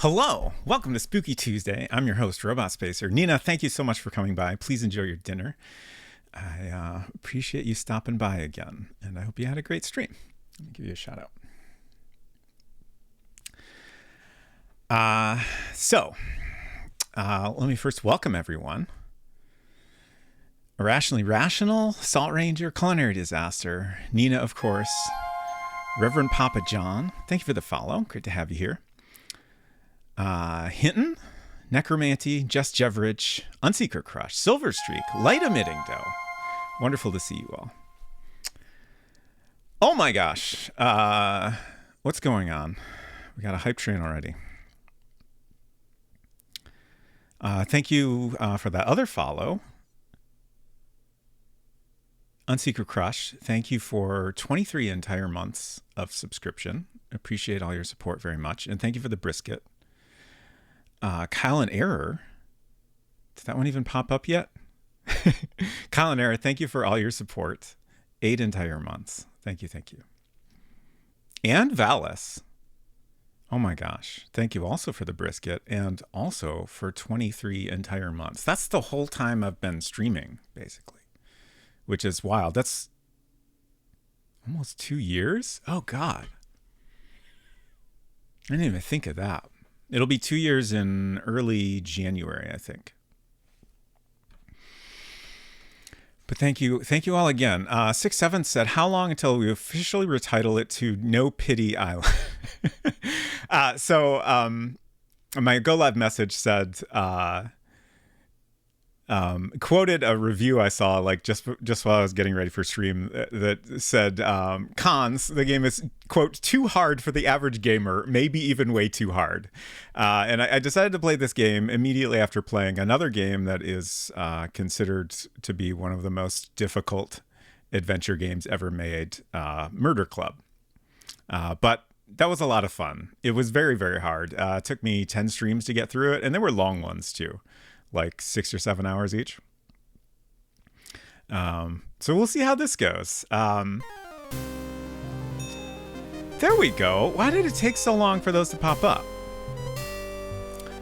Hello, welcome to Spooky Tuesday. I'm your host, Robot Spacer. Nina, thank you so much for coming by. Please enjoy your dinner. I appreciate you stopping by again, and I hope you had a great stream. Let me give you a shout out. Let me first welcome everyone. Irrationally Rational, Salt Ranger, Culinary Disaster, Nina, of course, Reverend Papa John. Thank you for the follow. Great to have you here. Hinton, Necromancy, Just Jeverich, Unseeker Crush, Silver Streak, Light Emitting Dough. Wonderful to see you all. Oh my gosh. What's going on? We got a hype train already. Thank you for that other follow. Unseeker Crush, thank you for 23 entire months of subscription. Appreciate all your support very much. And thank you for the brisket. Kyle and Error. Did that one even pop up yet? Kyle and Error, thank you for all your support. 8 entire months. Thank you, thank you. And Valis. Oh my gosh. Thank you also for the brisket and also for 23 entire months. That's the whole time I've been streaming, basically, which is wild. That's almost 2 years? Oh God. I didn't even think of that. It'll be 2 years in early January, I think. But thank you all again. 6-7 said, how long until we officially retitle it to No Pity Island? My Go Live message said, quoted a review I saw like just while I was getting ready for stream that said, cons, the game is, quote, too hard for the average gamer, maybe even way too hard. And I decided to play this game immediately after playing another game that is considered to be one of the most difficult adventure games ever made, Murder Club. But that was a lot of fun. It was very, very hard. It took me 10 streams to get through it, and there were long ones too. Like 6 or 7 hours each. So we'll see how this goes. There we go. Why did it take so long for those to pop up?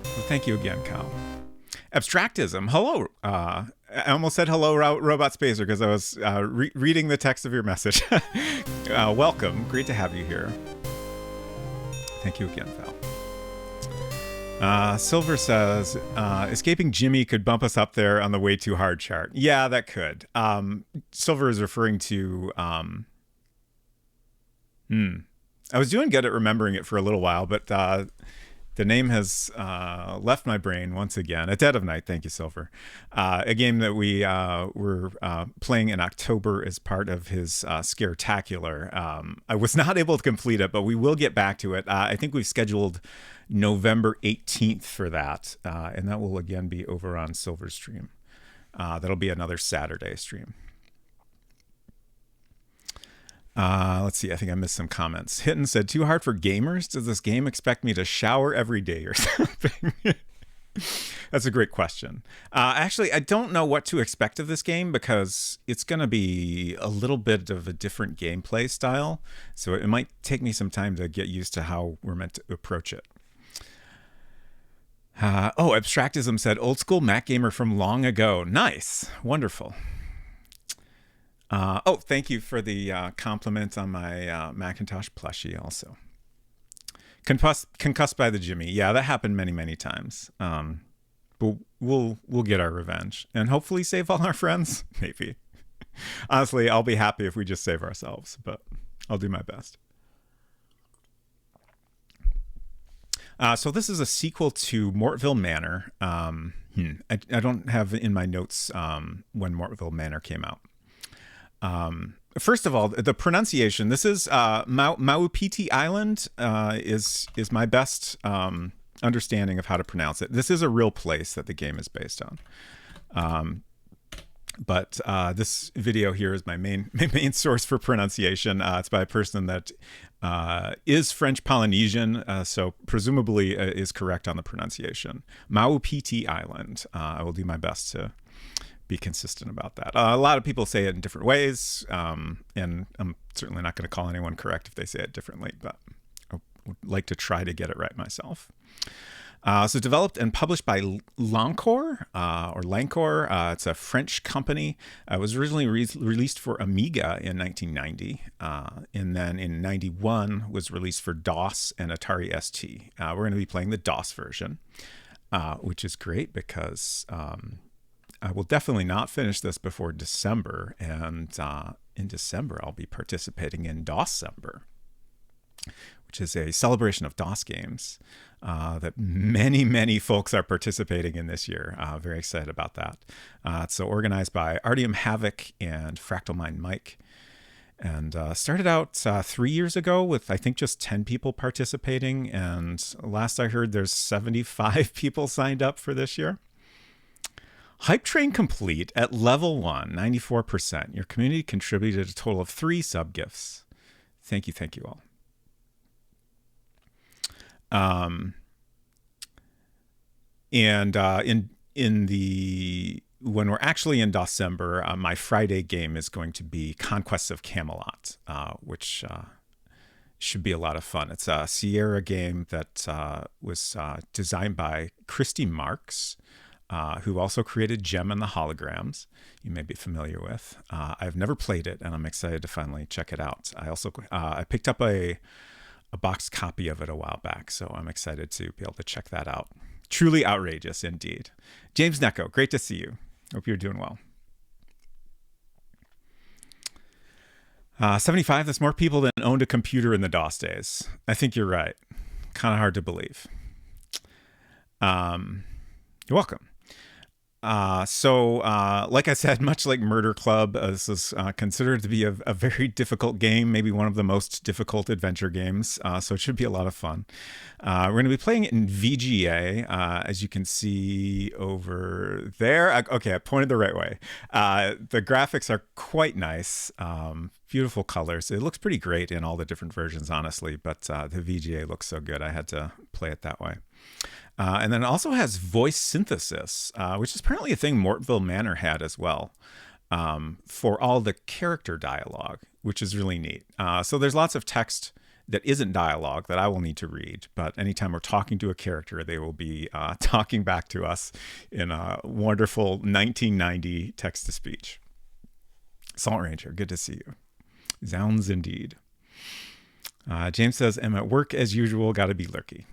Well, thank you again, Kyle. Abstractism. Hello. I almost said hello, Robot Spacer, because I was reading the text of your message. Welcome. Great to have you here. Thank you again, Val. Silver says, escaping Jimmy could bump us up there on the way too hard chart. Yeah, that could. Silver is referring to, I was doing good at remembering it for a little while, but the name has left my brain once again. At Dead of Night, thank you, Silver. A game that we were playing in October as part of his Scaretacular. I was not able to complete it, but we will get back to it. I think we've scheduled November 18th for that, and that will again be over on Silver Stream. That'll be another Saturday stream. Let's see, I think I missed some comments. Hinton said, too hard for gamers? Does this game expect me to shower every day or something? That's a great question. Actually, I don't know what to expect of this game because it's going to be a little bit of a different gameplay style. So it might take me some time to get used to how we're meant to approach it. Abstractism said, old school Mac gamer from long ago. Nice. Wonderful. Thank you for the compliment on my Macintosh plushie also. Concussed by the Jimmy. Yeah, that happened many, many times. But we'll get our revenge and hopefully save all our friends. Maybe. Honestly, I'll be happy if we just save ourselves, but I'll do my best. So this is a sequel to Mortville Manor. I don't have in my notes when Mortville Manor came out. First of all, the pronunciation. This is Maupiti Island is my best understanding of how to pronounce it. This is a real place that the game is based on. But this video here is my main source for pronunciation. It's by a person that is French Polynesian, so presumably is correct on the pronunciation. Maupiti Island. I will do my best to be consistent about that. A lot of people say it in different ways, and I'm certainly not going to call anyone correct if they say it differently, but I would like to try to get it right myself. So developed and published by Lancour, or Lancour. It's a French company. It was originally released for Amiga in 1990, and then in 91 was released for DOS and Atari ST. We're going to be playing the DOS version, which is great because I will definitely not finish this before December, and in December I'll be participating in DOScember, which is a celebration of DOS games that many folks are participating in this year. Very excited about that. It's organized by Artyom Havoc and Fractal Mind Mike, and started out 3 years ago with, I think, just 10 people participating, and last I heard there's 75 people signed up for this year. Hype train complete at level 1, 94%. Your community contributed a total of 3 sub-gifts. Thank you all. When we're actually in December, my Friday game is going to be Conquest of Camelot, which should be a lot of fun. It's a Sierra game that was designed by Christy Marks, who also created Gem and the Holograms, you may be familiar with. I've never played it, and I'm excited to finally check it out. I picked up a boxed copy of it a while back, so I'm excited to be able to check that out. Truly outrageous indeed. James Necco, great to see you. Hope you're doing well. 75, that's more people than owned a computer in the DOS days. I think you're right. Kind of hard to believe. You're welcome. Like I said, much like Murder Club, this is considered to be a very difficult game, maybe one of the most difficult adventure games, so it should be a lot of fun. We're going to be playing it in VGA, as you can see over there. Okay, I pointed the right way. The graphics are quite nice, beautiful colors. It looks pretty great in all the different versions, honestly, but the VGA looks so good, I had to play it that way. And then it also has voice synthesis, which is apparently a thing Mortville Manor had as well, for all the character dialogue, which is really neat. So there's lots of text that isn't dialogue that I will need to read, but anytime we're talking to a character, they will be talking back to us in a wonderful 1990 text-to-speech. Salt Ranger, good to see you. Zounds indeed. James says, I'm at work as usual, gotta be lurky.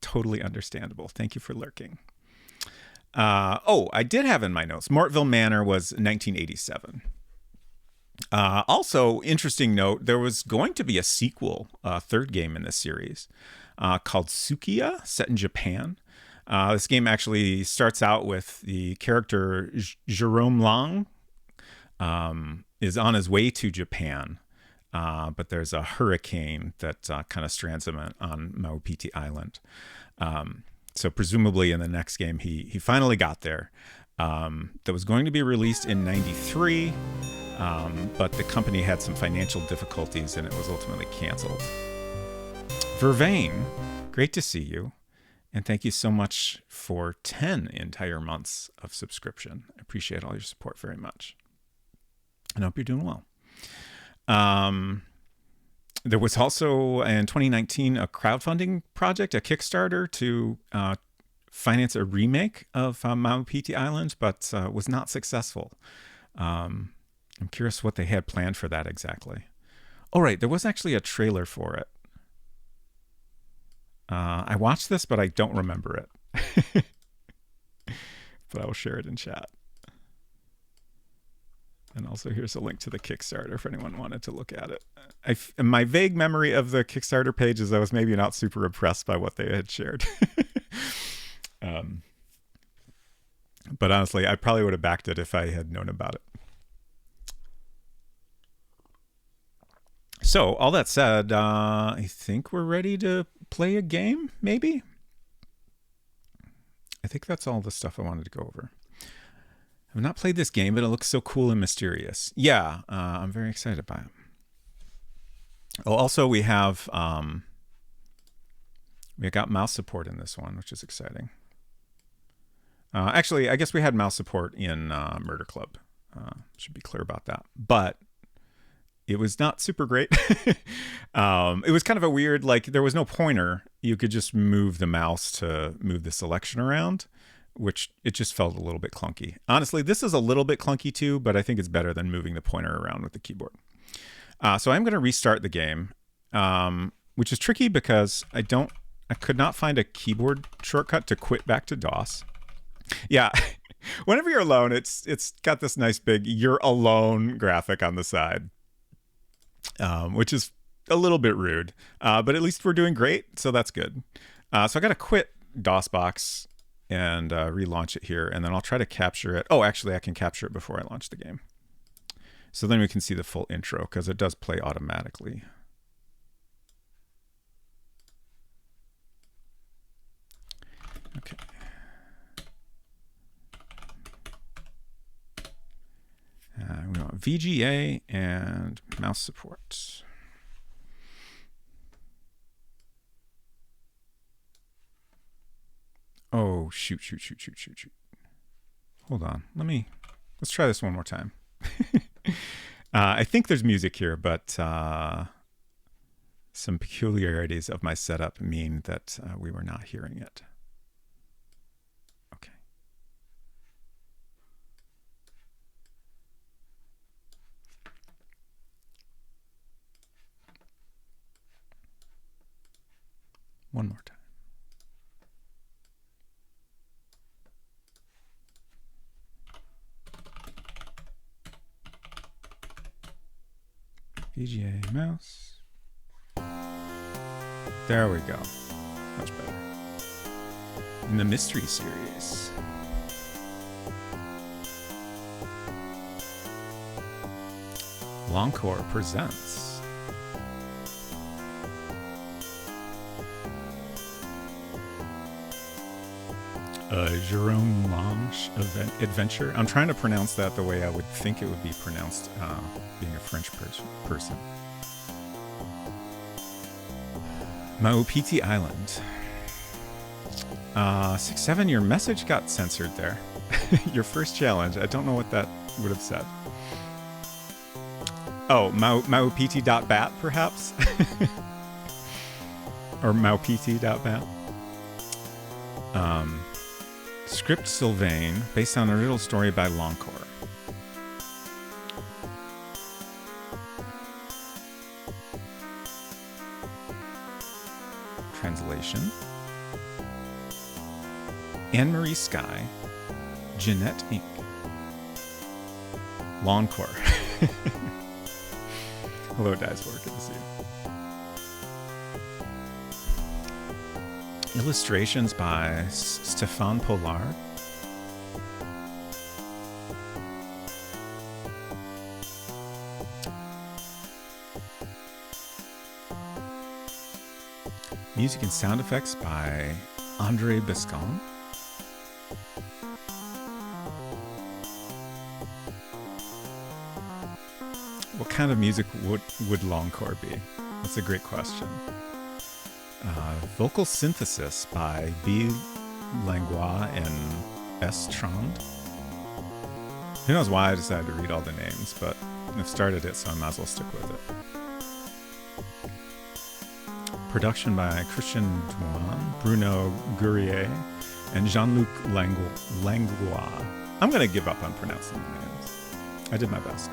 Totally understandable. Thank you for lurking. I did have in my notes, Mortville Manor was 1987. Also, interesting note, there was going to be a sequel, third game in this series, called Tsukiya, set in Japan. This game actually starts out with the character Jérôme Lange is on his way to Japan, but there's a hurricane that kind of strands him on Maupiti Island. So presumably in the next game, he finally got there. That was going to be released in 93, but the company had some financial difficulties and it was ultimately canceled. Vervain, great to see you. And thank you so much for 10 entire months of subscription. I appreciate all your support very much. And I hope you're doing well. There was also in 2019 a crowdfunding project, a Kickstarter to finance a remake of Maupiti Island, but was not successful. I'm curious what they had planned for that exactly. Oh, right. There was actually a trailer for it. I watched this, but I don't remember it. But I will share it in chat. And also here's a link to the Kickstarter if anyone wanted to look at it. My vague memory of the Kickstarter page is I was maybe not super impressed by what they had shared. But honestly, I probably would have backed it if I had known about it. So all that said, I think we're ready to play a game, maybe? I think that's all the stuff I wanted to go over. I've not played this game, but it looks so cool and mysterious. Yeah, I'm very excited by it. Oh, also we have we got mouse support in this one, which is exciting. Actually, I guess we had mouse support in Murder Club. Should be clear about that. But it was not super great. It was kind of a weird, like there was no pointer. You could just move the mouse to move the selection around, which it just felt a little bit clunky. Honestly, this is a little bit clunky too, but I think it's better than moving the pointer around with the keyboard. So I'm going to restart the game, which is tricky because I could not find a keyboard shortcut to quit back to DOS. Yeah. Whenever you're alone, it's got this nice big "you're alone" graphic on the side, which is a little bit rude, but at least we're doing great, so that's good. So I got to quit DOSBox and relaunch it here, and then I'll try to capture it. Oh, actually, I can capture it before I launch the game. So then we can see the full intro, because it does play automatically. Okay. We want VGA and mouse support. Oh, shoot. Hold on. Let's try this one more time. I think there's music here, but some peculiarities of my setup mean that we were not hearing it. Okay. One more time. VGA mouse. There we go. Much better. In the mystery series. Longcore presents. Jérôme Lange adventure. I'm trying to pronounce that the way I would think it would be pronounced, being a French person. Maupiti Island. 6-7, your message got censored there. Your first challenge. I don't know what that would have said. Oh, Maupiti.bat, perhaps? Or Maupiti.bat. Script Sylvain, based on a riddle story by Longcore. Translation. Anne-Marie Sky, Jeanette Inc. Longcore. Hello, Dicewar, good to see you. Illustrations by Stéphane Pollard. Music and sound effects by André Bescon. What kind of music would Longcore be? That's a great question. Vocal synthesis by B. Langlois and S. Trond. Who knows why I decided to read all the names, but I've started it, so I might as well stick with it. Production by Christian Douin, Bruno Gourier, and Jean-Luc Langlois. I'm going to give up on pronouncing the names. I did my best.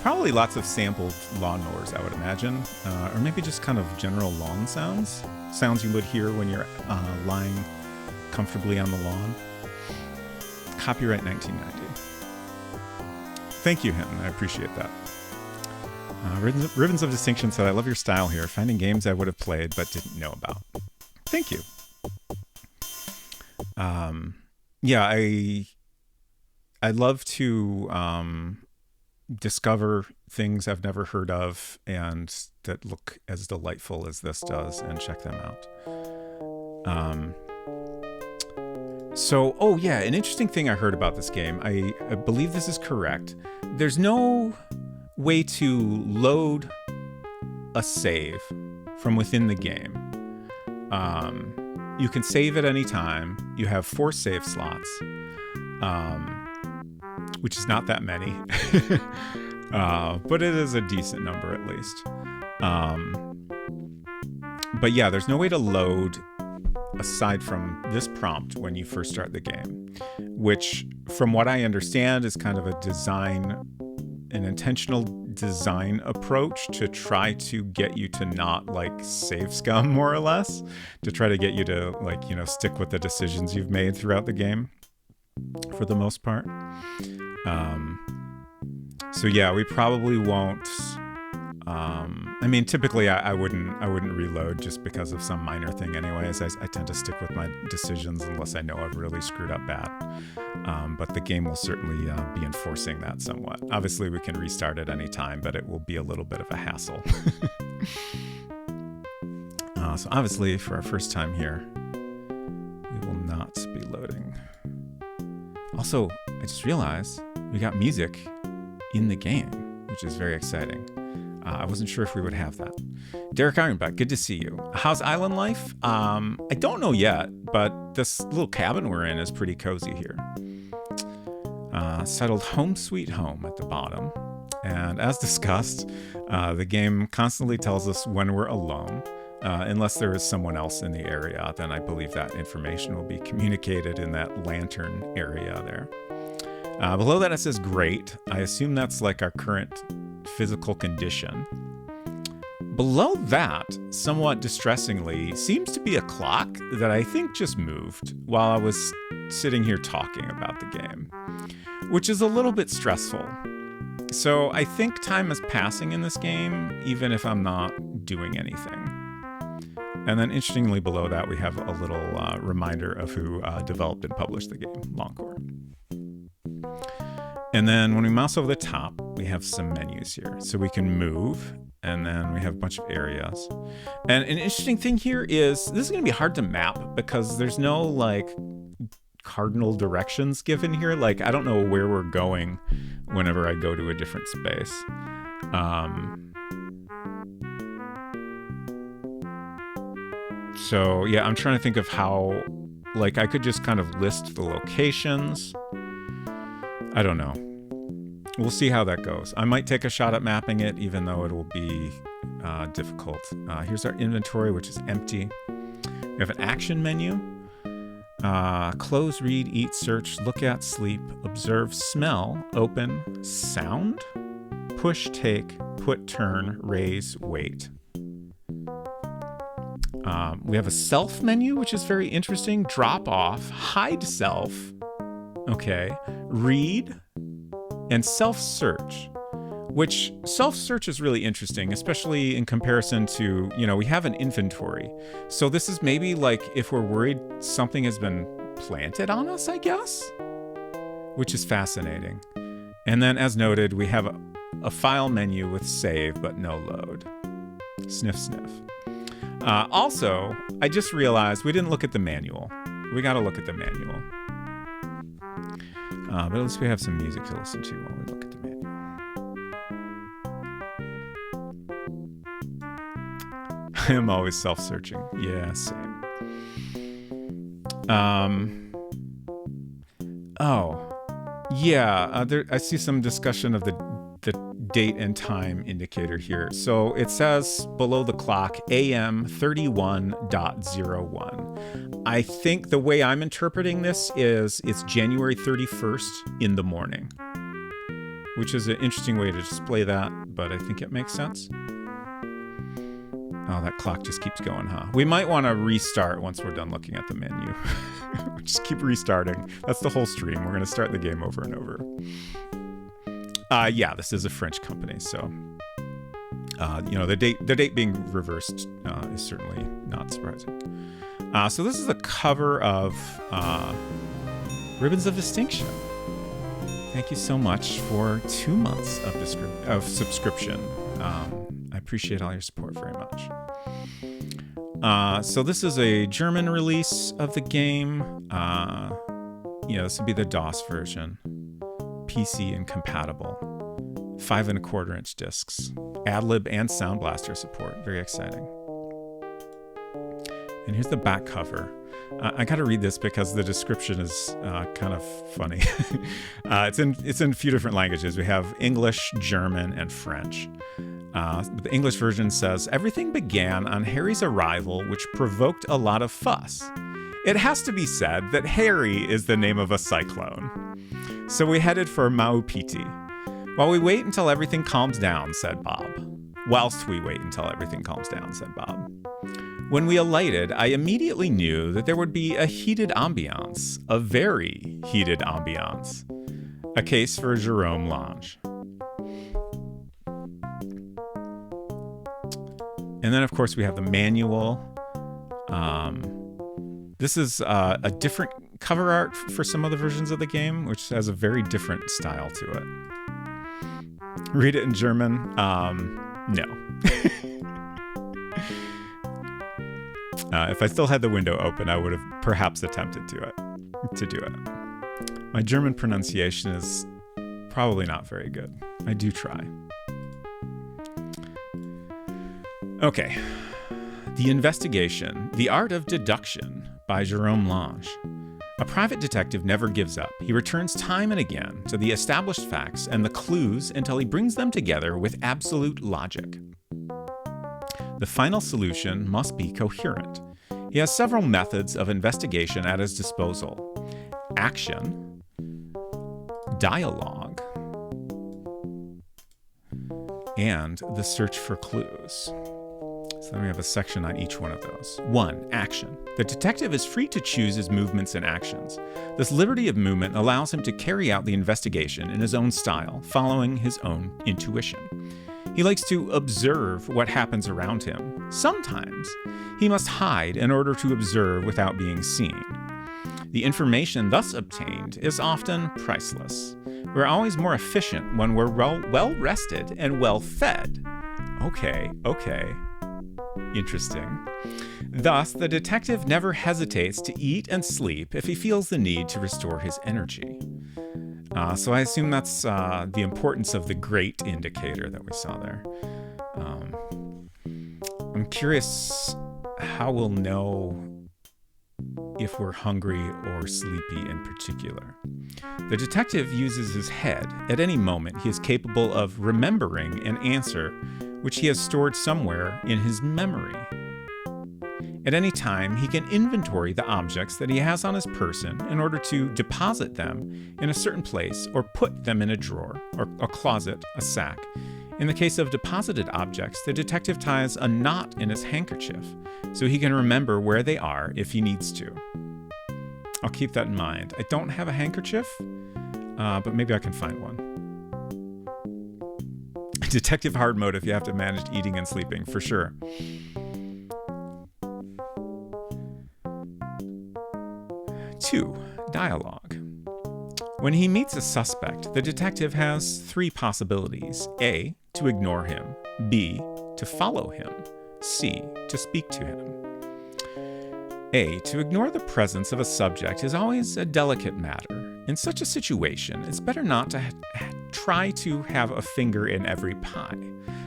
Probably lots of sampled lawnmowers, I would imagine, or maybe just kind of general lawn sounds you would hear when you're lying comfortably on the lawn. Copyright 1990. Thank you, Hinton. I appreciate that. Ribbons of Distinction said, "I love your style here, finding games I would have played but didn't know about." Thank you. Yeah, I love to discover things I've never heard of and that look as delightful as this does, and check them out. Oh yeah, an interesting thing I heard about this game, I believe this is correct. There's no way to load a save from within the game. You can save at any time. You have 4 save slots, which is not that many. But it is a decent number at least. But yeah, there's no way to load aside from this prompt when you first start the game, which from what I understand is kind of an intentional design approach to try to get you to not like save scum, more or less, to try to get you to like, stick with the decisions you've made throughout the game for the most part. So yeah, we probably won't. Typically I wouldn't reload just because of some minor thing anyways. I tend to stick with my decisions unless I know I've really screwed up bad. But the game will certainly be enforcing that somewhat. Obviously we can restart at any time, but it will be a little bit of a hassle. So obviously for our first time here, we will not be loading. Also, I just realized we got music in the game, which is very exciting. I wasn't sure if we would have that. Derek Ironbeck, good to see you. How's island life? I don't know yet, but this little cabin we're in is pretty cozy here. Settled home sweet home at the bottom. And as discussed, the game constantly tells us when we're alone. Unless there is someone else in the area, then I believe that information will be communicated in that lantern area there. Below that it says great. I assume that's like our current physical condition. Below that, somewhat distressingly, seems to be a clock that I think just moved while I was sitting here talking about the game, which is a little bit stressful. So I think time is passing in this game, even if I'm not doing anything. And then interestingly below that, we have a little reminder of who developed and published the game, Longcore. And then when we mouse over the top, we have some menus here. So we can move, and then we have a bunch of areas. And an interesting thing here is, this is going to be hard to map because there's no like cardinal directions given here. Like, I don't know where we're going whenever I go to a different space. So yeah, I'm trying to think of how, like, I could just kind of list the locations. I don't know. We'll see how that goes. I might take a shot at mapping it, even though it will be difficult. Here's our inventory, which is empty. We have an action menu. Close, read, eat, search, look at, sleep, observe, smell, open, sound, push, take, put, turn, raise, wait. We have a self menu, which is very interesting. Drop off, hide self, okay, read, and self-search, which self-search is really interesting, especially in comparison to, we have an inventory. So this is maybe like if we're worried something has been planted on us, I guess, which is fascinating. And then as noted, we have a file menu with save, but no load. Sniff, sniff. Also, I just realized we didn't look at the manual. We got to look at the manual. But at least we have some music to listen to while we look at the manual. I am always self-searching. Yeah, same. I see some discussion of the date and time indicator here. So it says below the clock AM 31.01. I think the way I'm interpreting this is it's January 31st in the morning, which is an interesting way to display that, but I think it makes sense. Oh, that clock just keeps going, huh? We might want to restart once we're done looking at the menu. Just keep restarting. That's the whole stream. We're going to start the game over and over. Yeah, this is a French company, so the date being reversed is certainly not surprising. So this is the cover of Ribbons of Distinction. Thank you so much for 2 months of subscription. I appreciate all your support very much. So this is a German release of the game. This would be the DOS version. PC incompatible. 5 1/4-inch discs. Adlib and Sound Blaster support. Very exciting. And here's the back cover. I got to read this because the description is kind of funny. It's in a few different languages. We have English, German, and French. The English version says, "Everything began on Harry's arrival, which provoked a lot of fuss. It has to be said that Harry is the name of a cyclone. So we headed for Maupiti. While we wait until everything calms down," said Bob. "Whilst we wait until everything calms down," said Bob. "When we alighted, I immediately knew that there would be a heated ambiance, a very heated ambiance. A case for Jérôme Lange." And then, of course, we have the manual. This is a different cover art for some other versions of the game, which has a very different style to it. Read it in German? No. If I still had the window open, I would have perhaps attempted to do it. My German pronunciation is probably not very good. I do try. Okay. The Investigation, The Art of Deduction by Jérôme Lange. A private detective never gives up. He returns time and again to the established facts and the clues until he brings them together with absolute logic. The final solution must be coherent. He has several methods of investigation at his disposal: action, dialogue, and the search for clues. So then we have a section on each one of those. 1. Action. The detective is free to choose his movements and actions. This liberty of movement allows him to carry out the investigation in his own style, following his own intuition. He likes to observe what happens around him. Sometimes he must hide in order to observe without being seen. The information thus obtained is often priceless. We're always more efficient when we're well rested and well fed. Okay. Interesting. Thus, the detective never hesitates to eat and sleep if he feels the need to restore his energy. So I assume that's the importance of the great indicator that we saw there. I'm curious how we'll know if we're hungry or sleepy in particular. The detective uses his head. At any moment, he is capable of remembering an answer which he has stored somewhere in his memory. At any time, he can inventory the objects that he has on his person in order to deposit them in a certain place or put them in a drawer, or a closet, a sack. In the case of deposited objects, the detective ties a knot in his handkerchief so he can remember where they are if he needs to. I'll keep that in mind. I don't have a handkerchief, but maybe I can find one. Detective hard mode if you have to manage eating and sleeping, for sure. Two, dialogue. When he meets a suspect, the detective has 3 possibilities. A, to ignore him. B, to follow him. C, to speak to him. A, to ignore the presence of a subject is always a delicate matter. In such a situation, it's better not to try to have a finger in every pie.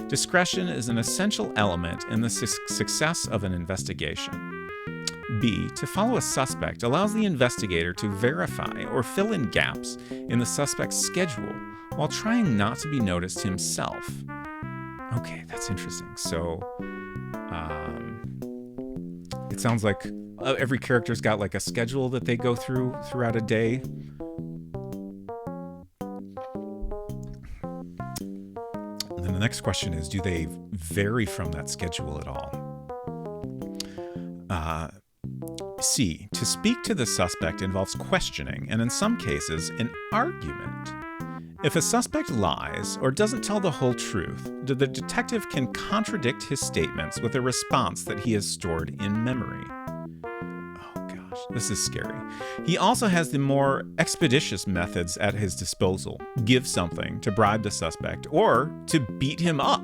Discretion is an essential element in the success of an investigation. B, to follow a suspect allows the investigator to verify or fill in gaps in the suspect's schedule while trying not to be noticed himself. Okay, that's interesting. So, it sounds like every character's got like a schedule that they go through throughout a day. And then the next question is, do they vary from that schedule at all? C, to speak to the suspect involves questioning, and in some cases, an argument. If a suspect lies or doesn't tell the whole truth, the detective can contradict his statements with a response that he has stored in memory. Oh gosh, this is scary. He also has the more expeditious methods at his disposal. Give something to bribe the suspect or to beat him up.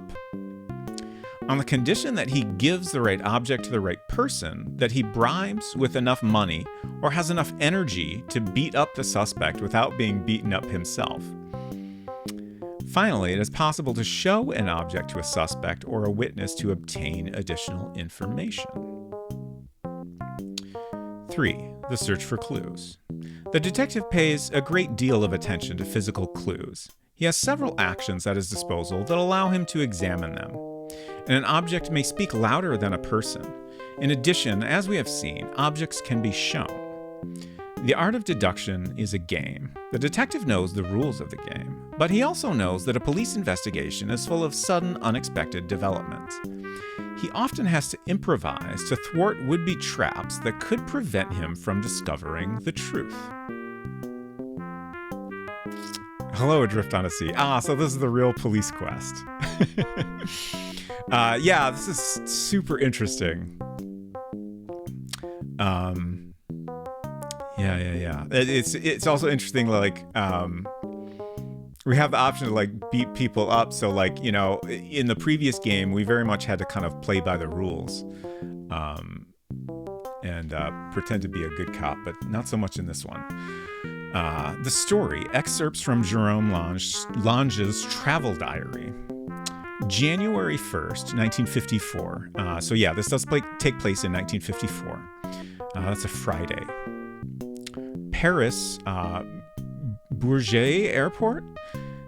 On the condition that he gives the right object to the right person, that he bribes with enough money or has enough energy to beat up the suspect without being beaten up himself. Finally, it is possible to show an object to a suspect or a witness to obtain additional information. 3. The search for clues. The detective pays a great deal of attention to physical clues. He has several actions at his disposal that allow him to examine them. And an object may speak louder than a person. In addition, as we have seen, objects can be shown. The art of deduction is a game. The detective knows the rules of the game, but he also knows that a police investigation is full of sudden, unexpected developments. He often has to improvise to thwart would-be traps that could prevent him from discovering the truth. Hello, Adrift on a Sea. So this is the real police quest. Yeah, this is super interesting. Yeah. It's also interesting, like, we have the option to, like, beat people up. So, like, you know, in the previous game, we very much had to kind of play by the rules and pretend to be a good cop, but not so much in this one. The story, excerpts from Jérôme Lange's travel diary. January 1st, 1954. So yeah, this does take place in 1954. That's a Friday. Paris, Bourget Airport.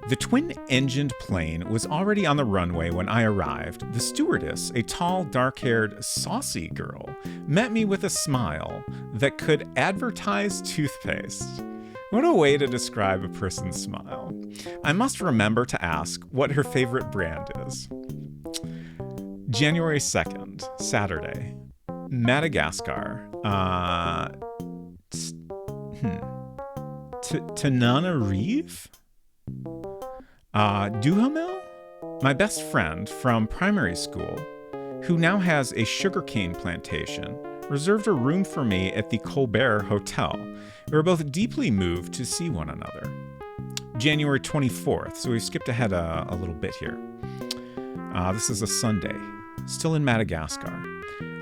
The twin-engined plane was already on the runway when I arrived. The stewardess, a tall, dark-haired, saucy girl, met me with a smile that could advertise toothpaste. What a way to describe a person's smile. I must remember to ask what her favorite brand is. January 2nd, Saturday. Madagascar. Tananarive? Duhamel? My best friend from primary school, who now has a sugarcane plantation, reserved a room for me at the Colbert Hotel. We were both deeply moved to see one another. January 24th, so we've skipped ahead a little bit here. This is a Sunday, still in Madagascar.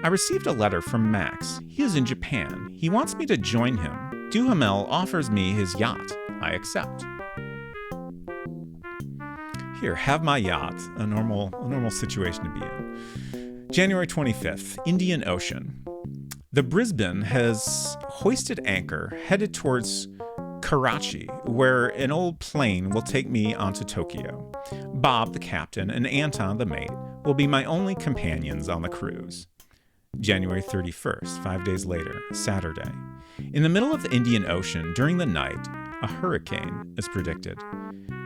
I received a letter from Max. He is in Japan. He wants me to join him. Duhamel offers me his yacht. I accept. Here, have my yacht. A normal situation to be in. January 25th, Indian Ocean. The Brisbane has hoisted anchor, headed towards Karachi, where an old plane will take me onto Tokyo. Bob, the captain, and Anton, the mate, will be my only companions on the cruise. January 31st, 5 days later, Saturday. In the middle of the Indian Ocean, during the night, a hurricane is predicted.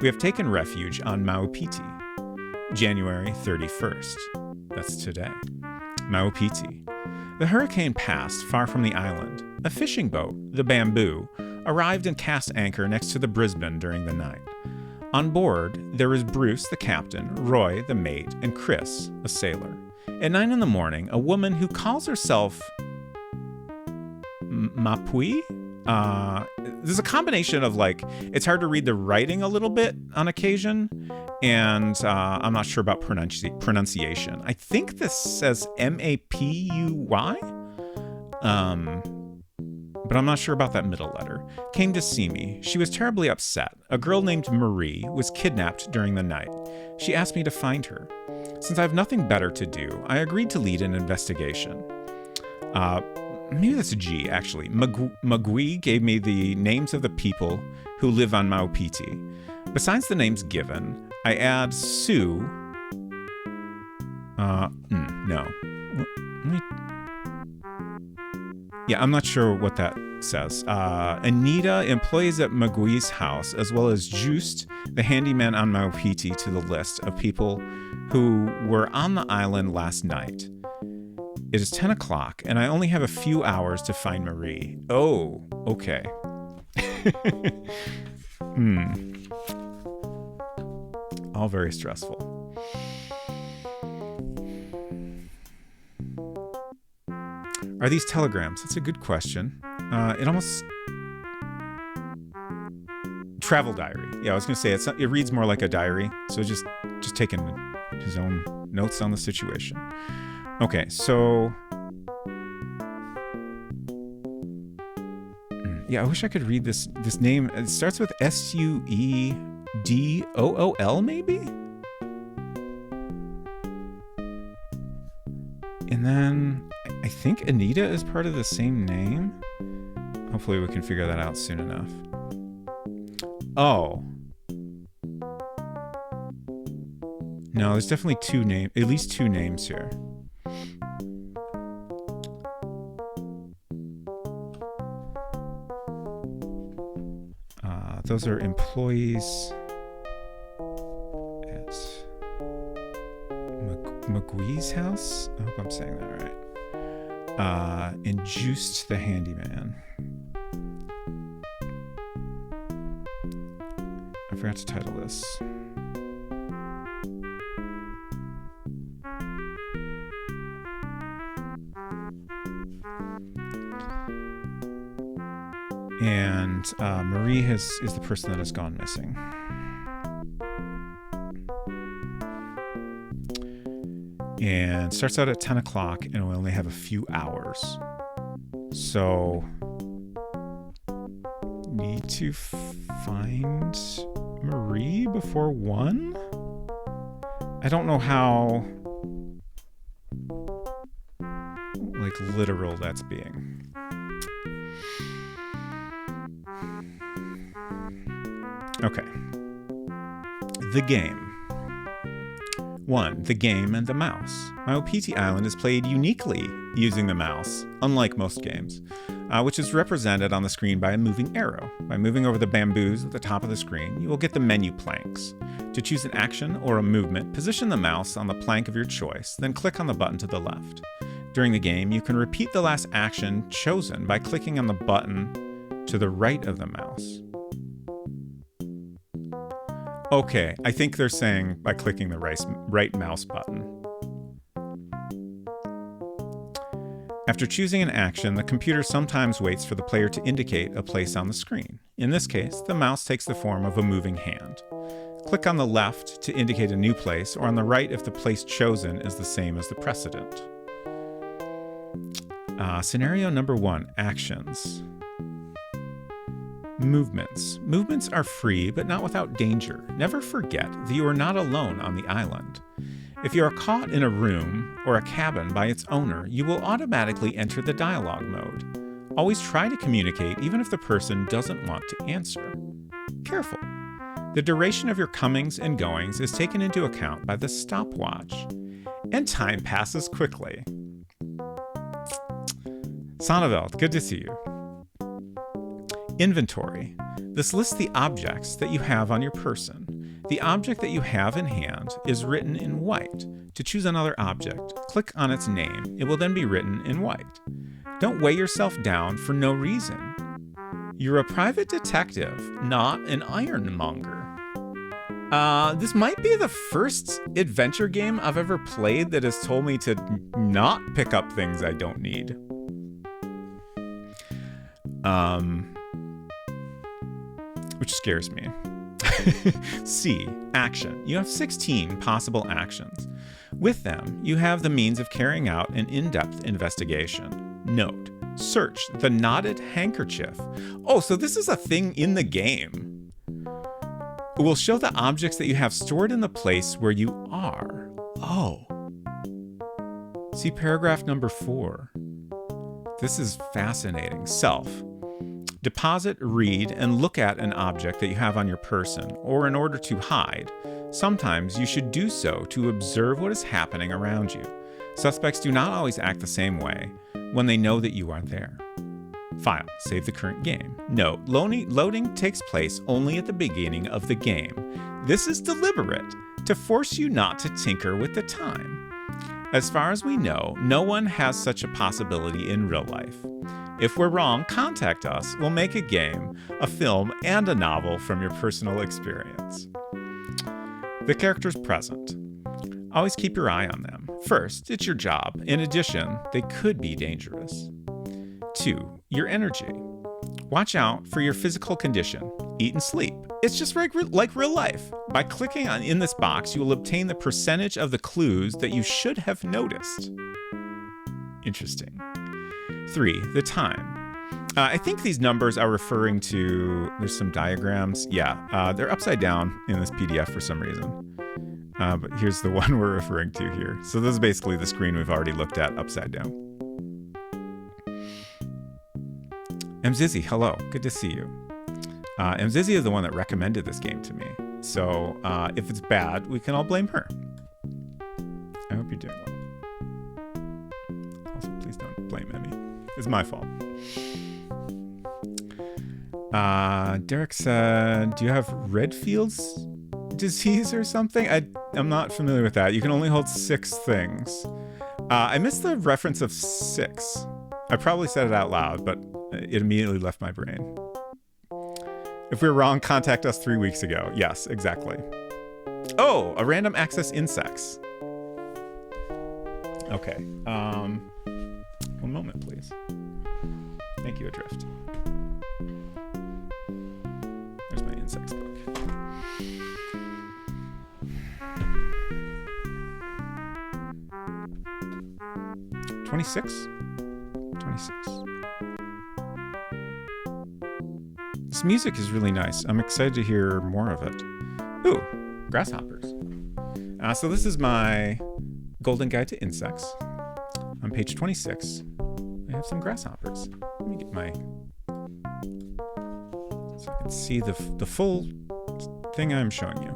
We have taken refuge on Maupiti. January 31st. That's today. Maupiti. The hurricane passed far from the island. A fishing boat, the Bamboo, arrived and cast anchor next to the Brisbane during the night. On board, there is Bruce, the captain, Roy, the mate, and Chris, a sailor. At 9 a.m, a woman who calls herself Mapui? There's a combination of, like, it's hard to read the writing a little bit on occasion, and I'm not sure about pronunciation. I think this says Mapuy, but I'm not sure about that middle letter. Came to see me. She was terribly upset. A girl named Marie was kidnapped during the night. She asked me to find her. Since I have nothing better to do, I agreed to lead an investigation. Maybe that's a G, actually. Magui gave me the names of the people who live on Maupiti. Besides the names given, I add Sue. No. Yeah, I'm not sure what that says. Anita, employees at Magui's house, as well as Just, the handyman on Maupiti, to the list of people who were on the island last night. It is 10 o'clock, and I only have a few hours to find Marie. Oh, okay. All very stressful. Are these telegrams? That's a good question. It almost... Travel diary. Yeah, I was going to say, it reads more like a diary, so just taking his own notes on the situation. Okay, so... Yeah, I wish I could read this name. It starts with Suedool, maybe? And then I think Anita is part of the same name. Hopefully we can figure that out soon enough. Oh. No, there's definitely at least two names here. Those are employees at McGuee's house. I hope I'm saying that right. And Juiced the handyman. I forgot to title this. And Marie is the person that has gone missing. And starts out at 10 o'clock and we only have a few hours. So need to find Marie before 1? I don't know how literal that's being. Okay. The game. 1. The game and the mouse. Maupiti Island is played uniquely using the mouse, unlike most games, which is represented on the screen by a moving arrow. By moving over the bamboos at the top of the screen, you will get the menu planks. To choose an action or a movement, position the mouse on the plank of your choice, then click on the button to the left. During the game, you can repeat the last action chosen by clicking on the button to the right of the mouse. Okay, I think they're saying by clicking the right mouse button. After choosing an action, the computer sometimes waits for the player to indicate a place on the screen. In this case, the mouse takes the form of a moving hand. Click on the left to indicate a new place, or on the right if the place chosen is the same as the precedent. Scenario number 1, actions. Movements. Movements are free, but not without danger. Never forget that you are not alone on the island. If you are caught in a room or a cabin by its owner, you will automatically enter the dialogue mode. Always try to communicate even if the person doesn't want to answer. Careful. The duration of your comings and goings is taken into account by the stopwatch, and time passes quickly. Sonneveld, good to see you. Inventory. This lists the objects that you have on your person. The object that you have in hand is written in white. To choose another object, click on its name. It will then be written in white. Don't weigh yourself down for no reason. You're a private detective, not an ironmonger. This might be the first adventure game I've ever played that has told me to not pick up things I don't need. Which scares me. C. Action. You have 16 possible actions. With them, you have the means of carrying out an in-depth investigation. Note. Search the knotted handkerchief. Oh, so this is a thing in the game. It will show the objects that you have stored in the place where you are. Oh. See paragraph number 4. This is fascinating. Self. Deposit, read, and look at an object that you have on your person, or in order to hide. Sometimes you should do so to observe what is happening around you. Suspects do not always act the same way when they know that you are there. File. Save the current game. Note. Loading takes place only at the beginning of the game. This is deliberate to force you not to tinker with the time. As far as we know, no one has such a possibility in real life. If we're wrong, contact us. We'll make a game, a film, and a novel from your personal experience. The characters present. Always keep your eye on them. First, it's your job. In addition, they could be dangerous. 2. Your energy. Watch out for your physical condition. Eat and sleep. It's just like real life. By clicking in this box, you will obtain the percentage of the clues that you should have noticed. Interesting. 3. The time. I think these numbers are referring to, there's some diagrams. Yeah, they're upside down in this PDF for some reason. But here's the one we're referring to here. So this is basically the screen we've already looked at upside down. Mzizzy, hello. Good to see you. Mzizzy is the one that recommended this game to me. So if it's bad, we can all blame her. I hope you're doing well. Also, please don't blame Emmy. It's my fault. Derek said, do you have Redfield's disease or something? I'm not familiar with that. You can only hold 6 things. I missed the reference of 6. I probably said it out loud, but it immediately left my brain. If we're wrong, contact us 3 weeks ago. Yes, exactly. Oh, a random access insects. Okay. One moment, please. Thank you, Adrift. There's my insects book. $26. This music is really nice. I'm excited to hear more of it. Ooh, grasshoppers. So this is my Golden Guide to Insects. On page 26, I have some grasshoppers. Let me get my... so I can see the full thing I'm showing you.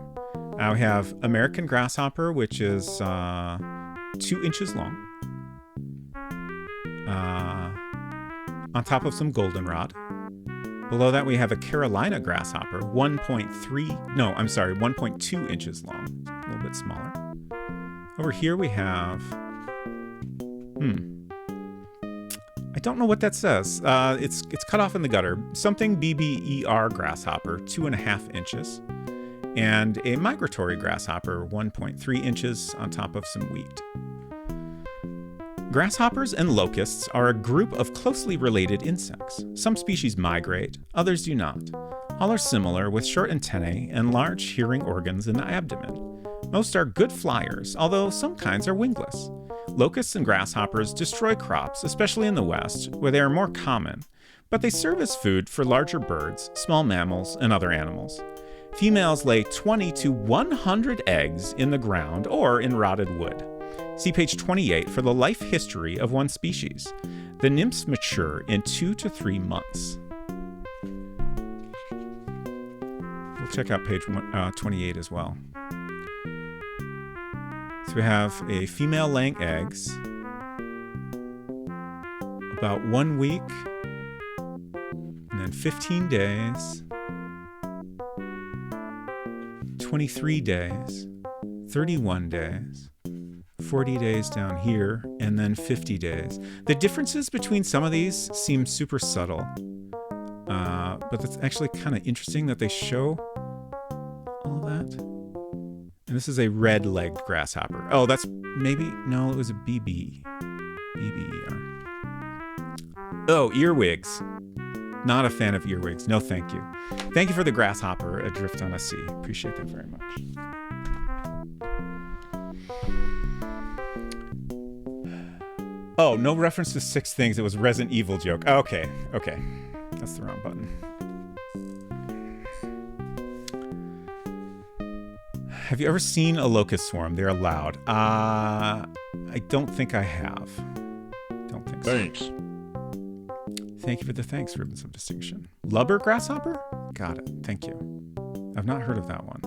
We have American grasshopper, which is 2 inches long. On top of some goldenrod. Below that, we have a Carolina grasshopper, 1.2 inches long. A little bit smaller. Over here we have... I don't know what that says. It's cut off in the gutter. Something BBER grasshopper, 2.5 inches. And a migratory grasshopper, 1.3 inches on top of some wheat. Grasshoppers and locusts are a group of closely related insects. Some species migrate, others do not. All are similar, with short antennae and large hearing organs in the abdomen. Most are good flyers, although some kinds are wingless. Locusts and grasshoppers destroy crops, especially in the West, where they are more common, but they serve as food for larger birds, small mammals, and other animals. Females lay 20 to 100 eggs in the ground or in rotted wood. See page 28 for the life history of one species. The nymphs mature in 2 to 3 months. We'll check out page 28 as well. So we have a female laying eggs, about 1 week, and then 15 days, 23 days, 31 days, 40 days down here, and then 50 days. The differences between some of these seem super subtle, but it's actually kind of interesting that they show all that. And this is a red-legged grasshopper. Oh, that's maybe, no, it was a BBER. Oh, earwigs. Not a fan of earwigs. No, thank you. Thank you for the grasshopper adrift on a sea. Appreciate that very much. Oh, no reference to 6 things. It was a Resident Evil joke. Okay. That's the wrong button. Have you ever seen a locust swarm? They're loud. I don't think I have. Don't think so. Thanks. Thank you for the thanks, Ribbons of Distinction. Lubber grasshopper? Got it. Thank you. I've not heard of that one.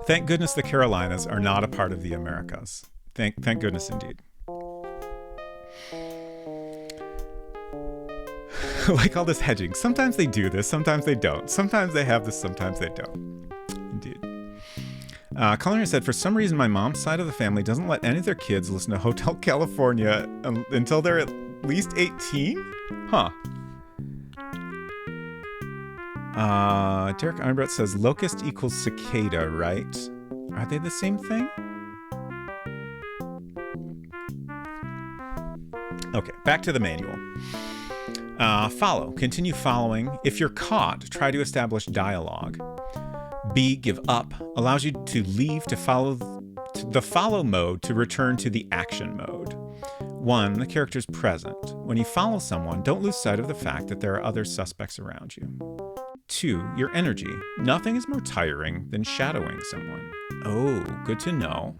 Thank goodness the Carolinas are not a part of the Americas. Thank goodness indeed. Like all this hedging. Sometimes they do this, sometimes they don't. Sometimes they have this, sometimes they don't. Indeed. Culinary said, for some reason, my mom's side of the family doesn't let any of their kids listen to Hotel California until they're at least 18? Huh. Derek Arnbrett says, locust equals cicada, right? Are they the same thing? Okay, back to the manual. Follow. Continue following. If you're caught, try to establish dialogue. B, give up. Allows you to leave to follow the follow mode to return to the action mode. 1, the character's present. When you follow someone, don't lose sight of the fact that there are other suspects around you. 2, your energy. Nothing is more tiring than shadowing someone. Oh, good to know.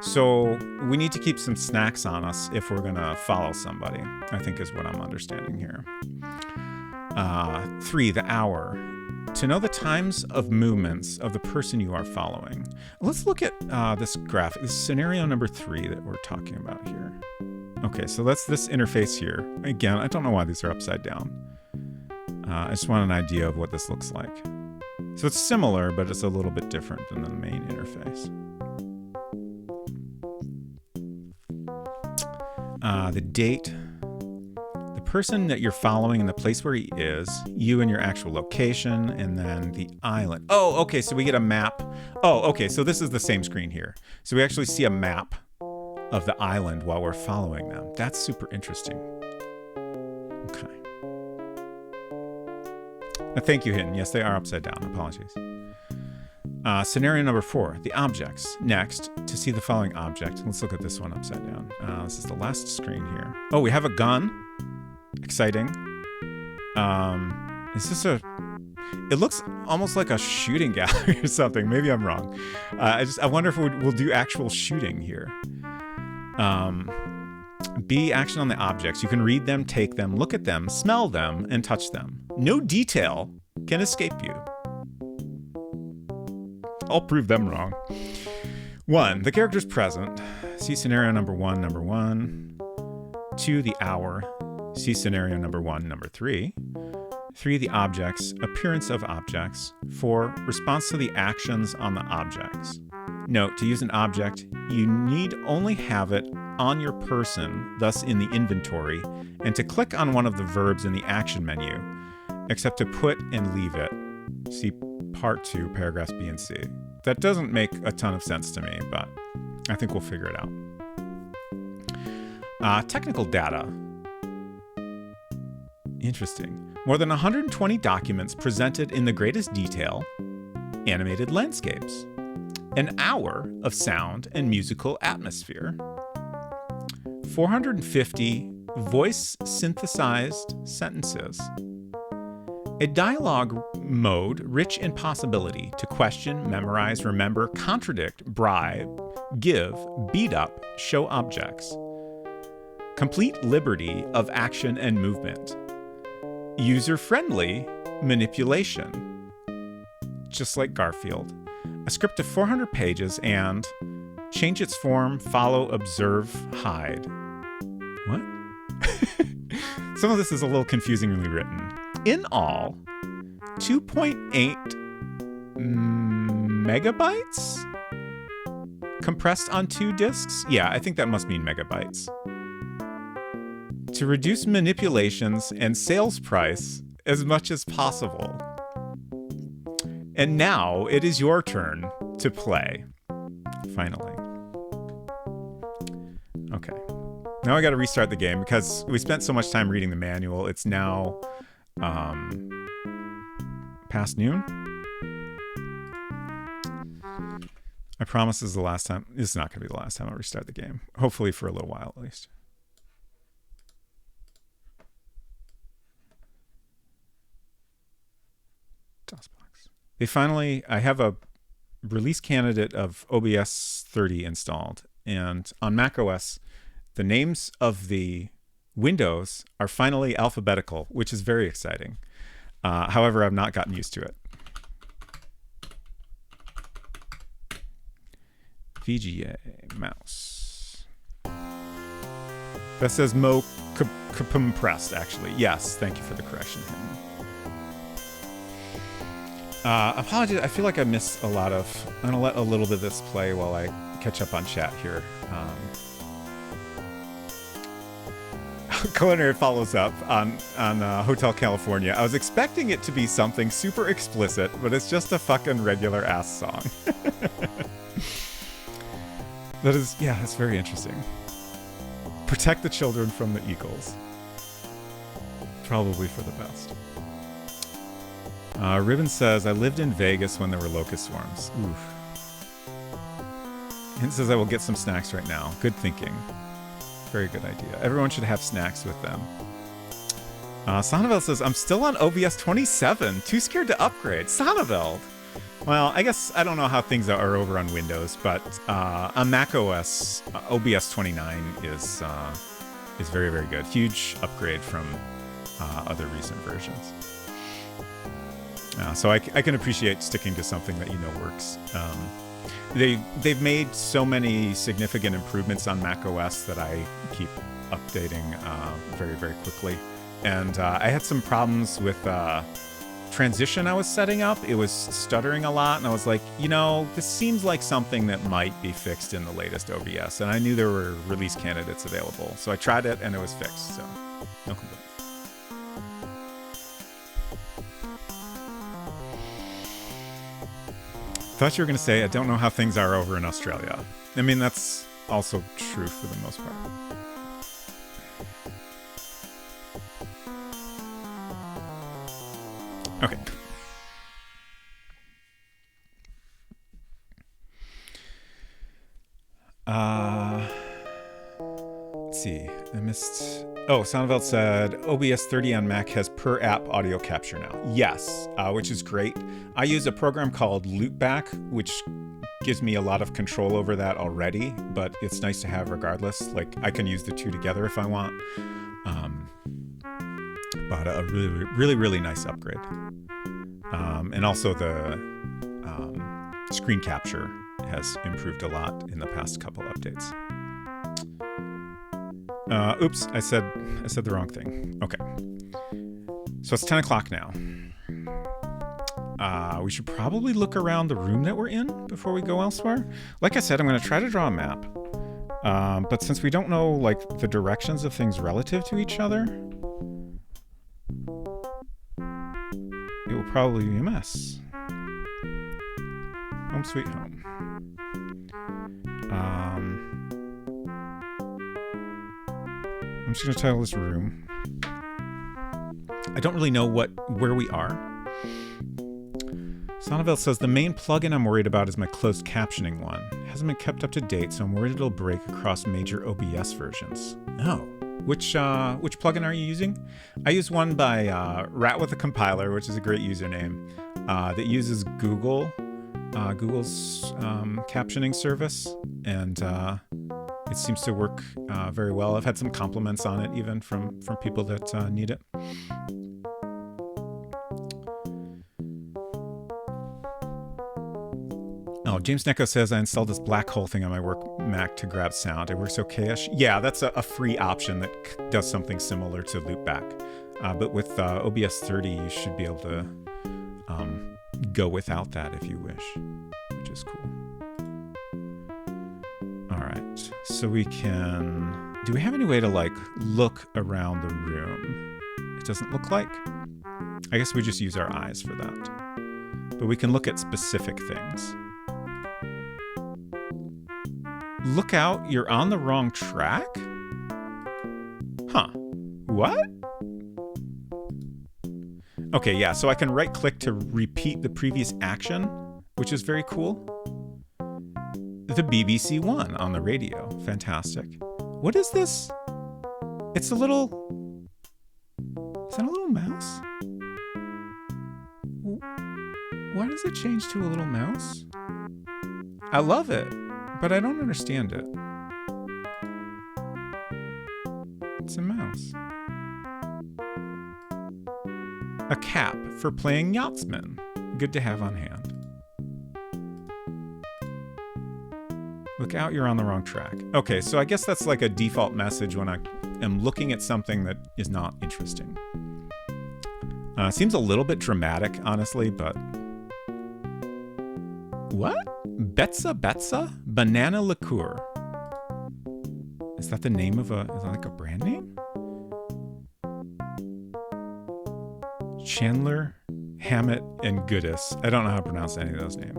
So we need to keep some snacks on us if we're going to follow somebody, I think is what I'm understanding here. 3, the hour. To know the times of movements of the person you are following. Let's look at this graphic. This is scenario number 3 that we're talking about here. Okay, so that's this interface here. Again, I don't know why these are upside down. I just want an idea of what this looks like. So it's similar, but it's a little bit different than the main interface. The date, the person that you're following and the place where he is, you and your actual location, and then the island. Oh, okay, so we get a map. Oh, okay, so this is the same screen here. So we actually see a map of the island while we're following them. That's super interesting. Okay. Thank you, Hinton. Yes, they are upside down. Apologies. Scenario number 4, the objects. Next, to see the following object. Let's look at this one upside down. This is the last screen here. Oh, we have a gun. Exciting. Is this a... It looks almost like a shooting gallery or something. Maybe I'm wrong. I wonder if we'll do actual shooting here. B, action on the objects. You can read them, take them, look at them, smell them, and touch them. No detail can escape you. I'll prove them wrong. 1, the character's present. See scenario number 1. 2, the hour. See scenario number 1, number 3. 3, the objects, appearance of objects. 4, response to the actions on the objects. Note, to use an object, you need only have it on your person, thus in the inventory, and to click on one of the verbs in the action menu, except to put and leave it. See part 2, paragraphs B and C. That doesn't make a ton of sense to me, but I think we'll figure it out. Technical data. Interesting. More than 120 documents presented in the greatest detail. Animated landscapes. An hour of sound and musical atmosphere. 450 voice synthesized sentences. A dialogue mode rich in possibility to question, memorize, remember, contradict, bribe, give, beat up, show objects. Complete liberty of action and movement. User-friendly manipulation. Just like Garfield. A script of 400 pages and change its form, follow, observe, hide. What? Some of this is a little confusingly written. In all, 2.8 megabytes? Compressed on 2 disks? Yeah, I think that must mean megabytes. To reduce manipulations and sales price as much as possible. And now it is your turn to play. Finally. Okay. Now I got to restart the game because we spent so much time reading the manual. It's now past noon. I promise this is the last time. This is not going to be the last time I restart the game. Hopefully for a little while at least. DOSBox. They finally, I have a release candidate of OBS 30 installed, and on macOS, the names of the windows are finally alphabetical, which is very exciting. However, I've not gotten used to it. VGA mouse. That says Mo compressed, actually. Yes, thank you for the correction. Apologies, I feel like I missed a lot of... I'm going to let a little bit of this play while I catch up on chat here. Culinary follows up on Hotel California. I was expecting it to be something super explicit, but it's just a fucking regular ass song. That is, yeah, that's very interesting. Protect the children from the eagles. Probably for the best. Ribbon says, I lived in Vegas when there were locust swarms. Oof. Hint says, I will get some snacks right now. Good thinking. Very good idea. Everyone should have snacks with them. Sonneveld says, I'm still on OBS 27. Too scared to upgrade. Sonneveld! Well, I guess I don't know how things are over on Windows, but on Mac OS, OBS 29 is very, very good. Huge upgrade from other recent versions. So I can appreciate sticking to something that you know works. They've made so many significant improvements on Mac OS that I keep updating very, very quickly. And I had some problems with transition I was setting up. It was stuttering a lot, and I was like, this seems like something that might be fixed in the latest OBS. And I knew there were release candidates available. So I tried it, and it was fixed. So no complaints. Thought you were going to say, I don't know how things are over in Australia. I mean, that's also true for the most part. Okay. Let's see. I missed... Oh, Sonneveld said OBS 30 on Mac has per app audio capture now. Yes, which is great. I use a program called Loopback, which gives me a lot of control over that already, but it's nice to have regardless. Like, I can use the two together if I want. But a really, really, really nice upgrade. And also the screen capture has improved a lot in the past couple updates. Oops, I said the wrong thing. Okay. So it's 10 o'clock now. We should probably look around the room that we're in before we go elsewhere. Like I said, I'm going to try to draw a map. But since we don't know, like, the directions of things relative to each other, it will probably be a mess. Home sweet home. I'm just going to title this room. I don't really know where we are. Sonneville says, the main plugin I'm worried about is my closed captioning one. It hasn't been kept up to date, so I'm worried it'll break across major OBS versions. Oh. Which plugin are you using? I use one by Rat with a Compiler, which is a great username, that uses Google's captioning service, and it seems to work very well. I've had some compliments on it, even from people that need it. Oh, James Necco says, I installed this black hole thing on my work Mac to grab sound. It works okay-ish. Yeah, that's a free option that does something similar to Loopback. But with OBS 30, you should be able to go without that if you wish, which is cool. All right, so we can... Do we have any way to, like, look around the room? It doesn't look like. I guess we just use our eyes for that. But we can look at specific things. Look out, you're on the wrong track? Huh. What? Okay, yeah, so I can right-click to repeat the previous action, which is very cool. The BBC One on the radio. Fantastic. What is this? It's a little... Is that a little mouse? Why does it change to a little mouse? I love it. But I don't understand it. It's a mouse. A cap for playing Yachtsman. Good to have on hand. Look out, you're on the wrong track. Okay, so I guess that's like a default message when I am looking at something that is not interesting. Seems a little bit dramatic, honestly, but... What? Betsa? Banana liqueur. Is that the name of is that like a brand name? Chandler, Hammett, and Goodis. I don't know how to pronounce any of those names.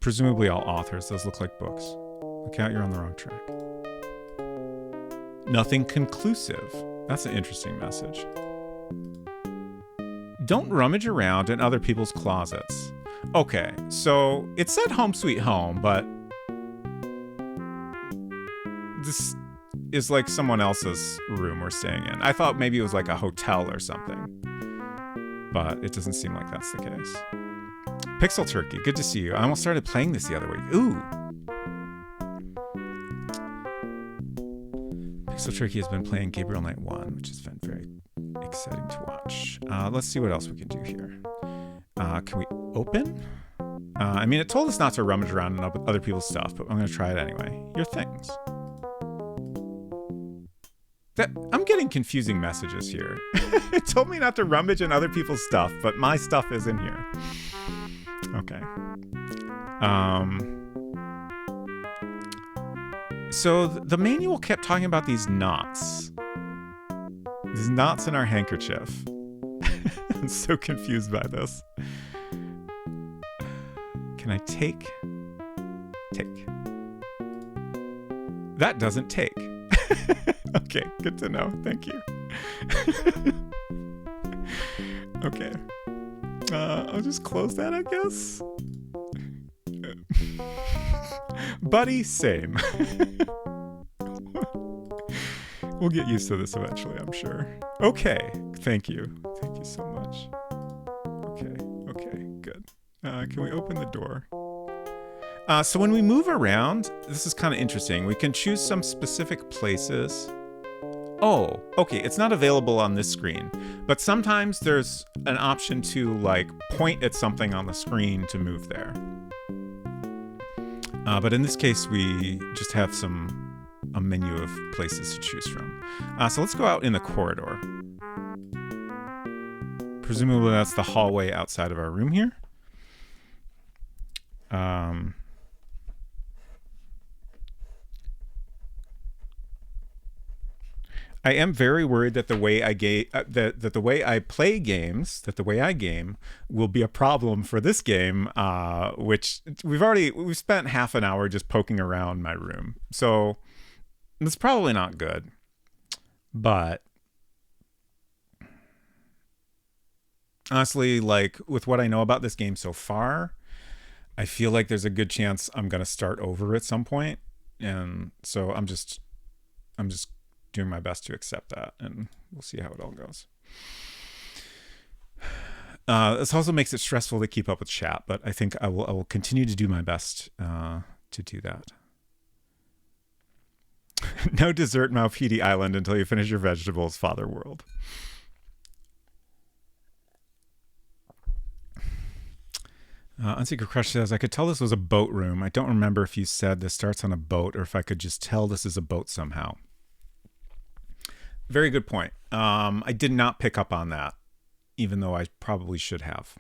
Presumably all authors. Those look like books. Look out, you're on the wrong track. Nothing conclusive. That's an interesting message. Don't rummage around in other people's closets. Okay, so it said home sweet home, but this is like someone else's room we're staying in. I thought maybe it was like a hotel or something, but it doesn't seem like that's the case. Pixel Turkey, good to see you. I almost started playing this the other week. Ooh. Pixel Turkey has been playing Gabriel Knight 1, which has been very exciting to watch. Let's see what else we can do here. Can we open? I mean, it told us not to rummage around in other people's stuff, but I'm going to try it anyway. Your things. I'm getting confusing messages here. It told me not to rummage in other people's stuff, but my stuff is in here. Okay. So the manual kept talking about these knots. These knots in our handkerchief. I'm so confused by this. Can I take? Take. That doesn't take. Okay, good to know. Thank you. Okay. I'll just close that, I guess. Buddy, same. We'll get used to this eventually, I'm sure. Okay, thank you. Thank you so much. Okay, good. Can we open the door? So when we move around, this is kind of interesting. We can choose some specific places. Oh, okay, it's not available on this screen, but sometimes there's an option to like point at something on the screen to move there. But in this case, we just have a menu of places to choose from. So let's go out in the corridor. Presumably that's the hallway outside of our room here. I am very worried that the way the way I play games, that the way I game, will be a problem for this game, which we've spent half an hour just poking around my room. So it's probably not good. But honestly, like with what I know about this game so far, I feel like there's a good chance I'm going to start over at some point. And so I'm just doing my best to accept that, and we'll see how it all goes. This also makes it stressful to keep up with chat, but I think I will continue to do my best to do that. No dessert, Maupiti Island, until you finish your vegetables, Father World. Unsecret Crush says, I could tell this was a boat room. I don't remember if you said this starts on a boat or if I could just tell this is a boat somehow. Very good point. I did not pick up on that, even though I probably should have.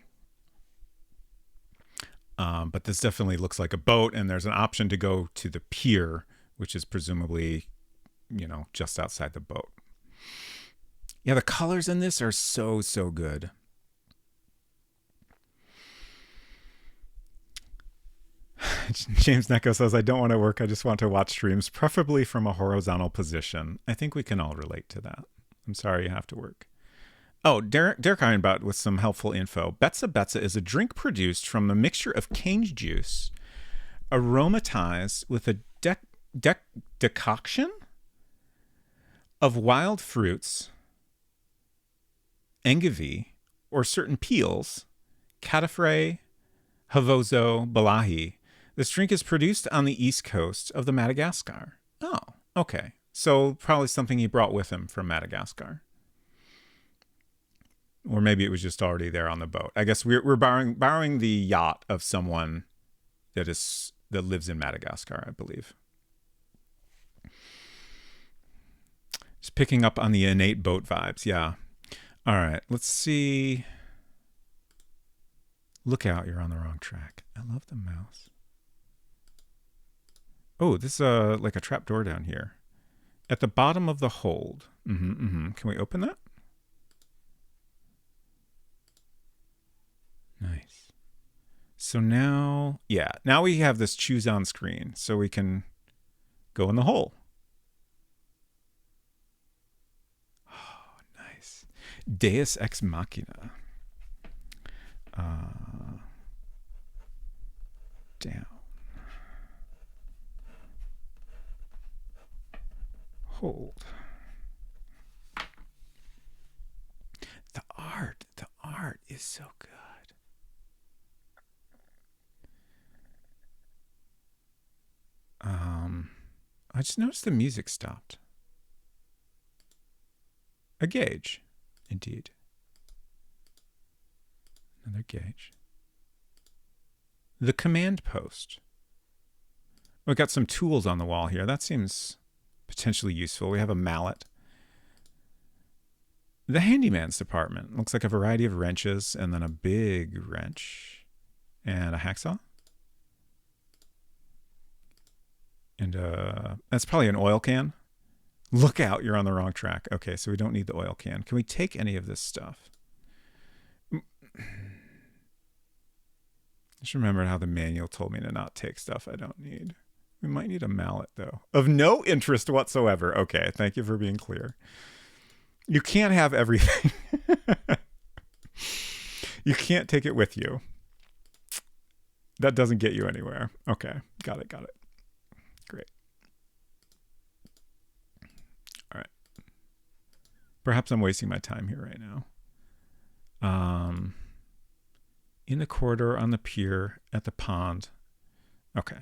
But this definitely looks like a boat, and there's an option to go to the pier, which is presumably, just outside the boat. Yeah, the colors in this are so good. James Necco says, I don't want to work. I just want to watch streams, preferably from a horizontal position. I think we can all relate to that. I'm sorry you have to work. Oh, Derek Ironbot with some helpful info. Betza Betza is a drink produced from a mixture of cane juice, aromatized with a decoction of wild fruits, engivi, or certain peels, cataphragh, havozo, balahi. This drink is produced on the east coast of the Madagascar. Oh, okay. So probably something he brought with him from Madagascar. Or maybe it was just already there on the boat. I guess we're borrowing the yacht of someone that lives in Madagascar, I believe. Just picking up on the innate boat vibes, yeah. All right, let's see. Look out, you're on the wrong track. I love the mouse. Oh, this is like a trap door down here. At the bottom of the hold. Can we open that? Nice. So now we have this choose on screen, so we can go in the hole. Oh, nice. Deus Ex Machina. Down. Hold. The art is so good. I just noticed the music stopped. A gauge, indeed. Another gauge. The command post. We've got some tools on the wall here. That seems potentially useful. We have a mallet. The handyman's department. Looks like a variety of wrenches and then a big wrench and a hacksaw. And that's probably an oil can. Look out, you're on the wrong track. Okay, so we don't need the oil can. Can we take any of this stuff? Just remembered how the manual told me to not take stuff I don't need. We might need a mallet, though. Of no interest whatsoever. Okay, thank you for being clear. You can't have everything. You can't take it with you. That doesn't get you anywhere. Okay, got it. Great. All right. Perhaps I'm wasting my time here right now. In the corridor, on the pier, at the pond. Okay.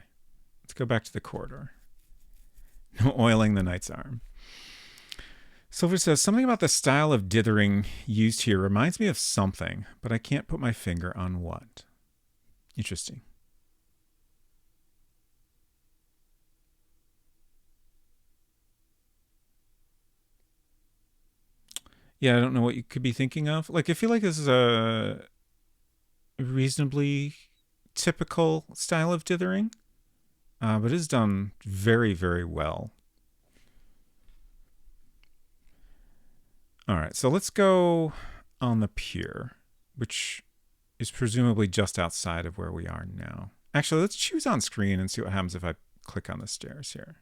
Let's go back to the corridor. No oiling the knight's arm. Silver says, something about the style of dithering used here reminds me of something, but I can't put my finger on what. Interesting. Yeah, I don't know what you could be thinking of. Like, I feel like this is a reasonably typical style of dithering, but it is done very, very well. All right, so let's go on the pier, which is presumably just outside of where we are now. Actually, let's choose on screen and see what happens if I click on the stairs here.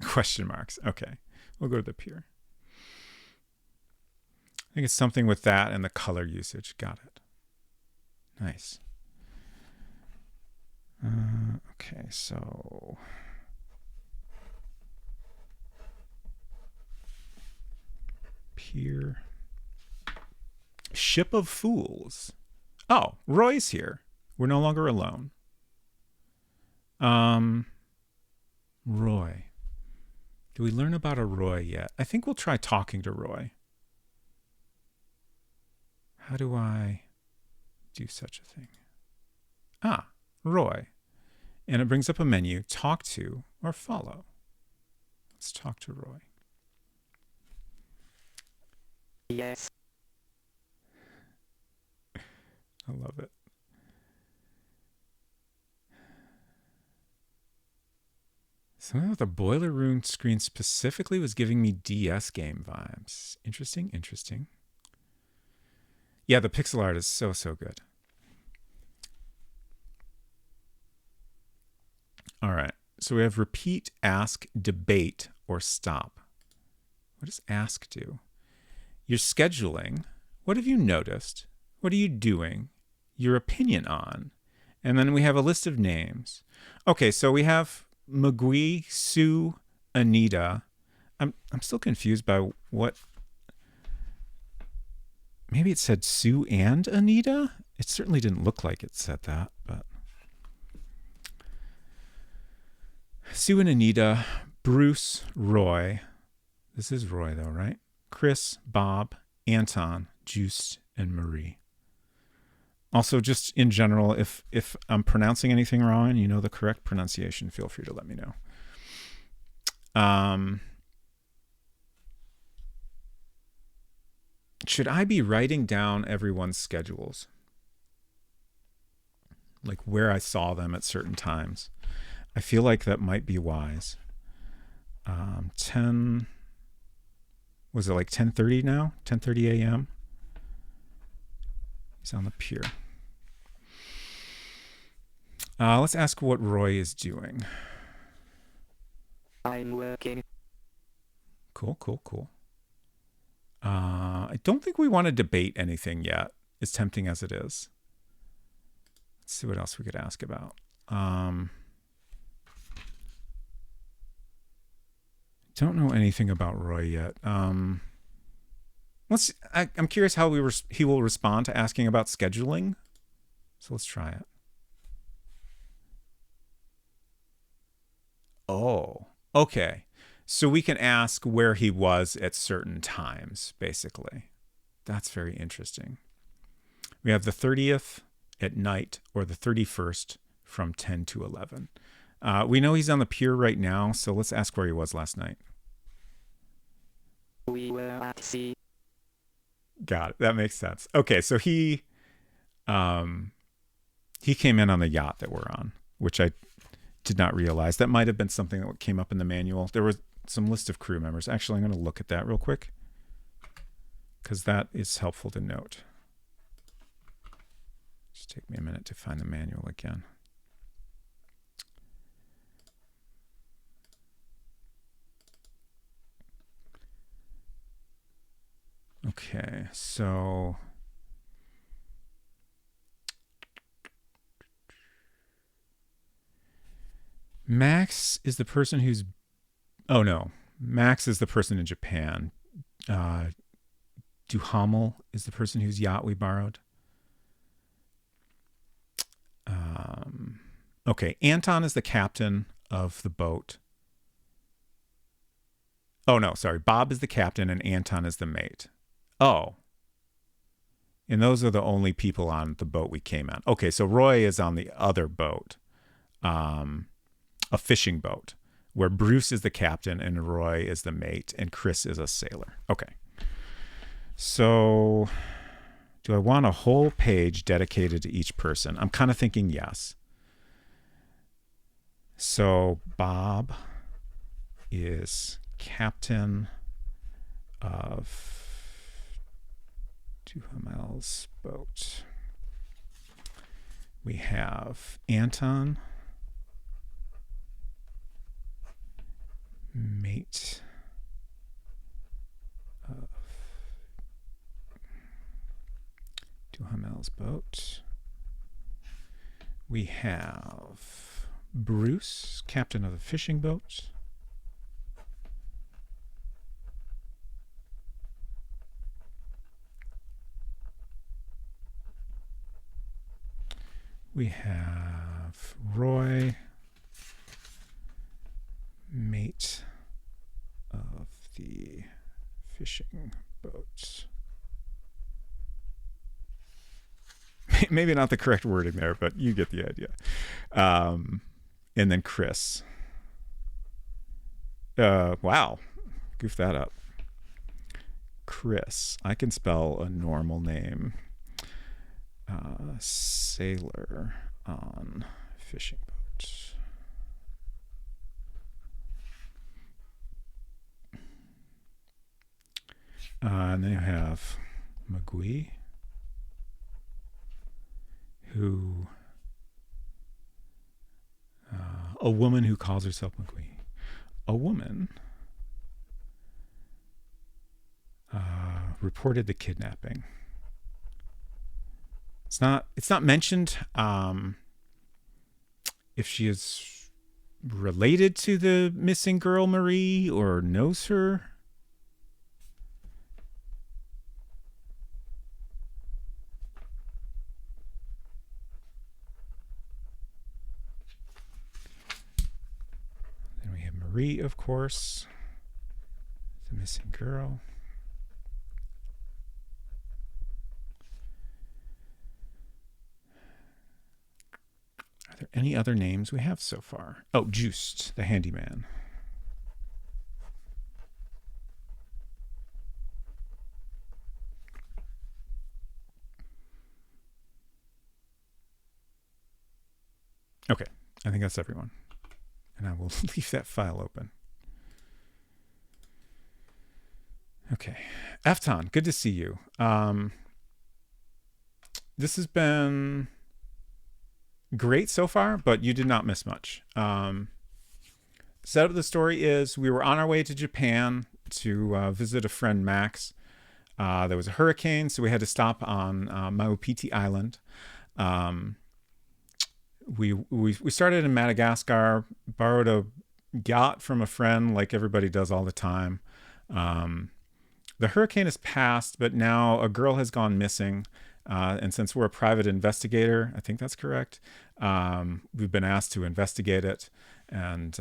Question marks. Okay, we'll go to the pier. I think it's something with that and the color usage. Got it. Nice. Okay, so... Pier. Ship of Fools. Oh, Roy's here. We're no longer alone. Roy. Do we learn about a Roy yet? I think we'll try talking to Roy. How do I do such a thing? Ah, Roy. And it brings up a menu, talk to or follow. Let's talk to Roy. Yes. I love it. Something about the boiler room screen specifically was giving me DS game vibes. Interesting, interesting. Yeah, the pixel art is so, so good. All right. So we have repeat, ask, debate, or stop. What does ask do? You're scheduling. What have you noticed? What are you doing? Your opinion on. And then we have a list of names. Okay, so we have McGee, Sue, Anita. I'm still confused by what... Maybe it said Sue and Anita? It certainly didn't look like it said that, but... Sue and Anita, Bruce, Roy. This is Roy, though, right? Chris, Bob, Anton, Juice, and Marie. Also, just in general, if I'm pronouncing anything wrong and you know the correct pronunciation, feel free to let me know. Should I be writing down everyone's schedules? Like where I saw them at certain times. I feel like that might be wise. 10... Was it like 10:30 now? 10:30 a.m.? He's on the pier. Let's ask what Roy is doing. I'm working. Cool. I don't think we want to debate anything yet, as tempting as it is. Let's see what else we could ask about. Don't know anything about Roy yet. I'm curious how he will respond to asking about scheduling. So let's try it. Oh, okay. So we can ask where he was at certain times, basically. That's very interesting. We have the 30th at night or the 31st from 10 to 11. We know he's on the pier right now, so let's ask where he was last night. We were at sea. Got it. That makes sense. Okay, so he came in on the yacht that we're on, which I did not realize. That might have been something that came up in the manual. There was some list of crew members. Actually, I'm going to look at that real quick because that is helpful to note. Just take me a minute to find the manual again. Okay, so Max is the person who's... Oh, no. Max is the person in Japan. Duhamel is the person whose yacht we borrowed. Okay, Anton is the captain of the boat. Oh, no, sorry. Bob is the captain and Anton is the mate. Oh. And those are the only people on the boat we came on. Okay, so Roy is on the other boat, a fishing boat, where Bruce is the captain and Roy is the mate and Chris is a sailor. Okay. So do I want a whole page dedicated to each person? I'm kind of thinking yes. So Bob is captain of Duhamel's boat. We have Anton, mate of Duhamel's boat. We have Bruce, captain of the fishing boat. We have Roy, mate of the fishing boat. Maybe not the correct wording there, but you get the idea. And then Chris. Wow. Goof that up. Chris. I can spell a normal name. Sailor on fishing boat. And then you have McGee, who a woman who calls herself McGee. A woman reported the kidnapping. It's not mentioned if she is related to the missing girl Marie or knows her. Then we have Marie, of course, the missing girl. Are there any other names we have so far? Oh, Juiced, the handyman. Okay, I think that's everyone. And I will leave that file open. Okay, Efton, good to see you. This has been great so far, but you did not miss much. Setup of the story is we were on our way to Japan to visit a friend, Max. There was a hurricane, so we had to stop on Maupiti Island. We started in Madagascar, borrowed a yacht from a friend like everybody does all the time. The hurricane has passed, but now a girl has gone missing. And since we're a private investigator, I think that's correct, we've been asked to investigate it. And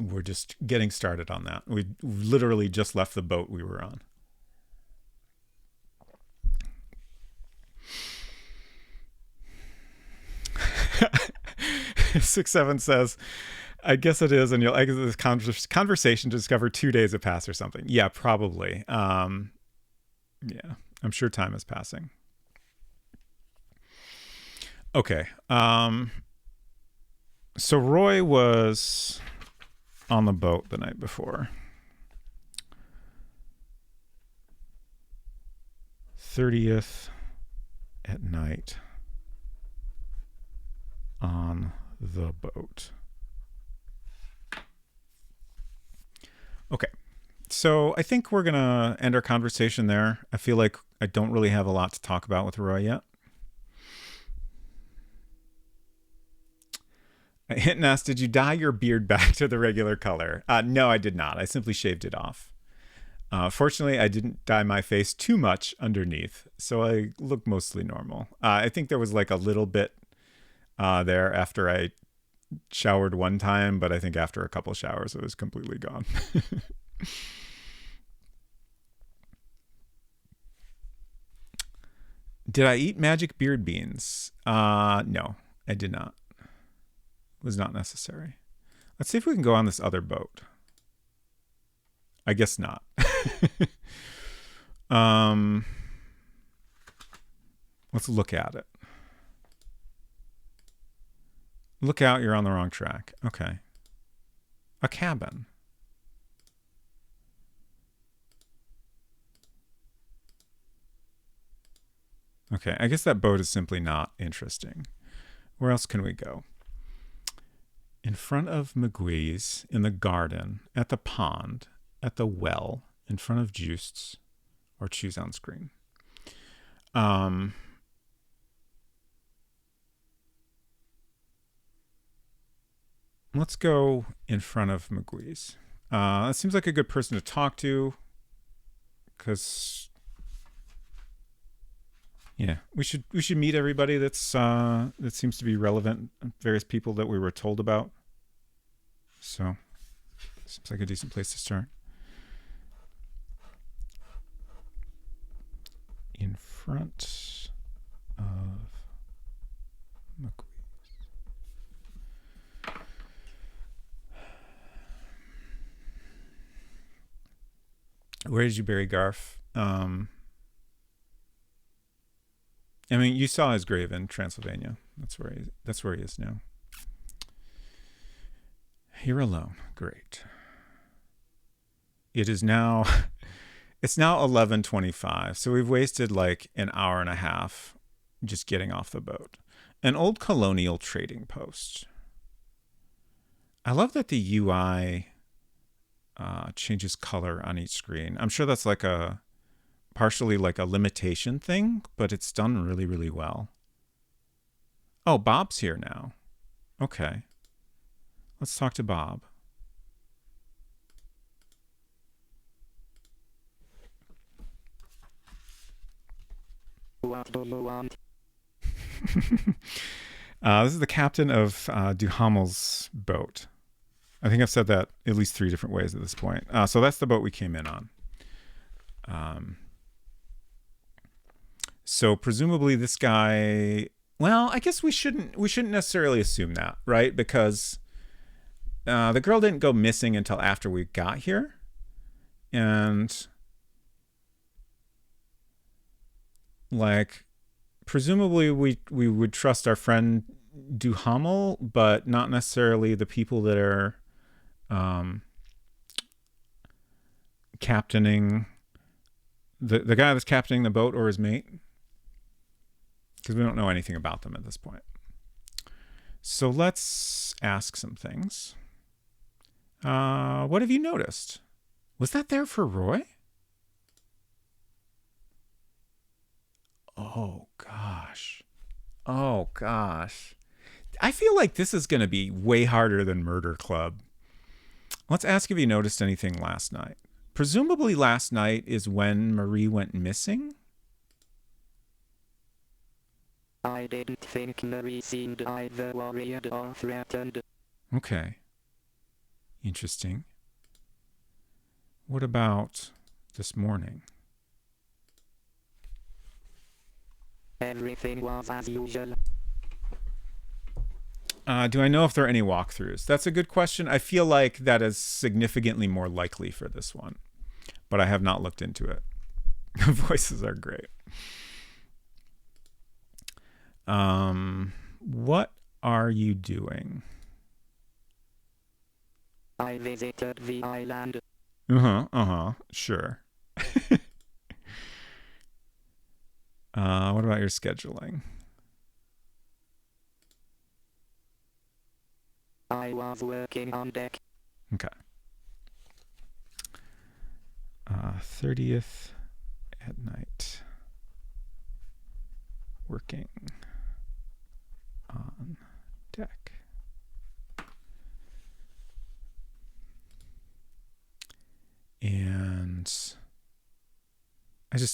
we're just getting started on that. We literally just left the boat we were on. Six Seven says, I guess it is, and you'll exit this conversation to discover 2 days have passed or something. Yeah, probably. Yeah, I'm sure time is passing. Okay. So Roy was on the boat the night before. 30th at night on the boat. Okay. So I think we're going to end our conversation there. I feel like I don't really have a lot to talk about with Roy yet. Hinton asked, did you dye your beard back to the regular color? No, I did not. I simply shaved it off. Fortunately, I didn't dye my face too much underneath, so I look mostly normal. I think there was like a little bit there after I showered one time, but I think after a couple showers, it was completely gone. Did I eat magic beard beans? No, I did not. It was not necessary. Let's see if we can go on this other boat. I guess not. Let's look at it. Look out, you're on the wrong track. Okay. A cabin. Okay, I guess that boat is simply not interesting. Where else can we go? In front of McGuee's, in the garden, at the pond, at the well, in front of Juiced's, or choose on screen. Let's go in front of McGuee's. That seems like a good person to talk to, because yeah, we should meet everybody that's that seems to be relevant, various people that we were told about. So seems like a decent place to start. In front of McGuee's. Where did you bury Garf? I mean, you saw his grave in Transylvania. That's where he is now. Here alone. Great. It is now it's now 11:25. So we've wasted like an hour and a half just getting off the boat. An old colonial trading post. I love that the UI changes color on each screen. I'm sure that's like partially like a limitation thing, but it's done really, really well. Oh, Bob's here now. Okay. Let's talk to Bob. What do you want? This is the captain of Duhamel's boat. I think I've said that at least 3 different ways at this point. So that's the boat we came in on. So presumably this guy, well, I guess we shouldn't necessarily assume that, right? Because the girl didn't go missing until after we got here. And like presumably we would trust our friend Duhamel, but not necessarily the people that are captaining the guy that's captaining the boat or his mate, because we don't know anything about them at this point. So let's ask some things. What have you noticed? Was that there for Roy? Oh gosh. I feel like this is going to be way harder than Murder Club. Let's ask if you noticed anything last night. Presumably last night is when Marie went missing. I didn't think Marie seemed either worried or threatened. Okay. Interesting. What about this morning? Everything was as usual. Do I know if there are any walkthroughs? That's a good question. I feel like that is significantly more likely for this one, but I have not looked into it. Voices are great. What are you doing? I visited the island. Sure. What about your scheduling? I was working on deck. Okay. 30th at night. Working on deck. And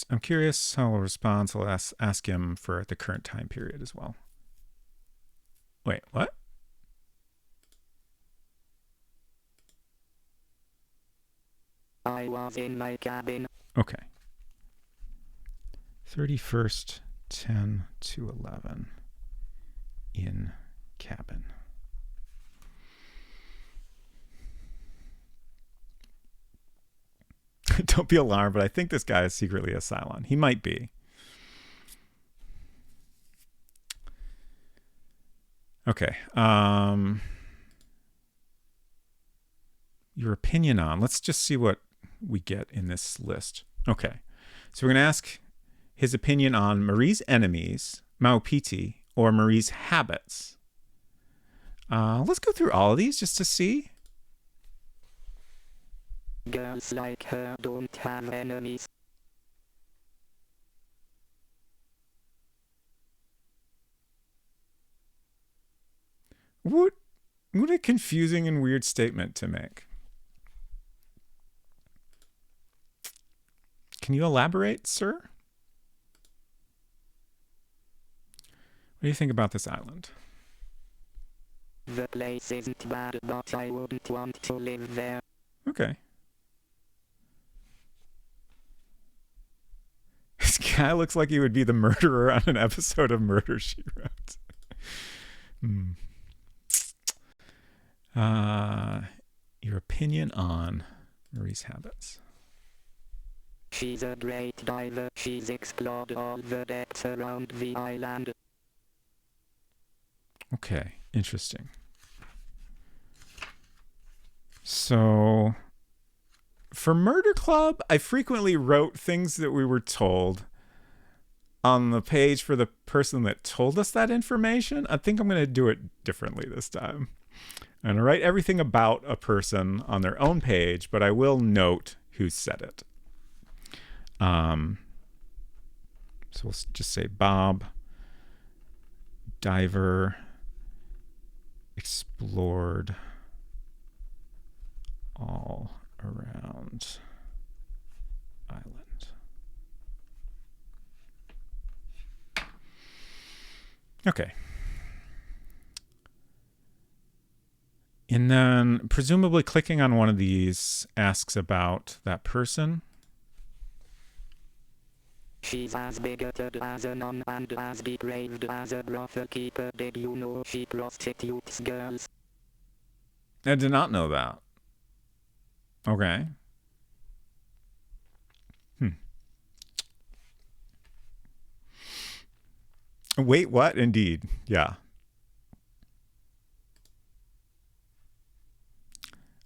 I'm curious how he'll respond, so I'll ask him for the current time period as well. Wait, what? I was in my cabin. Okay. 31st, 10 to 11 in cabin. Don't be alarmed, but I think this guy is secretly a Cylon. He might be. Okay. Your opinion on. Let's just see what we get in this list. Okay. So we're going to ask his opinion on Marie's enemies, Maupiti, or Marie's habits. Let's go through all of these just to see. Girls like her don't have enemies. What a confusing and weird statement to make. Can you elaborate, sir? What do you think about this island? The place isn't bad, but I wouldn't want to live there. Okay. This guy looks like he would be the murderer on an episode of Murder, She Wrote. Your opinion on Marie's habits. She's a great diver. She's explored all the decks around the island. Okay, interesting. So, for Murder Club, I frequently wrote things that we were told on the page for the person that told us that information. I think I'm going to do it differently this time. I'm going to write everything about a person on their own page, but I will note who said it. So we'll just say Bob, diver, explored all around island. Okay. And then presumably clicking on one of these asks about that person. She's as bigoted as a nun and as depraved as a brothel keeper. Did you know she prostitutes girls? I did not know that. Okay. Wait, what? Indeed. Yeah.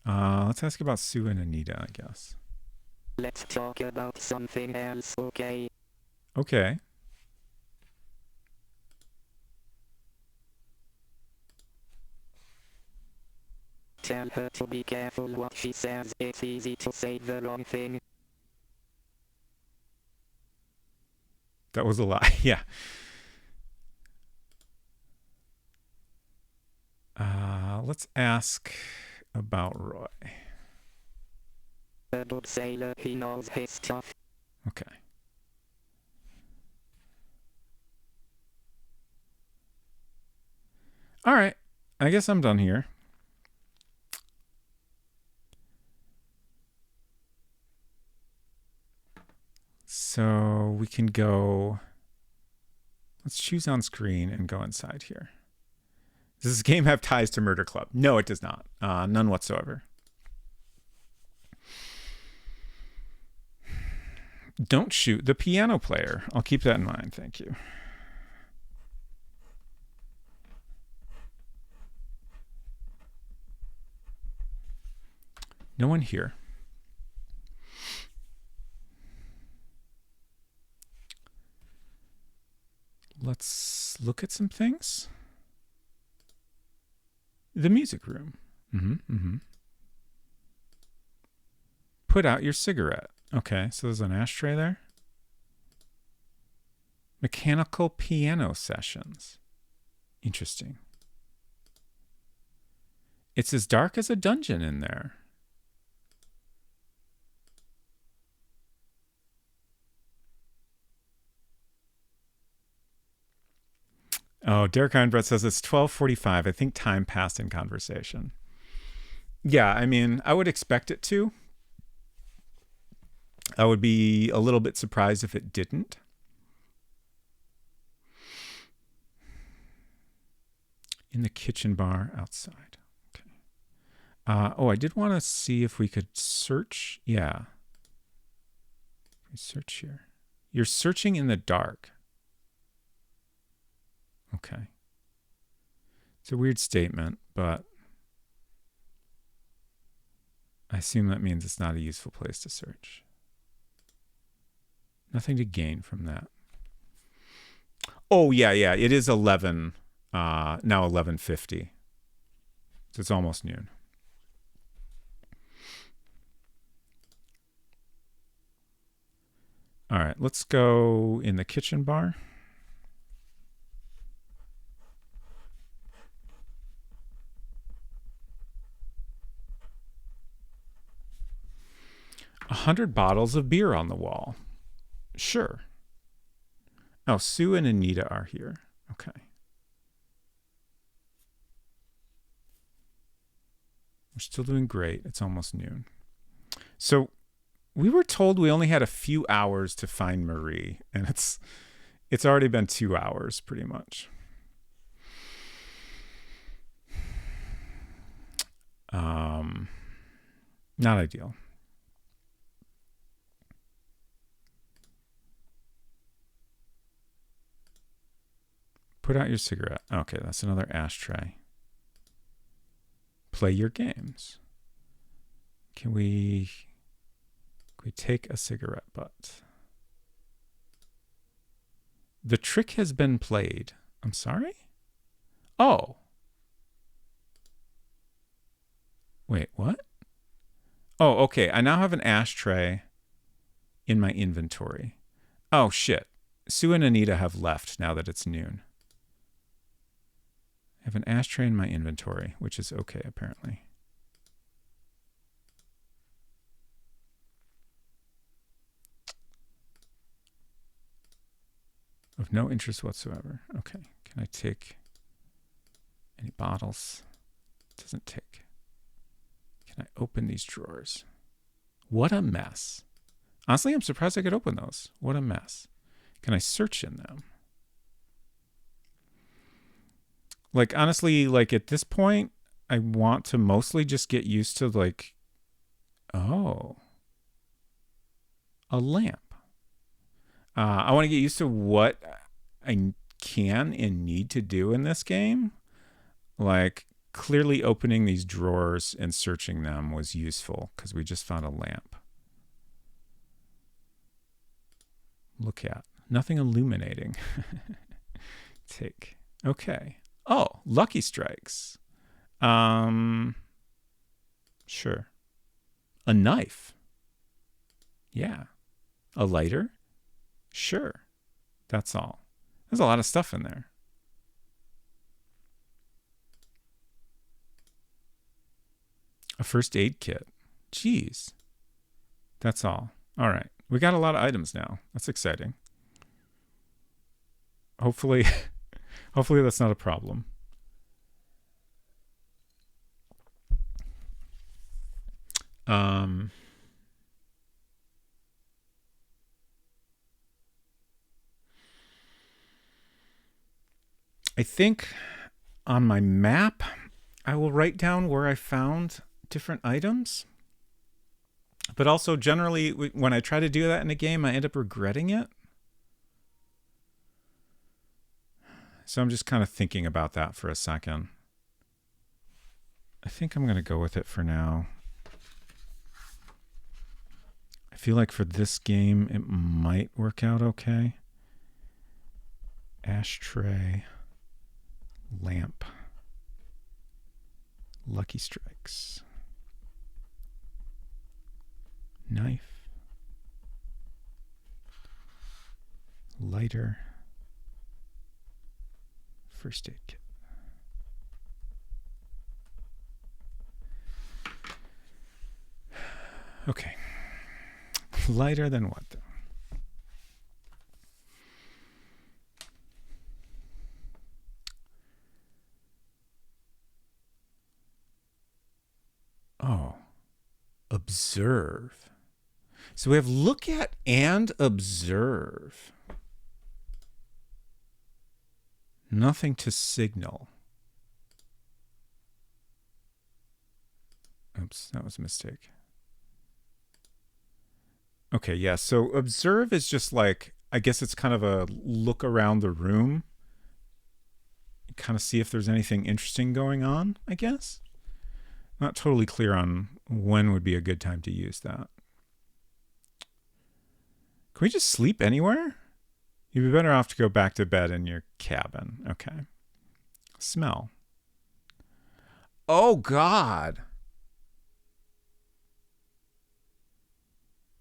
Let's ask about Sue and Anita, I guess. Let's talk about something else, okay? Okay. Tell her to be careful what she says. It's easy to say the wrong thing. That was a lie. Yeah. Let's ask about Roy. A good sailor, he knows his stuff. Okay. All right. I guess I'm done here. So we can go, let's choose on screen and go inside here. Does this game have ties to Murder Club? No, it does not. None whatsoever. Don't shoot the piano player. I'll keep that in mind. Thank you. No one here. Let's look at some things. The music room. Put out your cigarette. Okay, so there's an ashtray there. Mechanical piano sessions. Interesting. It's as dark as a dungeon in there. Oh, Derek Ironbrett says it's 12:45. I think time passed in conversation. Yeah, I mean, I would expect it to. I would be a little bit surprised if it didn't. In the kitchen bar outside. Okay. I did want to see if we could search. Yeah. Search here. You're searching in the dark. Okay. It's a weird statement, but I assume that means it's not a useful place to search. Nothing to gain from that. Oh, yeah. It is 11, now 11:50. So it's almost noon. All right, let's go in the kitchen bar. $100 bottles of beer on the wall. Sure. Oh, Sue and Anita are here. Okay. We're still doing great. It's almost noon. So we were told we only had a few hours to find Marie, and it's already been 2 hours pretty much. Not ideal. Put out your cigarette. Okay, that's another ashtray. Play your games. Can we take a cigarette butt? The trick has been played. I'm sorry? Oh. Wait, what? Oh, okay. I now have an ashtray in my inventory. Oh, shit. Sue and Anita have left now that it's noon. I have an ashtray in my inventory, which is okay, apparently. Of no interest whatsoever. Okay. Can I take any bottles? Doesn't take. Can I open these drawers? What a mess. Honestly, I'm surprised I could open those. What a mess. Can I search in them? Like, honestly, like at this point, I want to mostly just get used to like, oh, a lamp. I want to get used to what I can and need to do in this game. Like, clearly opening these drawers and searching them was useful because we just found a lamp. Look at. Nothing illuminating. Take. Okay. Oh, Lucky Strikes. Sure. A knife. Yeah. A lighter. Sure. That's all. There's a lot of stuff in there. A first aid kit. Jeez. That's all. All right. We got a lot of items now. That's exciting. Hopefully that's not a problem. I think on my map, I will write down where I found different items. But also, generally, when I try to do that in a game, I end up regretting it. So I'm just kind of thinking about that for a second. I think I'm going to go with it for now. I feel like for this game, it might work out okay. Ashtray, lamp, Lucky Strikes, knife, lighter, first aid kit. Okay. Lighter than what, though? Oh. Observe. So we have look at and observe. Nothing to signal. Oops, that was a mistake. Okay, yeah, so observe is just like, I guess it's kind of a look around the room. Kind of see if there's anything interesting going on, I guess. Not totally clear on when would be a good time to use that. Can we just sleep anywhere? You'd be better off to go back to bed in your cabin. Okay. Smell. Oh, God.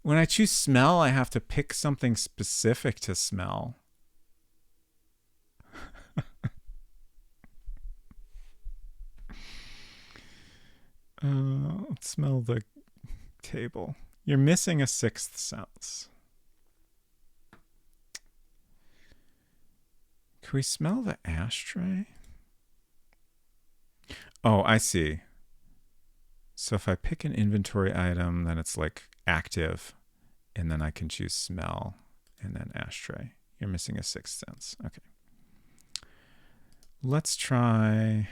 When I choose smell, I have to pick something specific to smell. Let's smell the table. You're missing a sixth sense. Can we smell the ashtray? Oh, I see. So if I pick an inventory item, then it's like active, and then I can choose smell and then ashtray. You're missing a sixth sense. Okay. Let's try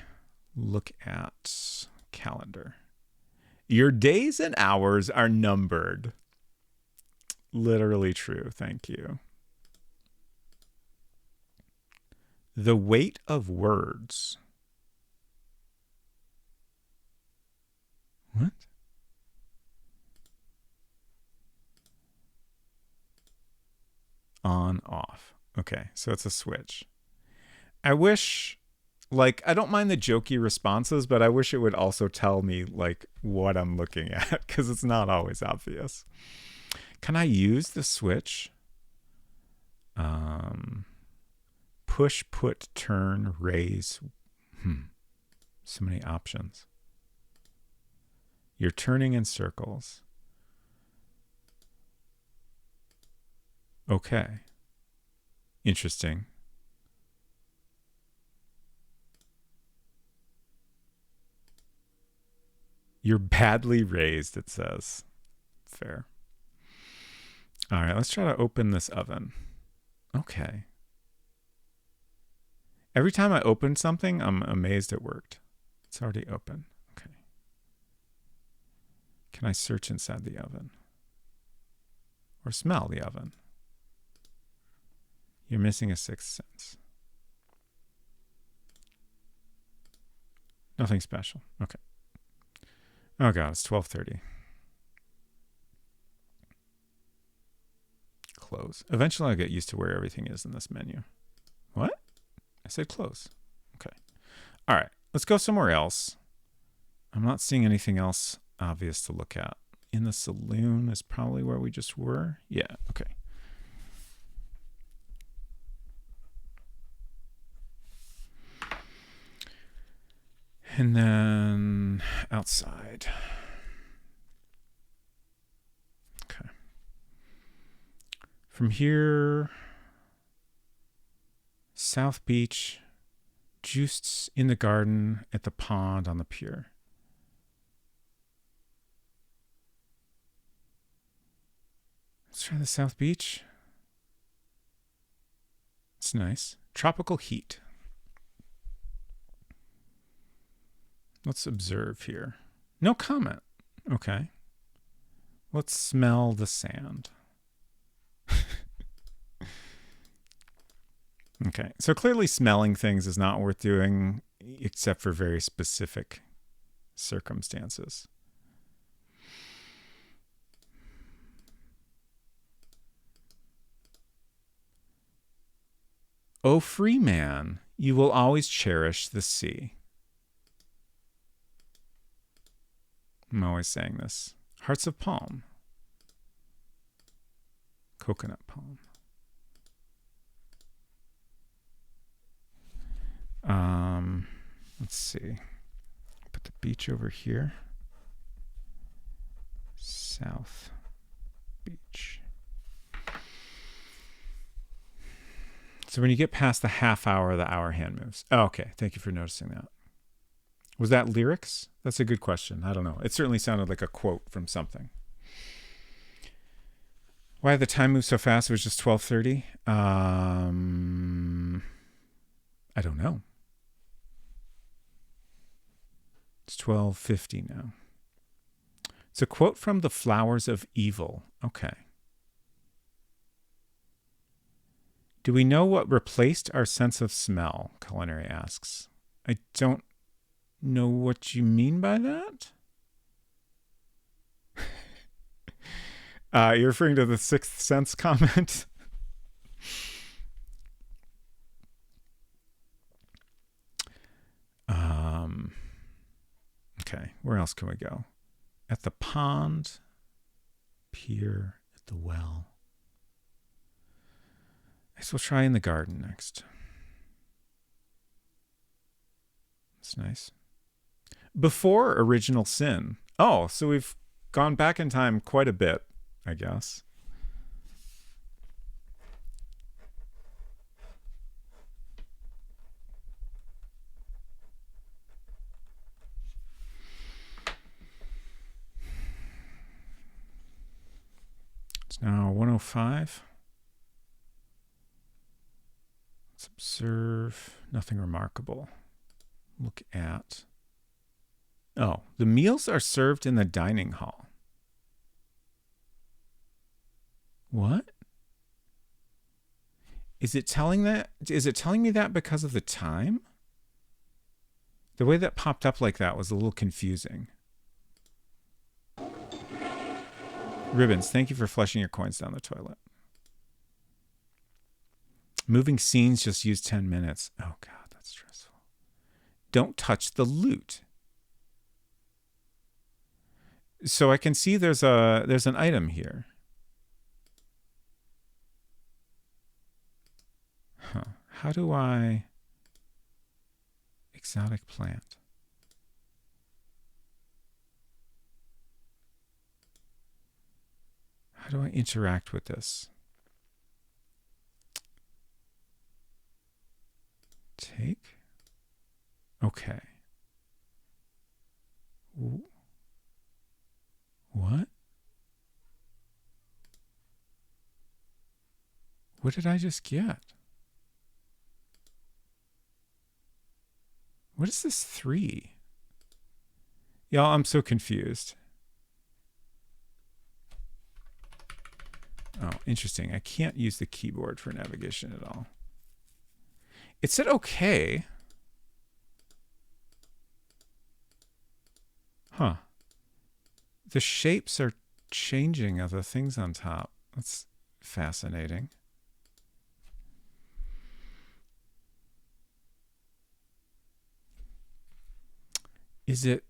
look at calendar. Your days and hours are numbered. Literally true. Thank you. The weight of words. What? On, off. Okay, so it's a switch. I wish, like, I don't mind the jokey responses, but I wish it would also tell me, like, what I'm looking at, because it's not always obvious. Can I use the switch? Push, put, turn, raise. So many options. You're turning in circles. Okay. Interesting. You're badly raised, it says. Fair. All right, let's try to open this oven. Okay. Every time I open something, I'm amazed it worked. It's already open. Okay. Can I search inside the oven? Or smell the oven? You're missing a sixth sense. Nothing special. Okay. Oh God, it's 12:30. Close. Eventually I'll get used to where everything is in this menu. What? I said close. Okay. All right. Let's go somewhere else. I'm not seeing anything else obvious to look at. In the saloon is probably where we just were. Yeah. Okay. And then outside. Okay. From here, South Beach, juiced in the garden, at the pond, on the pier. Let's try the South Beach. It's nice. Tropical heat. Let's observe here. No comment. Okay. Let's smell the sand. Okay. So clearly smelling things is not worth doing except for very specific circumstances. O free man, you will always cherish the sea. I'm always saying this. Hearts of palm. Coconut palm. Let's see. Put the beach over here. South Beach. So when you get past the half hour, the hour hand moves. Oh, okay. Thank you for noticing that. Was that lyrics? That's a good question. I don't know. It certainly sounded like a quote from something. Why did the time move so fast? It was just 12:30. I don't know. It's 12:50 now. It's a quote from The Flowers of Evil. Okay. Do we know what replaced our sense of smell? Culinary asks. I don't know what you mean by that. You're referring to the Sixth Sense comment? Okay, where else can we go? At the pond, pier, at the well. I guess we'll try in the garden next. That's nice. Before Original Sin. Oh, so we've gone back in time quite a bit, I guess. It's now 1:05. Let's observe. Nothing remarkable. Look at. Oh, the meals are served in the dining hall. What? Is it telling that? Is it telling me that because of the time? The way that popped up like that was a little confusing. Ribbons, thank you for flushing your coins down the toilet. Moving scenes just used 10 minutes. Oh, God, that's stressful. Don't touch the loot. So I can see there's an item here. Huh. How do I... Exotic plant. How do I interact with this? Take? Okay. What? What did I just get? What is this 3? Y'all, I'm so confused. Oh, interesting. I can't use the keyboard for navigation at all. It said okay. Huh. The shapes are changing of the things on top. That's fascinating. Is it...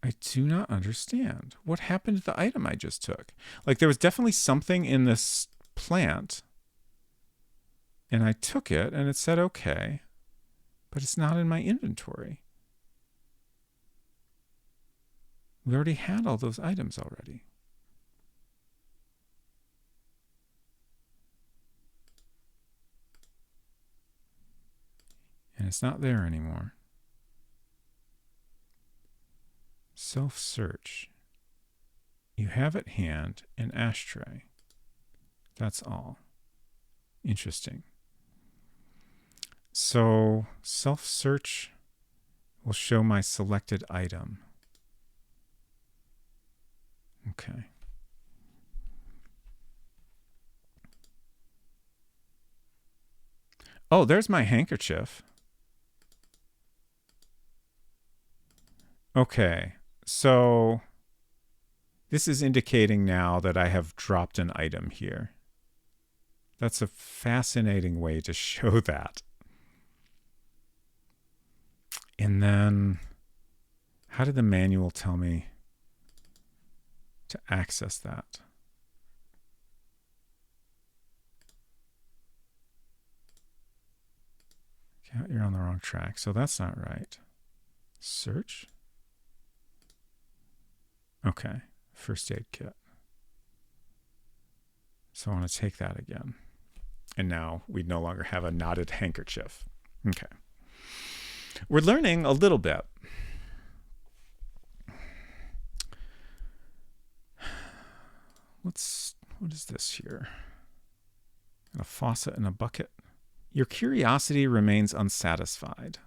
I do not understand. What happened to the item I just took? Like, there was definitely something in this plant, and I took it, and it said okay, but it's not in my inventory. We already had all those items already. And it's not there anymore. Self-search. You have at hand an ashtray. That's all. Interesting. So self-search will show my selected item. Okay. Oh, there's my handkerchief. Okay. So this is indicating now that I have dropped an item here. That's a fascinating way to show that. And then how did the manual tell me to access that? Okay, you're on the wrong track, so that's not right. Search. Okay, first aid kit. So I want to take that again. And now we no longer have a knotted handkerchief. Okay. We're learning a little bit. What is this here? A faucet and a bucket. Your curiosity remains unsatisfied.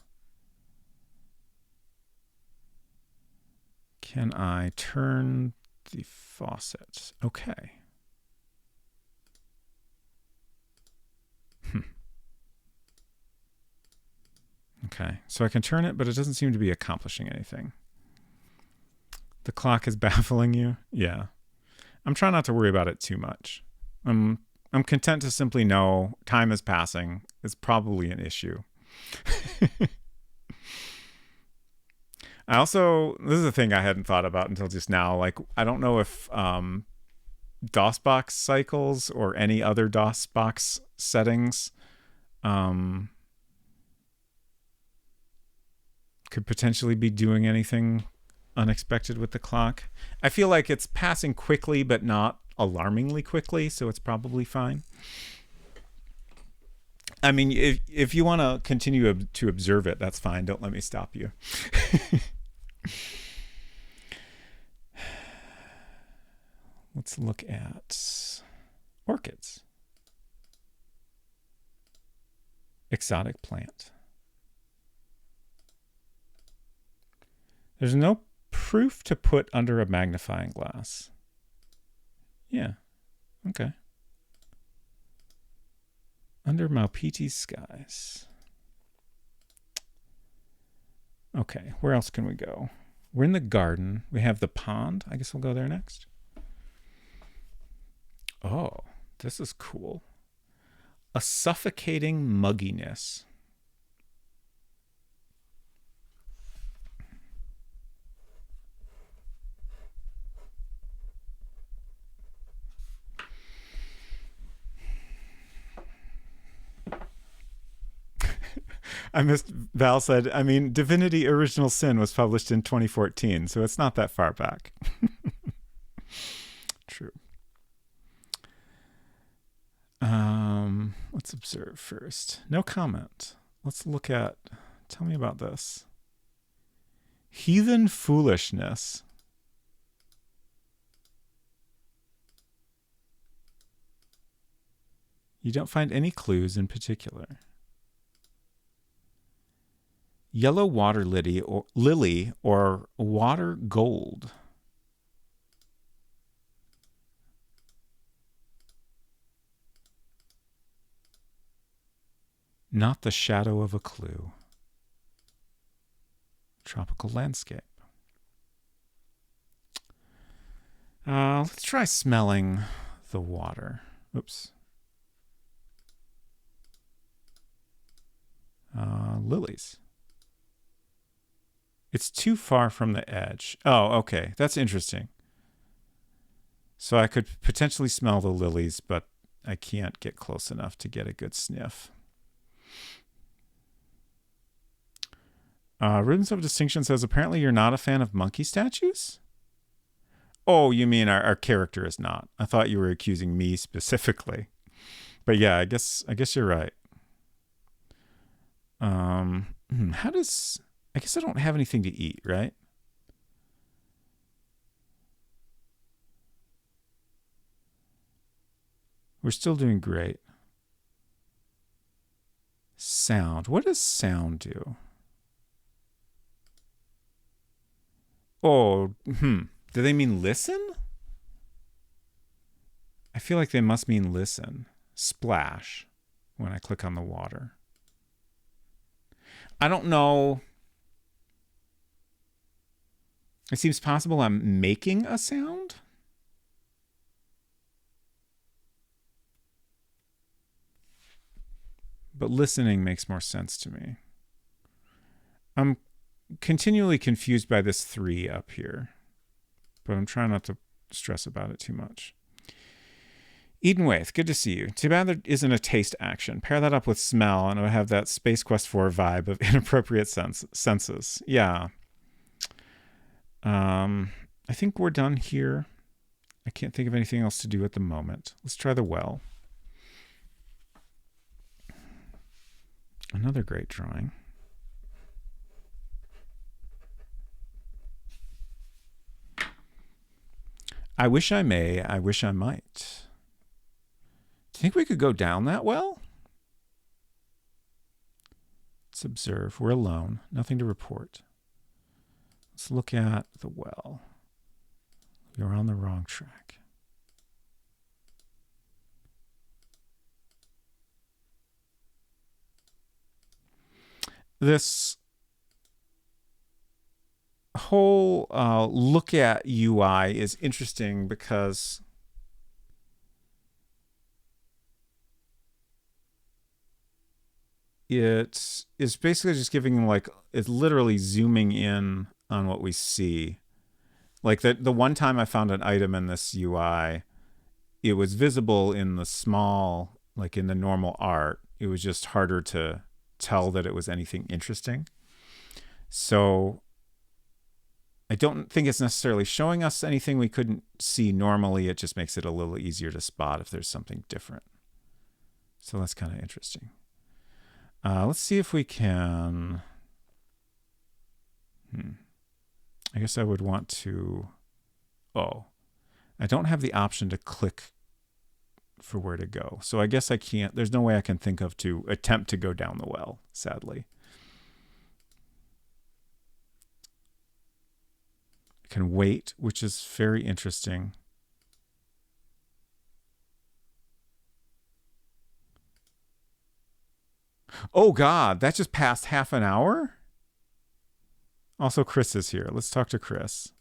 Can I turn the faucet? Okay. Okay, so I can turn it, but it doesn't seem to be accomplishing anything. The clock is baffling you? Yeah. I'm trying not to worry about it too much. I'm content to simply know time is passing. It's probably an issue. This is a thing I hadn't thought about until just now. Like, I don't know if DOSBox cycles or any other DOSBox settings could potentially be doing anything unexpected with the clock. I feel like it's passing quickly, but not alarmingly quickly, so it's probably fine. I mean, if you want to continue to observe it, that's fine. Don't let me stop you. Let's look at orchids. Exotic plant. There's no proof to put under a magnifying glass. Yeah. Okay. Under Maupiti skies. Okay, where else can we go? We're in the garden. We have the pond. I guess we'll go there next. Oh, this is cool. A suffocating mugginess. I missed. Val said, I mean, Divinity Original Sin was published in 2014, so it's not that far back. True. Let's observe first. No comment. Let's look at, tell me about this. Heathen foolishness. You don't find any clues in particular. Yellow water lily or water gold. Not the shadow of a clue. Tropical landscape. Let's try smelling the water. Oops. Lilies. It's too far from the edge. Oh, okay. That's interesting. So I could potentially smell the lilies, but I can't get close enough to get a good sniff. Ribbons of Distinction says, apparently you're not a fan of monkey statues? Oh, you mean our character is not. I thought you were accusing me specifically. But yeah, I guess you're right. How does... I guess I don't have anything to eat, right? We're still doing great. Sound. What does sound do? Oh, Do they mean listen? I feel like they must mean listen. Splash when I click on the water. I don't know. It seems possible I'm making a sound. But listening makes more sense to me. I'm continually confused by this 3 up here, but I'm trying not to stress about it too much. Eden Waith, good to see you. Too bad there isn't a taste action. Pair that up with smell and it would have that Space Quest 4 vibe of inappropriate senses. Yeah. I think we're done here. I can't think of anything else to do at the moment. Let's try the well. Another great drawing. I wish I may, I wish I might. Do you think we could go down that well? Let's observe. We're alone. Nothing to report. Let's look at the well. You're on the wrong track. This whole look at UI is interesting because it is basically just giving like, it's literally zooming in on what we see. Like the one time I found an item in this UI, it was visible in the small, like in the normal art. It was just harder to tell that it was anything interesting. So I don't think it's necessarily showing us anything we couldn't see normally. It just makes it a little easier to spot if there's something different. So that's kind of interesting. Let's see if we can... I guess I would want to... Oh, I don't have the option to click for where to go. So I guess I can't... There's no way I can think of to attempt to go down the well, sadly. I can wait, which is very interesting. Oh God, that just passed half an hour? Also, Chris is here. Let's talk to Chris.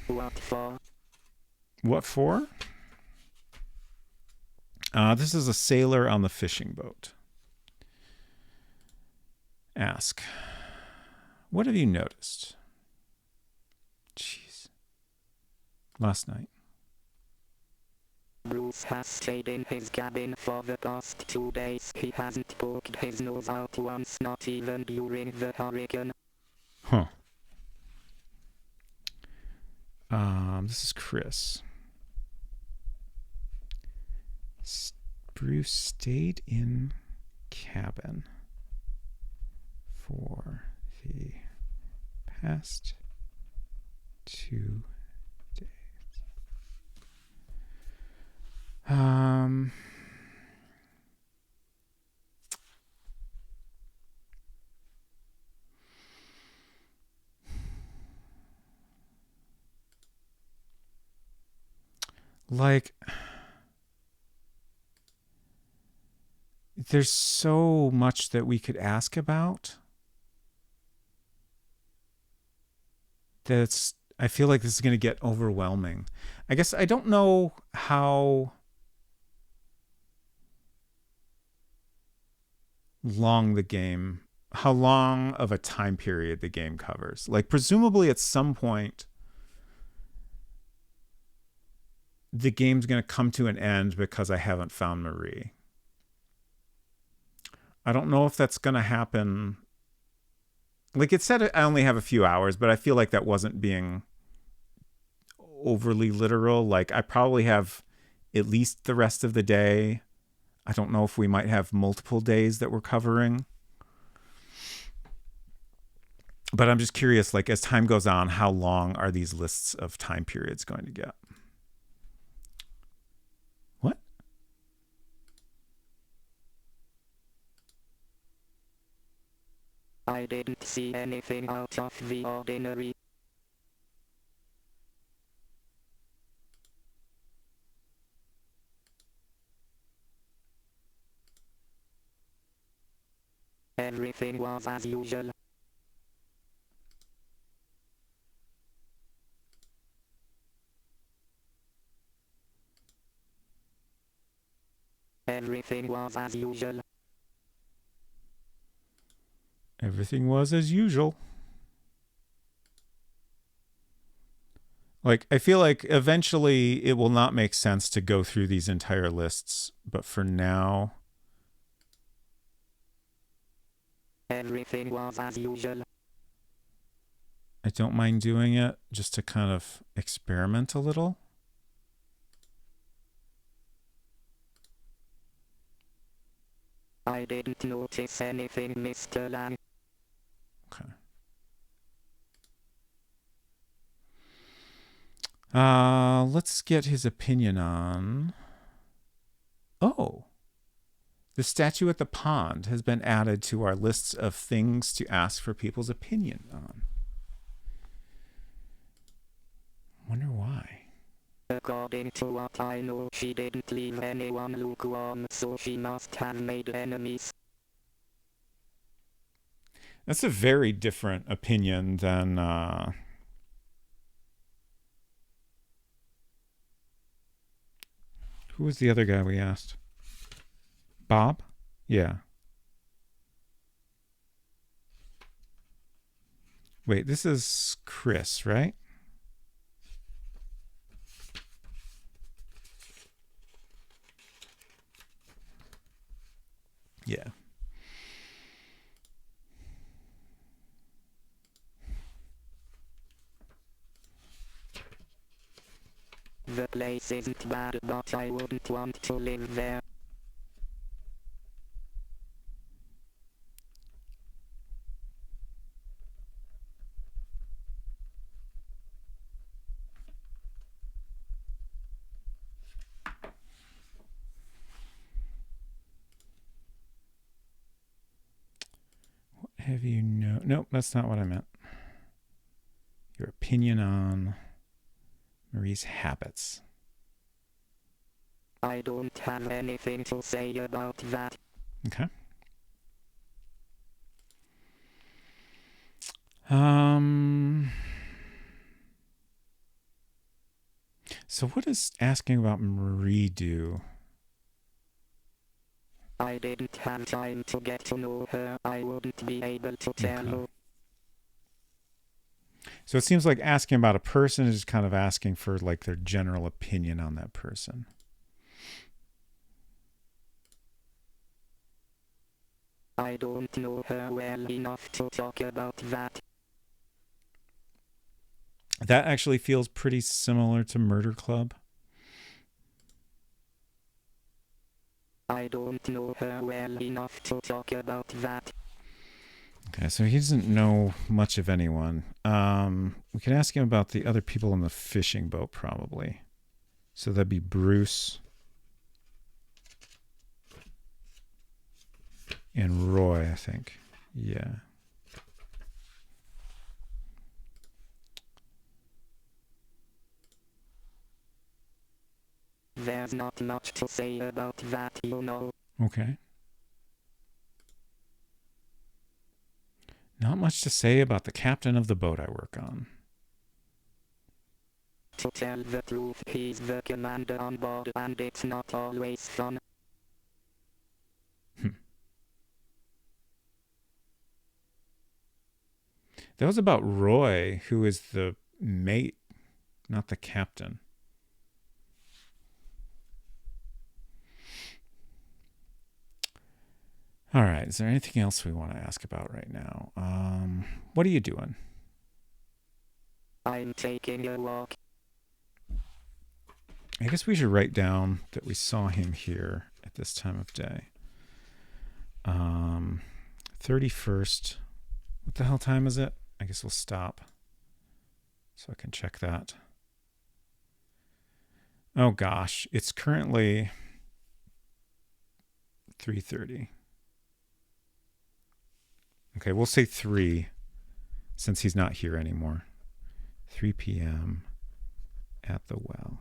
What for? What for? This is a sailor on the fishing boat. Ask, what have you noticed? Jeez. Last night. Bruce has stayed in his cabin for the past 2 days. He hasn't poked his nose out once, not even during the hurricane. Huh. This is Chris. Bruce stayed in cabin for the past 2 days. Like, there's so much that we could ask about. I feel like this is going to get overwhelming. I guess I don't know how long of a time period the game covers. Like, presumably at some point, the game's going to come to an end because I haven't found Marie. I don't know if that's going to happen. Like it said, I only have a few hours, but I feel like that wasn't being overly literal. Like I probably have at least the rest of the day. I don't know if we might have multiple days that we're covering. But I'm just curious, like as time goes on, how long are these lists of time periods going to get? What? I didn't see anything out of the ordinary. Everything was as usual. Everything was as usual. Everything was as usual. Like, I feel like eventually it will not make sense to go through these entire lists, but for now, everything was as usual. I don't mind doing it just to kind of experiment a little. I didn't notice anything, Mr. Lang. Okay. Let's get his opinion on... Oh. The statue at the pond has been added to our lists of things to ask for people's opinion on. Wonder why. According to what I know, she didn't leave anyone lukewarm, so she must have made enemies. That's a very different opinion than... Who was the other guy we asked? Bob? Yeah. Wait, this is Chris, right? Yeah. The place isn't bad, but I wouldn't want to live there. What have you know? Nope, that's not what I meant. Your opinion on Marie's habits. I don't have anything to say about that. Okay. So what does asking about Marie do? I didn't have time to get to know her. I wouldn't be able to tell her. So it seems like asking about a person is just kind of asking for like their general opinion on that person. I don't know her well enough to talk about that. That actually feels pretty similar to Murder Club. I don't know her well enough to talk about that. Okay, so he doesn't know much of anyone. We can ask him about the other people on the fishing boat, probably. So that'd be Bruce and Roy, I think. Yeah. There's not much to say about that, you know. Okay. Not much to say about the captain of the boat I work on. To tell the truth, he's the commander on board, and it's not always fun. That was about Roy, who is the mate, not the captain. All right. Is there anything else we want to ask about right now? What are you doing? I'm taking a walk. I guess we should write down that we saw him here at this time of day. 31st. What the hell time is it? I guess we'll stop so I can check that. Oh gosh, it's currently 3:30. Okay, we'll say 3 since he's not here anymore. 3 p.m. at the well.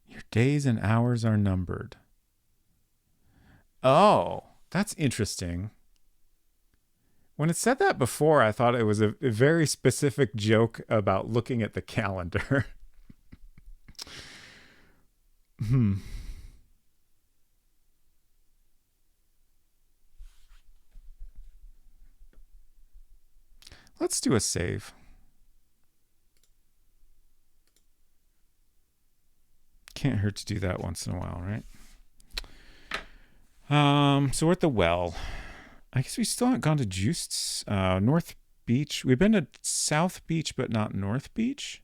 Your days and hours are numbered. Oh, that's interesting. When it said that before, I thought it was a very specific joke about looking at the calendar. Let's do a save. Can't hurt to do that once in a while, right? So we're at the well. I guess we still haven't gone to Juiced's North Beach. We've been to South Beach, but not North Beach.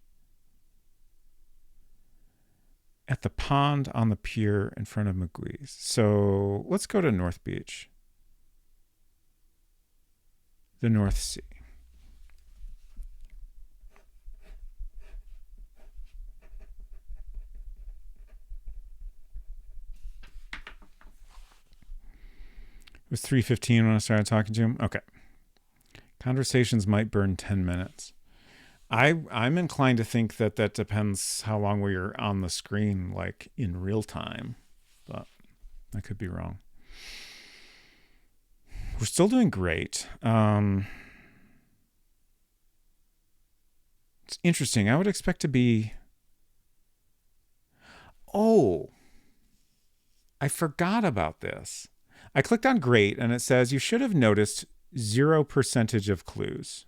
At the pond on the pier in front of McGui's. So let's go to North Beach. The North Sea. It was 3:15 when I started talking to him. Okay. Conversations might burn 10 minutes. I'm inclined to think that depends how long we're on the screen, like in real time. But I could be wrong. We're still doing great. It's interesting. I would expect to be... Oh, I forgot about this. I clicked on great and it says you should have noticed 0% of clues.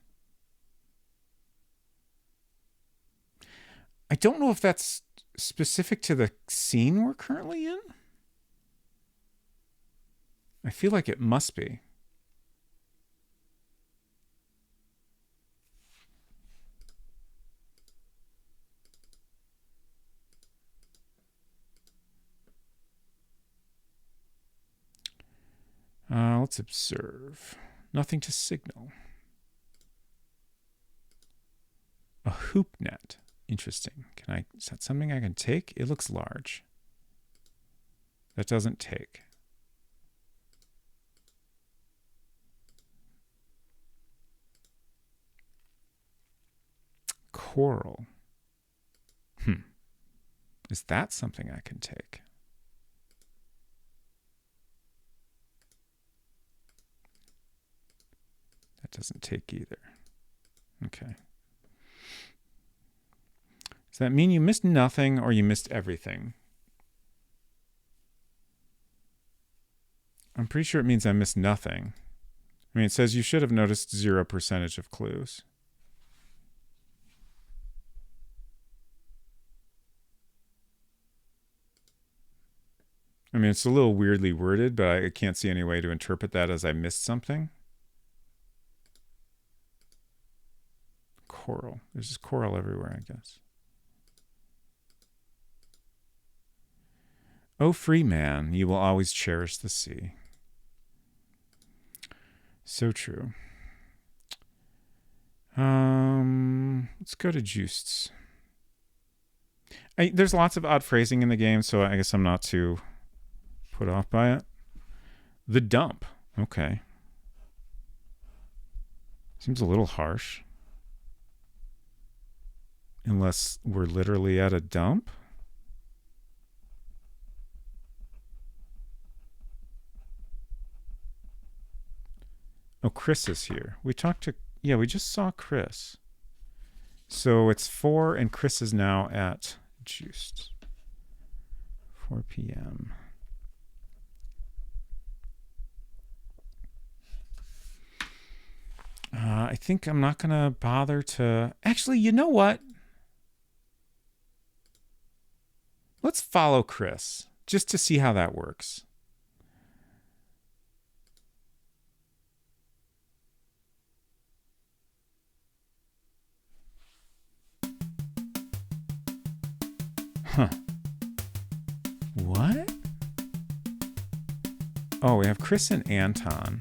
I don't know if that's specific to the scene we're currently in. I feel like it must be. Let's observe. Nothing to signal. A hoop net. Interesting. Is that something I can take? It looks large. That doesn't take. Coral. Is that something I can take? That doesn't take either. Okay. Does that mean you missed nothing or you missed everything? I'm pretty sure it means I missed nothing. I mean, it says you should have noticed 0% of clues. I mean, it's a little weirdly worded, but I can't see any way to interpret that as I missed something. Coral. There's just coral everywhere, I guess. Oh, free man, you will always cherish the sea. So true. Let's go to Juiced's. There's lots of odd phrasing in the game, so I guess I'm not too put off by it. The dump. Okay. Seems a little harsh. Unless we're literally at a dump. Oh, Chris is here. We just saw Chris. So it's 4 and Chris is now at Juiced. 4 p.m. I think I'm not going to bother to... Actually, you know what? Let's follow Chris just to see how that works. Huh. What? Oh, we have Chris and Anton.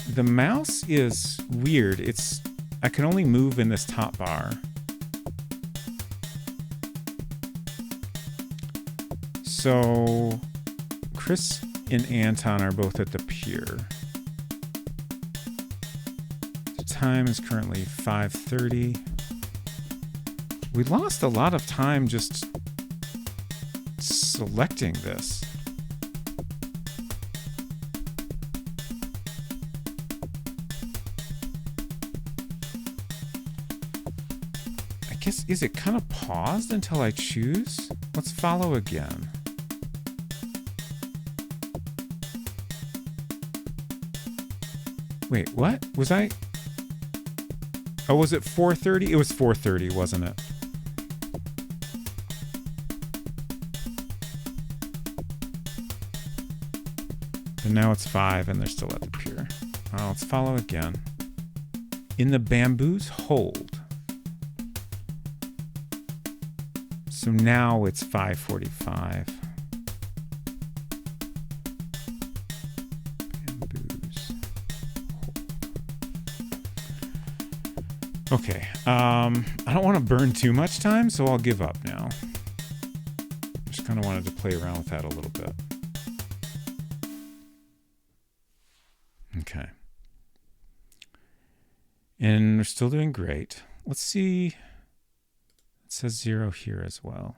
The mouse is weird. I can only move in this top bar. So Chris and Anton are both at the pier. The time is currently 5:30. We lost a lot of time just selecting this. I guess, is it kind of paused until I choose? Let's follow again. Wait, what? Was I? Oh, was it 4:30? It was 4:30, wasn't it? And now it's 5 and they're still at the pier. Oh, let's follow again. In the bamboos, hold. So now it's 5:45. Bamboos, hold. Okay. I don't want to burn too much time, so I'll give up now. Just kind of wanted to play around with that a little bit. Okay. And we're still doing great. Let's see. It says 0 here as well.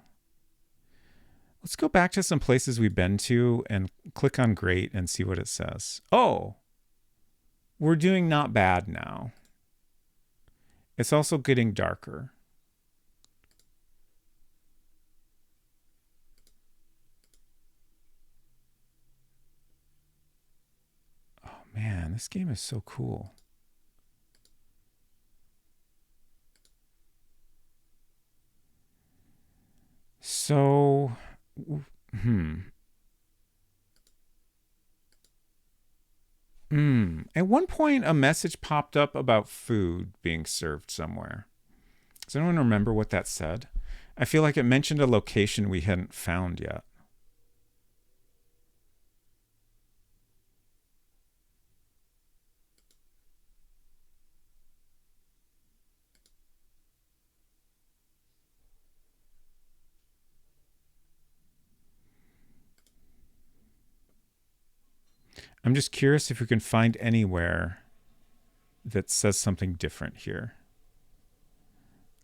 Let's go back to some places we've been to and click on great and see what it says. Oh, we're doing not bad now. It's also getting darker. Oh man, this game is so cool. So, At one point, a message popped up about food being served somewhere. Does anyone remember what that said? I feel like it mentioned a location we hadn't found yet. I'm just curious if we can find anywhere that says something different here.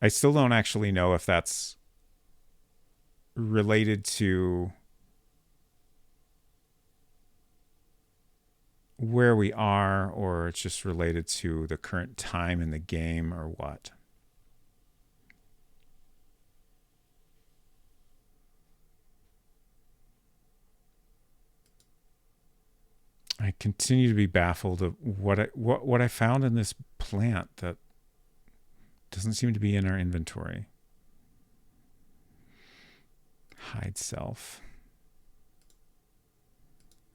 I still don't actually know if that's related to where we are or it's just related to the current time in the game or what. I continue to be baffled of what I found in this plant that doesn't seem to be in our inventory. Hide self.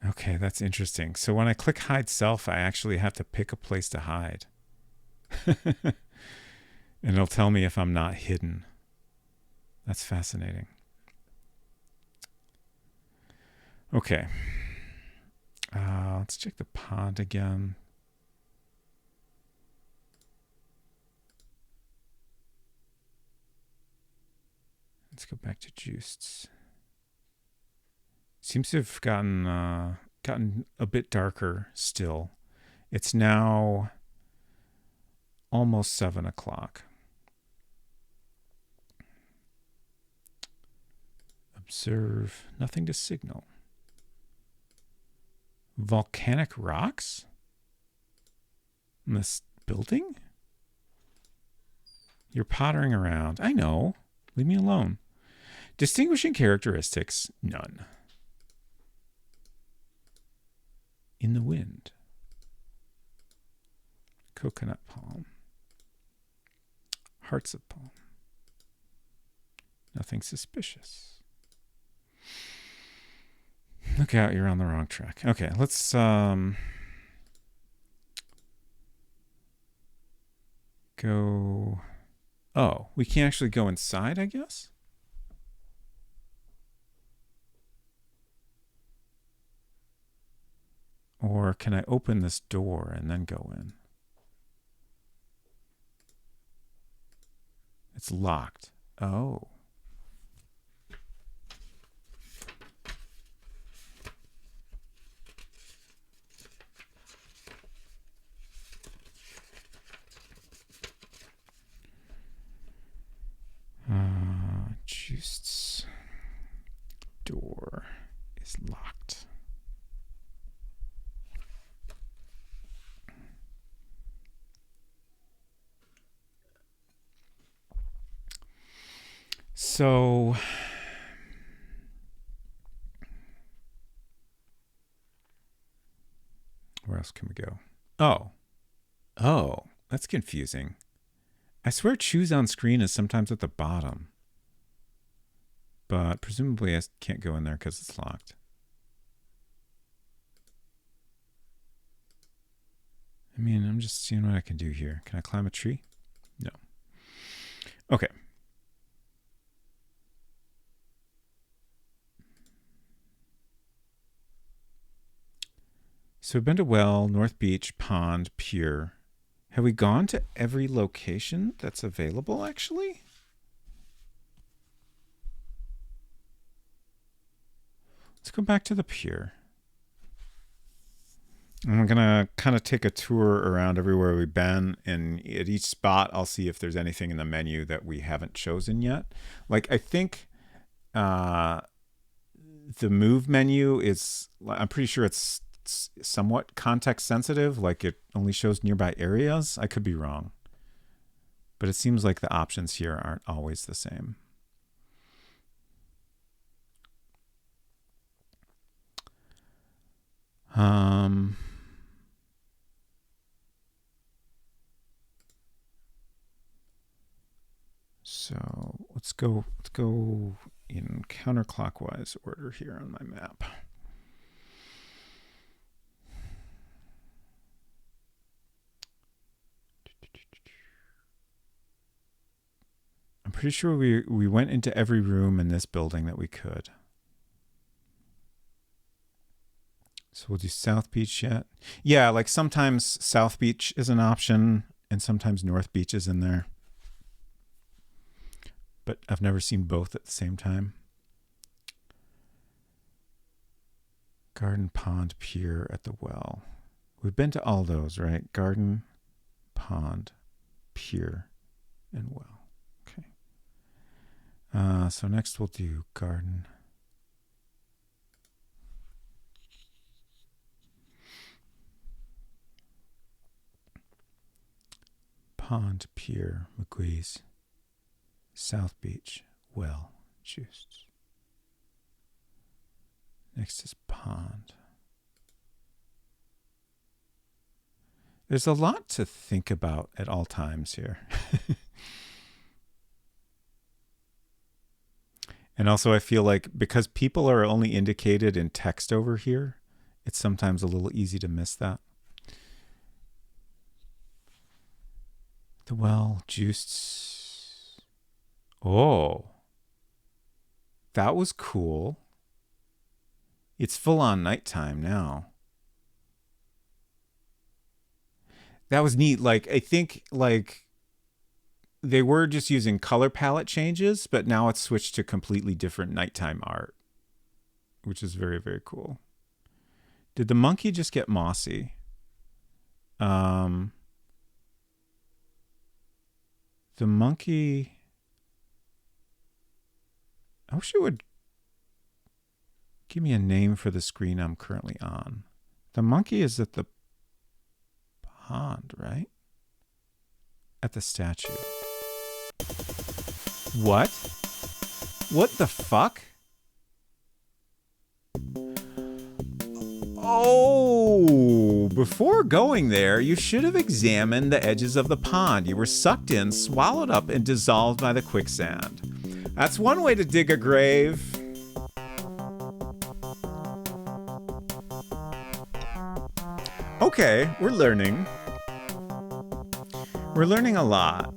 Okay, that's interesting. So when I click hide self, I actually have to pick a place to hide. And it'll tell me if I'm not hidden. That's fascinating. Okay. Let's check the pond again. Let's go back to juiced. Seems to have gotten a bit darker still. It's now almost 7 o'clock. Observe. Nothing to signal. Volcanic rocks? In this building? You're pottering around. I know. Leave me alone. Distinguishing characteristics, none. In the wind. Coconut palm. Hearts of palm. Nothing suspicious. Look out, you're on the wrong track. Okay, let's go Oh, we can't actually go inside, I guess? Or can I open this door and then go in? It's locked. Oh. Just's door is locked. So where else can we go? Oh, that's confusing. I swear choose on screen is sometimes at the bottom. But presumably I can't go in there because it's locked. I mean, I'm just seeing what I can do here. Can I climb a tree? No. Okay. So we've been to Well, North Beach, Pond, Pier. Have we gone to every location that's available, actually? Let's go back to the Pier. I'm going to kind of take a tour around everywhere we've been, and at each spot, I'll see if there's anything in the menu that we haven't chosen yet. Like, I think the move menu is, I'm pretty sure it's somewhat context sensitive, like it only shows nearby areas. I could be wrong, but it seems like the options here aren't always the same. So let's go in counterclockwise order here on my map. I'm pretty sure we went into every room in this building that we could. So we'll do South Beach yet. Yeah, like sometimes South Beach is an option and sometimes North Beach is in there. But I've never seen both at the same time. Garden, Pond, Pier, at the Well. We've been to all those, right? Garden, Pond, Pier, and Well. Okay. So next we'll do Garden. Pond, Pier, McGuee's, South Beach, Well, Juiced. Next is Pond. There's a lot to think about at all times here. And also I feel like because people are only indicated in text over here, it's sometimes a little easy to miss that. The Well, Juiced. Oh, that was cool. It's full on nighttime now. That was neat. Like, I think like they were just using color palette changes, but now it's switched to completely different nighttime art, which is very, very cool. Did the monkey just get mossy? The monkey, I wish it would give me a name for the screen I'm currently on. The monkey is at the pond, right? At the statue. What? What the fuck? Oh, before going there, you should have examined the edges of the pond. You were sucked in, swallowed up, and dissolved by the quicksand. That's one way to dig a grave. Okay, we're learning. We're learning a lot.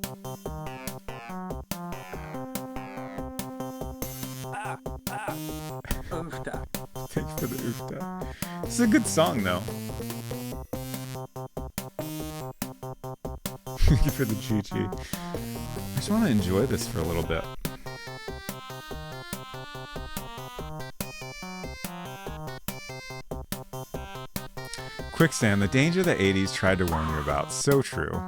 Thank you for the oofta. This is a good song, though. Thank you for the GG. I just want to enjoy this for a little bit. Quicksand, the danger the 80s tried to warn you about. So true.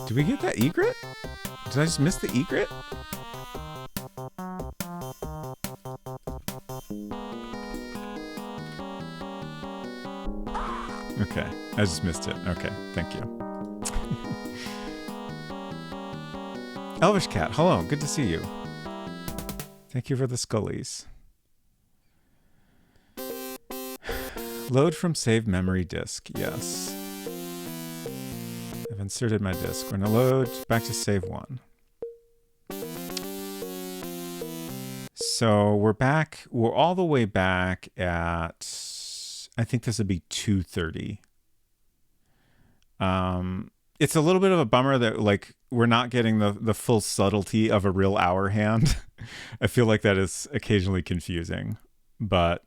Did we get that egret? Did I just miss the egret? Okay, I just missed it. Okay, thank you. Elvish Cat, hello, good to see you. Thank you for the Scullies. Load from save memory disk, yes. I've inserted my disk. We're gonna load back to save 1. So we're back, we're all the way back at, I think this would be 2:30. It's a little bit of a bummer that like we're not getting the full subtlety of a real hour hand. I feel like that is occasionally confusing, but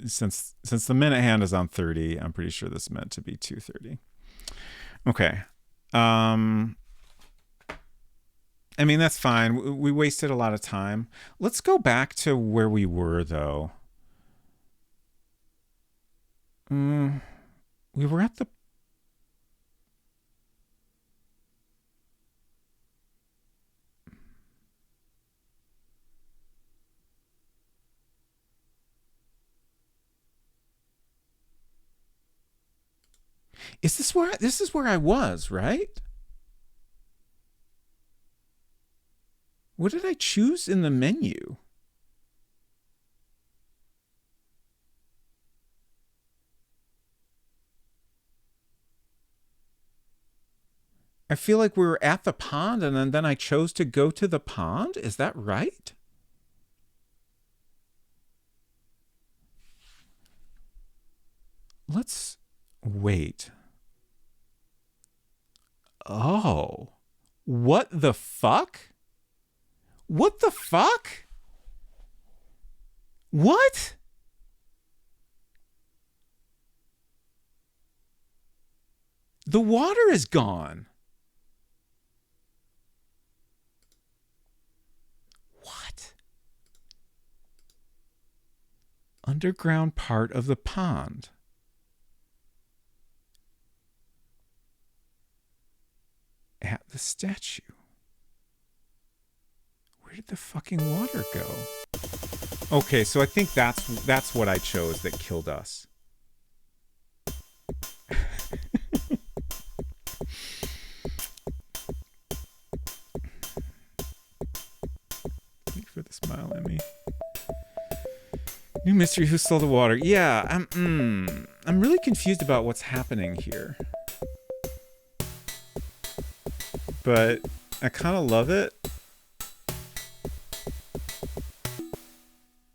since the minute hand is on 30, I'm pretty sure this is meant to be 2:30. Okay. I mean, that's fine. We wasted a lot of time. Let's go back to where we were, though. We were at the... Is this where this is where I was, right? What did I choose in the menu? I feel like we were at the pond and then I chose to go to the pond. Is that right? Let's wait. Oh. What the fuck? What the fuck? What? The water is gone. What? Underground part of the pond. At the statue. Where did the fucking water go? Okay, so I think that's what I chose that killed us. Thank you for the smile, Emmy. New mystery, who stole the water? Yeah, I'm really confused about what's happening here. But I kind of love it.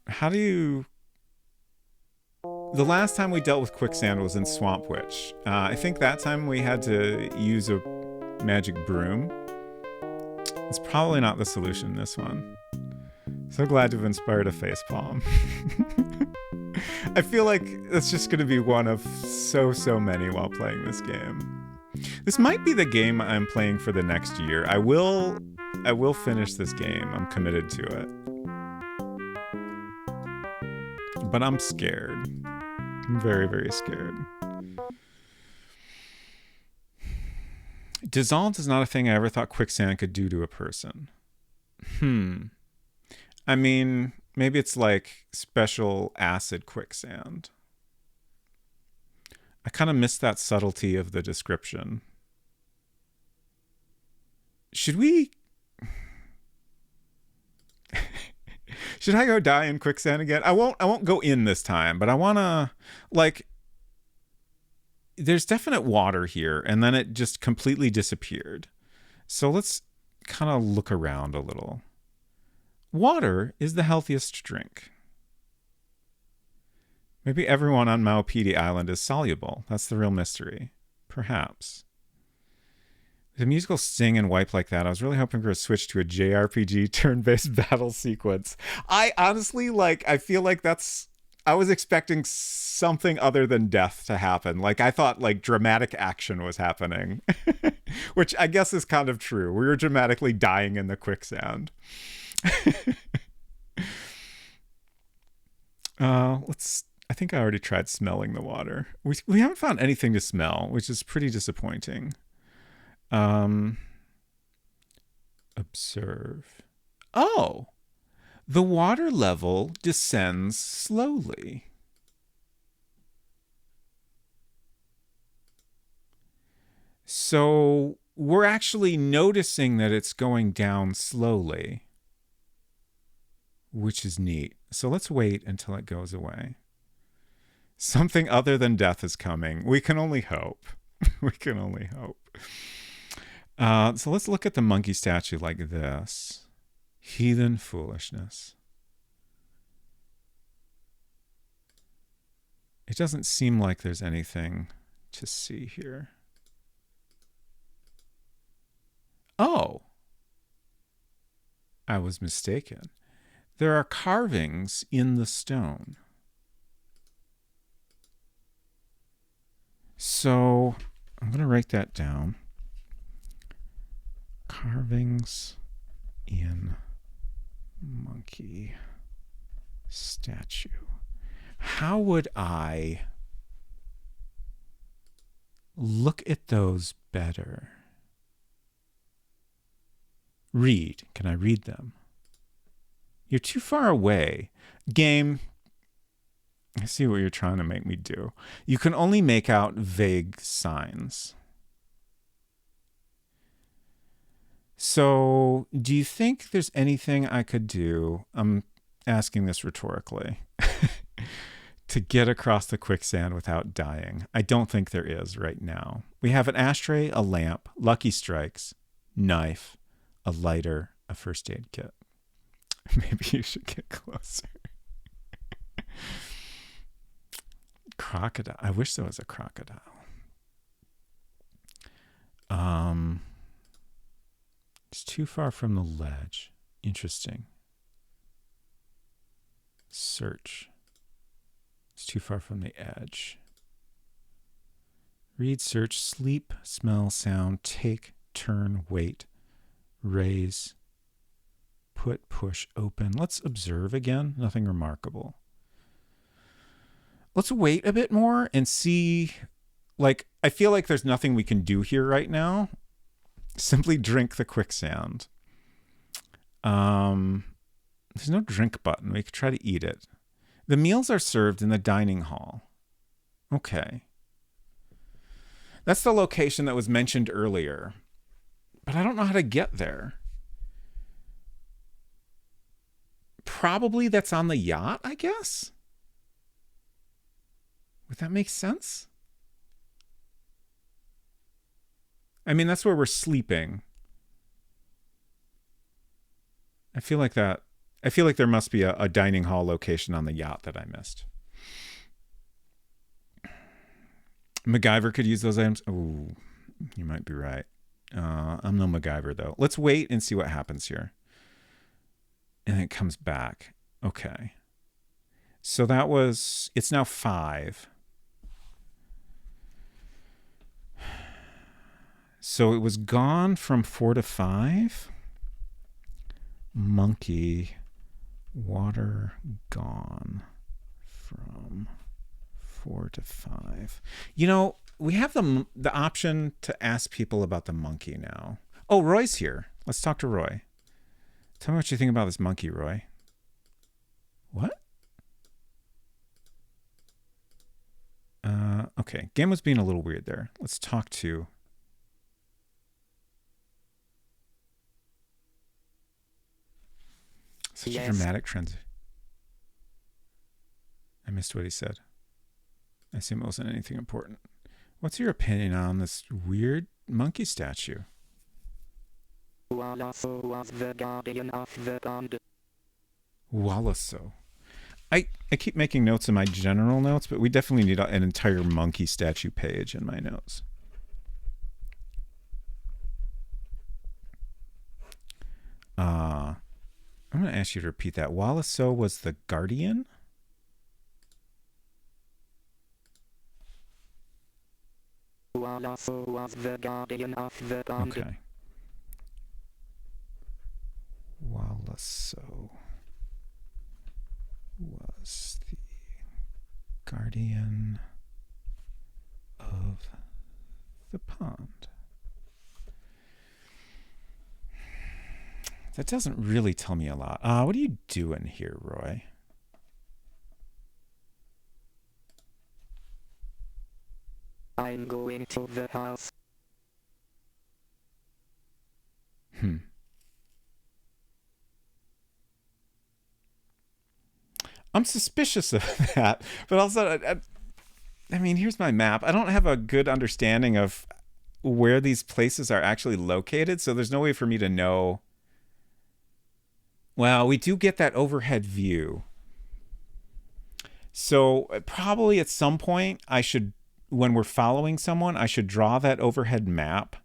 How do you... The last time we dealt with quicksand was in Swamp Witch. I think that time we had to use a magic broom. It's probably not the solution in this one. So glad to have inspired a facepalm. I feel like it's just going to be one of so many while playing this game. This might be the game I'm playing for the next year. I will finish this game. I'm committed to it. But I'm scared. I'm very, very scared. Dissolved is not a thing I ever thought quicksand could do to a person. I mean, maybe it's like special acid quicksand. I kind of missed that subtlety of the description. Should we... Should I go die in quicksand again? I won't go in this time, but I want to, like, there's definite water here, and then it just completely disappeared. So let's kind of look around a little. Water is the healthiest drink. Maybe everyone on Maupiti Island is soluble. That's the real mystery. Perhaps. The musical sting and wipe like that. I was really hoping for a switch to a JRPG turn-based battle sequence. I honestly, I feel like I was expecting something other than death to happen. I thought dramatic action was happening, which I guess is kind of true. We were dramatically dying in the quicksand. I think I already tried smelling the water. We haven't found anything to smell, which is pretty disappointing. Observe. Oh, the water level descends slowly. So we're actually noticing that it's going down slowly, which is neat. So let's wait until it goes away. Something other than death is coming. We can only hope. We can only hope. So let's look at the monkey statue like this. Heathen foolishness. It doesn't seem like there's anything to see here. Oh, I was mistaken. There are carvings in the stone. So I'm going to write that down. Carvings in monkey statue. How would I look at those better? Read. Can I read them? You're too far away. Game, I see what you're trying to make me do. You can only make out vague signs. So, do you think there's anything I could do? I'm asking this rhetorically. To get across the quicksand without dying. I don't think there is right now. We have an ashtray, a lamp, Lucky Strikes, knife, a lighter, a first aid kit. Maybe you should get closer. Crocodile. I wish there was a crocodile. It's too far from the ledge. Interesting. Search. It's too far from the edge. Read, search, sleep, smell, sound, take, turn, wait, raise, put, push, open. Let's observe again. Nothing remarkable. Let's wait a bit more and see. I feel like there's nothing we can do here right now. Simply drink the quicksand. There's no drink button. We could try to eat it. The meals are served in the dining hall. Okay. That's the location that was mentioned earlier. But I don't know how to get there. Probably that's on the yacht, I guess? Would that make sense? I mean, that's where we're sleeping. I feel like there must be a dining hall location on the yacht that I missed. MacGyver could use those items. Oh, you might be right. I'm no MacGyver, though. Let's wait and see what happens here. And it comes back. Okay. So it's now 5. So it was gone from 4 to 5. Monkey, water gone from 4 to 5. We have the option to ask people about the monkey now. Oh, Roy's here. Let's talk to Roy. Tell me what you think about this monkey, Roy. What? Okay. Game was being a little weird there. Let's talk to... Such a dramatic transition. I missed what he said. I assume it wasn't anything important. What's your opinion on this weird monkey statue? Wallaso was the guardian of the pond. Wallaso. I keep making notes in my general notes, but we definitely need an entire monkey statue page in my notes. I'm going to ask you to repeat that. Wallaceau was the guardian? Wallaceau was the guardian of the pond. Okay. Wallaceau was the guardian of the pond. That doesn't really tell me a lot. What are you doing here, Roy? I'm going to the house. I'm suspicious of that, but also, I mean, here's my map. I don't have a good understanding of where these places are actually located, so there's no way for me to know. Well, we do get that overhead view. So probably at some point, I should, when we're following someone, I should draw that overhead map,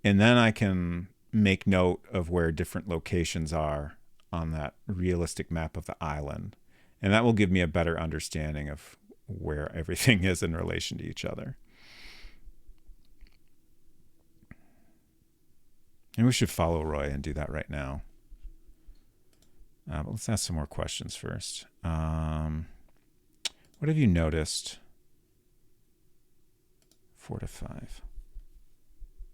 and then I can make note of where different locations are on that realistic map of the island. And that will give me a better understanding of where everything is in relation to each other. And we should follow Roy and do that right now. But let's ask some more questions first. What have you noticed? 4 to 5.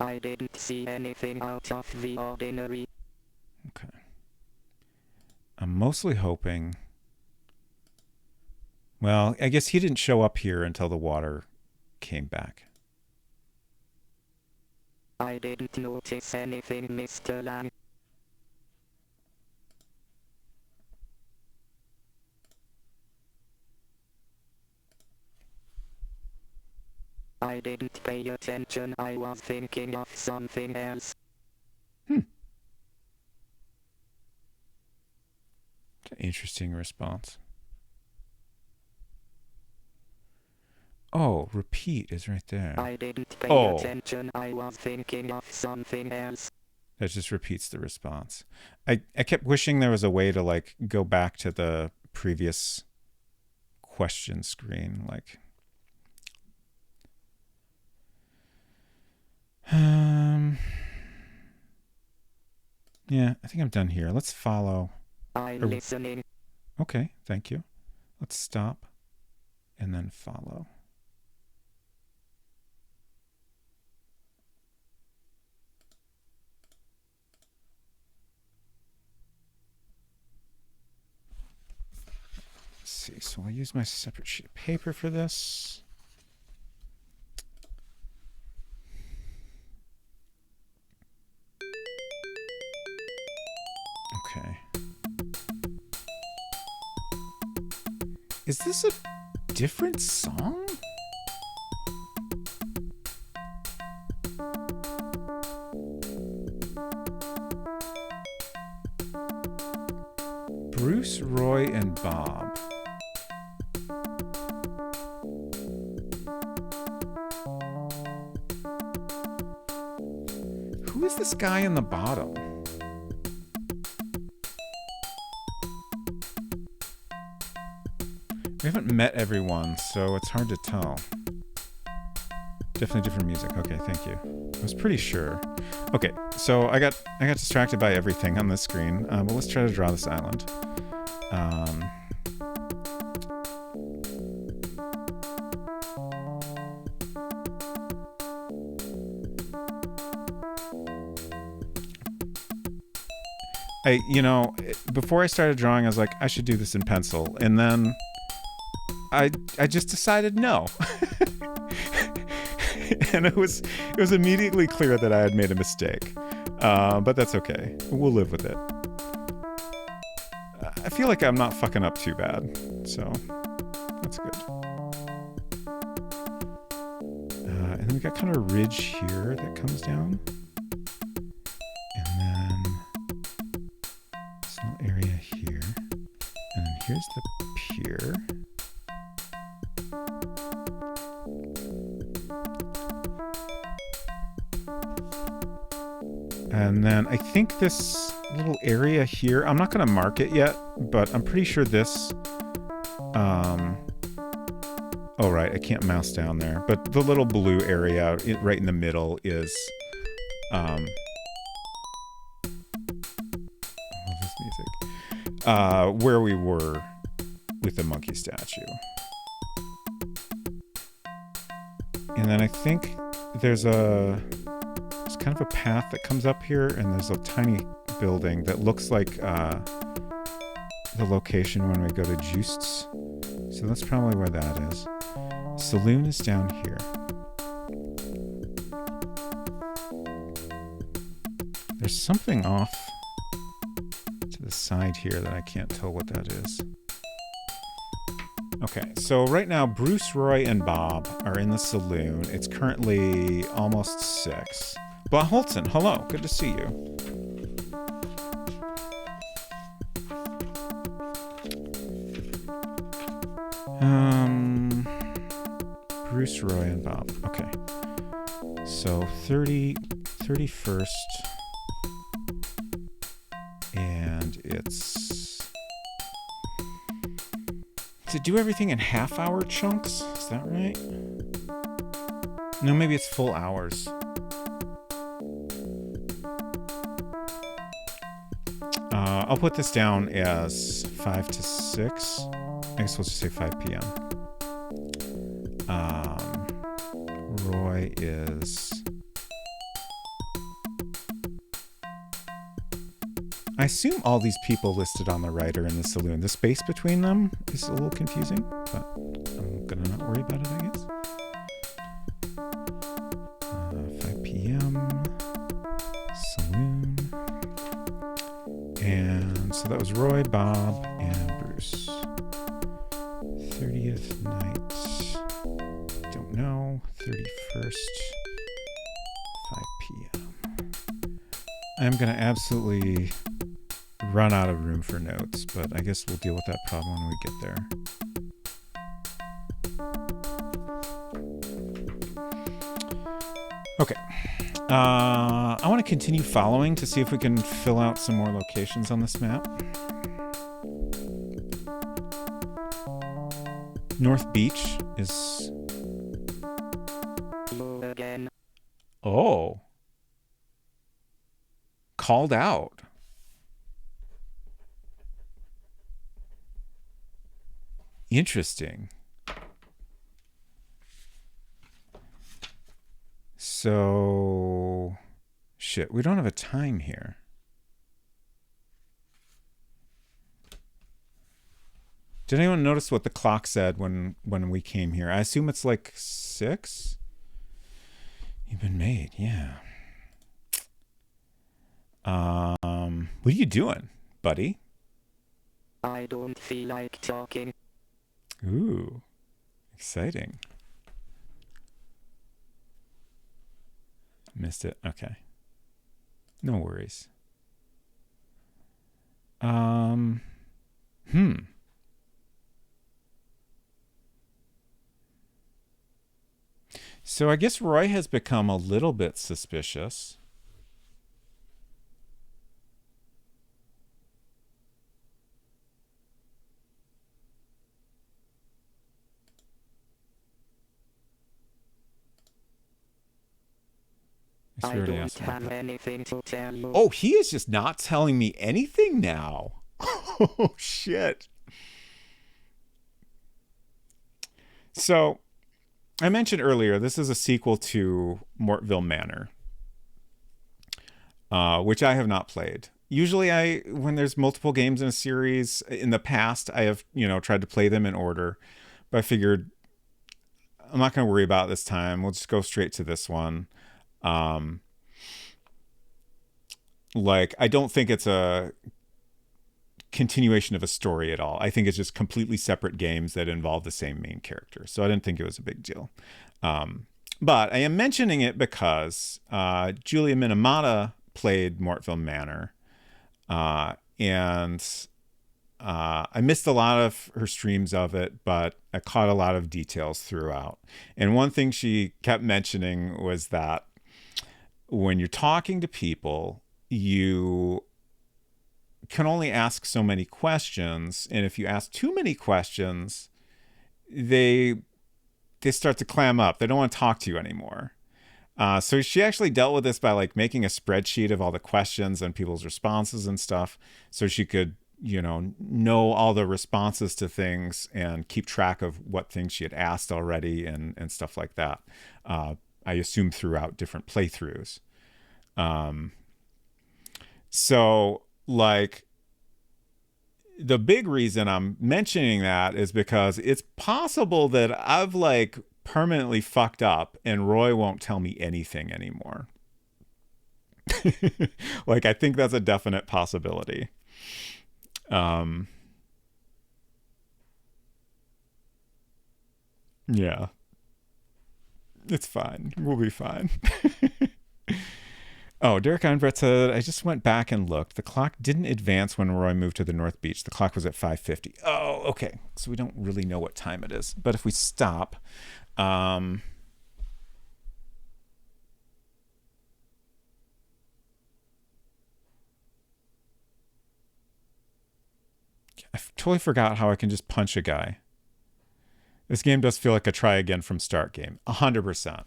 I didn't see anything out of the ordinary. Okay. I'm mostly hoping... Well, I guess he didn't show up here until the water came back. I didn't notice anything, Mr. Lange. I didn't pay attention. I was thinking of something else. Interesting response. Oh, repeat is right there. I didn't pay attention. I was thinking of something else. That just repeats the response. I kept wishing there was a way to like go back to the previous question screen. Like, yeah, I think I'm done here. Let's follow. I'm listening. Okay, thank you. Let's stop and then follow. Let's see, so I'll use my separate sheet of paper for this. Okay. Is this a different song? Bruce, Roy, and Bob. Who is this guy in the bottom? We haven't met everyone, so it's hard to tell. Definitely different music. Okay, thank you. I was pretty sure. Okay, so I got distracted by everything on this screen, but let's try to draw this island. Before I started drawing, I was like, I should do this in pencil, and then I just decided no. And it was immediately clear that I had made a mistake. But that's okay. We'll live with it. I feel like I'm not fucking up too bad, so that's good. And then we got kind of a ridge here that comes down. And then this little area here. And then here's the pier. And then I think this little area here. I'm not going to mark it yet, but I'm pretty sure this... oh, right. I can't mouse down there. But the little blue area right in the middle is... I love this music. Where we were with the monkey statue. And then I think there's kind of a path that comes up here, and there's a tiny building that looks like the location when we go to Juste's. So that's probably where that is. Saloon is down here. There's something off to the side here that I can't tell what that is. Okay, so right now Bruce, Roy, and Bob are in the saloon. It's currently almost 6. Bob Holtzen, hello, good to see you. Bruce, Roy, and Bob. Okay. So 31st. And it's... to do everything in half-hour chunks? Is that right? No, maybe it's full hours. I'll put this down as 5 to 6. I guess we'll just say 5 p.m. Roy is... I assume all these people listed on the right are in the saloon. The space between them is a little confusing, but I'm gonna not worry about it, I guess. 5 p.m. Saloon. And so that was Roy, Bob, and Bruce. 30th night. Don't know. 31st. 5 p.m. I'm gonna absolutely run out of room for notes, but I guess we'll deal with that problem when we get there. Okay. I want to continue following to see if we can fill out some more locations on this map. North Beach is... Again. Oh. Called out. Interesting. So, shit, we don't have a time here. Did anyone notice what the clock said when we came here? I assume it's like 6? You've been made, yeah. What are you doing, buddy? I don't feel like talking. Ooh, exciting. Missed it. Okay. No worries. So I guess Roy has become a little bit suspicious. I don't have anything to tell you. Oh, he is just not telling me anything now. Oh, shit. So, I mentioned earlier, this is a sequel to Mortville Manor, which I have not played. Usually when there's multiple games in a series, in the past, I have, tried to play them in order, but I figured I'm not going to worry about it this time. We'll just go straight to this one. I don't think it's a continuation of a story at all. I think it's just completely separate games that involve the same main character. So I didn't think it was a big deal. But I am mentioning it because Julia Minamata played Mortville Manor. And I missed a lot of her streams of it, but I caught a lot of details throughout. And one thing she kept mentioning was that when you're talking to people, you can only ask so many questions, and if you ask too many questions, they start to clam up. They don't want to talk to you anymore. So she actually dealt with this by like making a spreadsheet of all the questions and people's responses and stuff, so she could, know all the responses to things and keep track of what things she had asked already and stuff like that. I assume throughout different playthroughs. So like the big reason I'm mentioning that is because it's possible that I've like permanently fucked up and Roy won't tell me anything anymore. Like, I think that's a definite possibility. Yeah, it's fine. We'll be fine. Oh, Derek Einbrett said, I just went back and looked. The clock didn't advance when Roy moved to the North Beach. The clock was at 5:50. Oh, okay. So we don't really know what time it is. But if we stop, I totally forgot how I can just punch a guy. This game does feel like a try again from start game. 100%.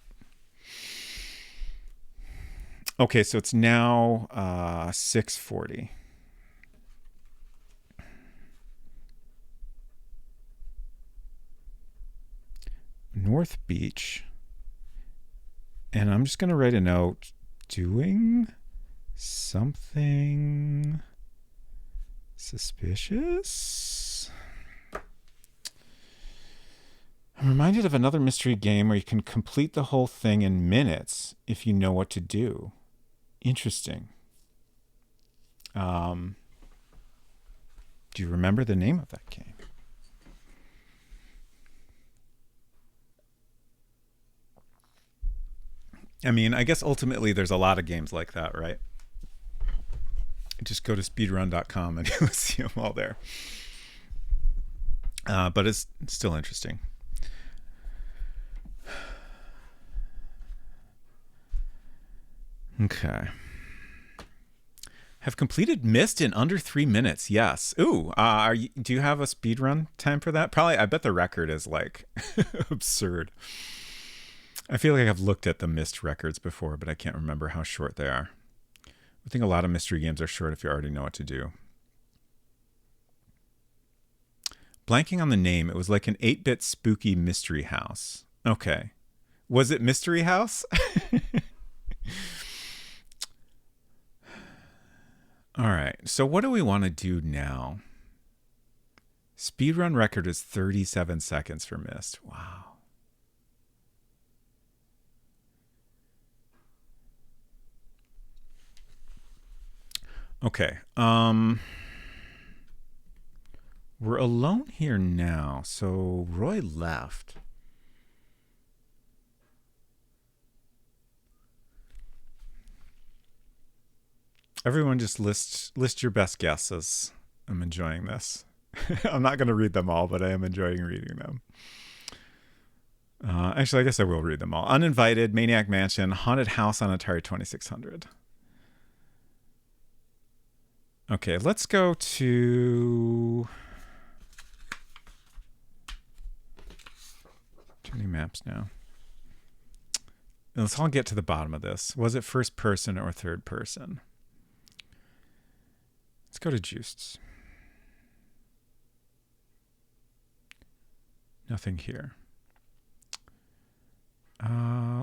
Okay, so it's now 6:40. North Beach. And I'm just going to write a note. Doing something suspicious? I'm reminded of another mystery game where you can complete the whole thing in minutes if you know what to do. Interesting. Do you remember the name of that game? I mean, I guess ultimately there's a lot of games like that, right? Just go to speedrun.com and you'll see them all there. But it's still interesting. Okay. Have completed Myst in under 3 minutes. Yes. Ooh, do you have a speedrun time for that? Probably. I bet the record is like absurd. I feel like I've looked at the Myst records before, but I can't remember how short they are. I think a lot of mystery games are short if you already know what to do. Blanking on the name, it was like an 8-bit spooky mystery house. Okay. Was it Mystery House? All right. So what do we want to do now? Speedrun record is 37 seconds for Myst. Wow. Okay. We're alone here now. So Roy left. Everyone just list your best guesses. I'm enjoying this. I'm not going to read them all, but I am enjoying reading them. Actually, I guess I will read them all. Uninvited, Maniac Mansion, Haunted House on Atari 2600. Okay, let's go to... Too many maps now. Let's all get to the bottom of this. Was it first person or third person? Let's go to Juiced. Nothing here.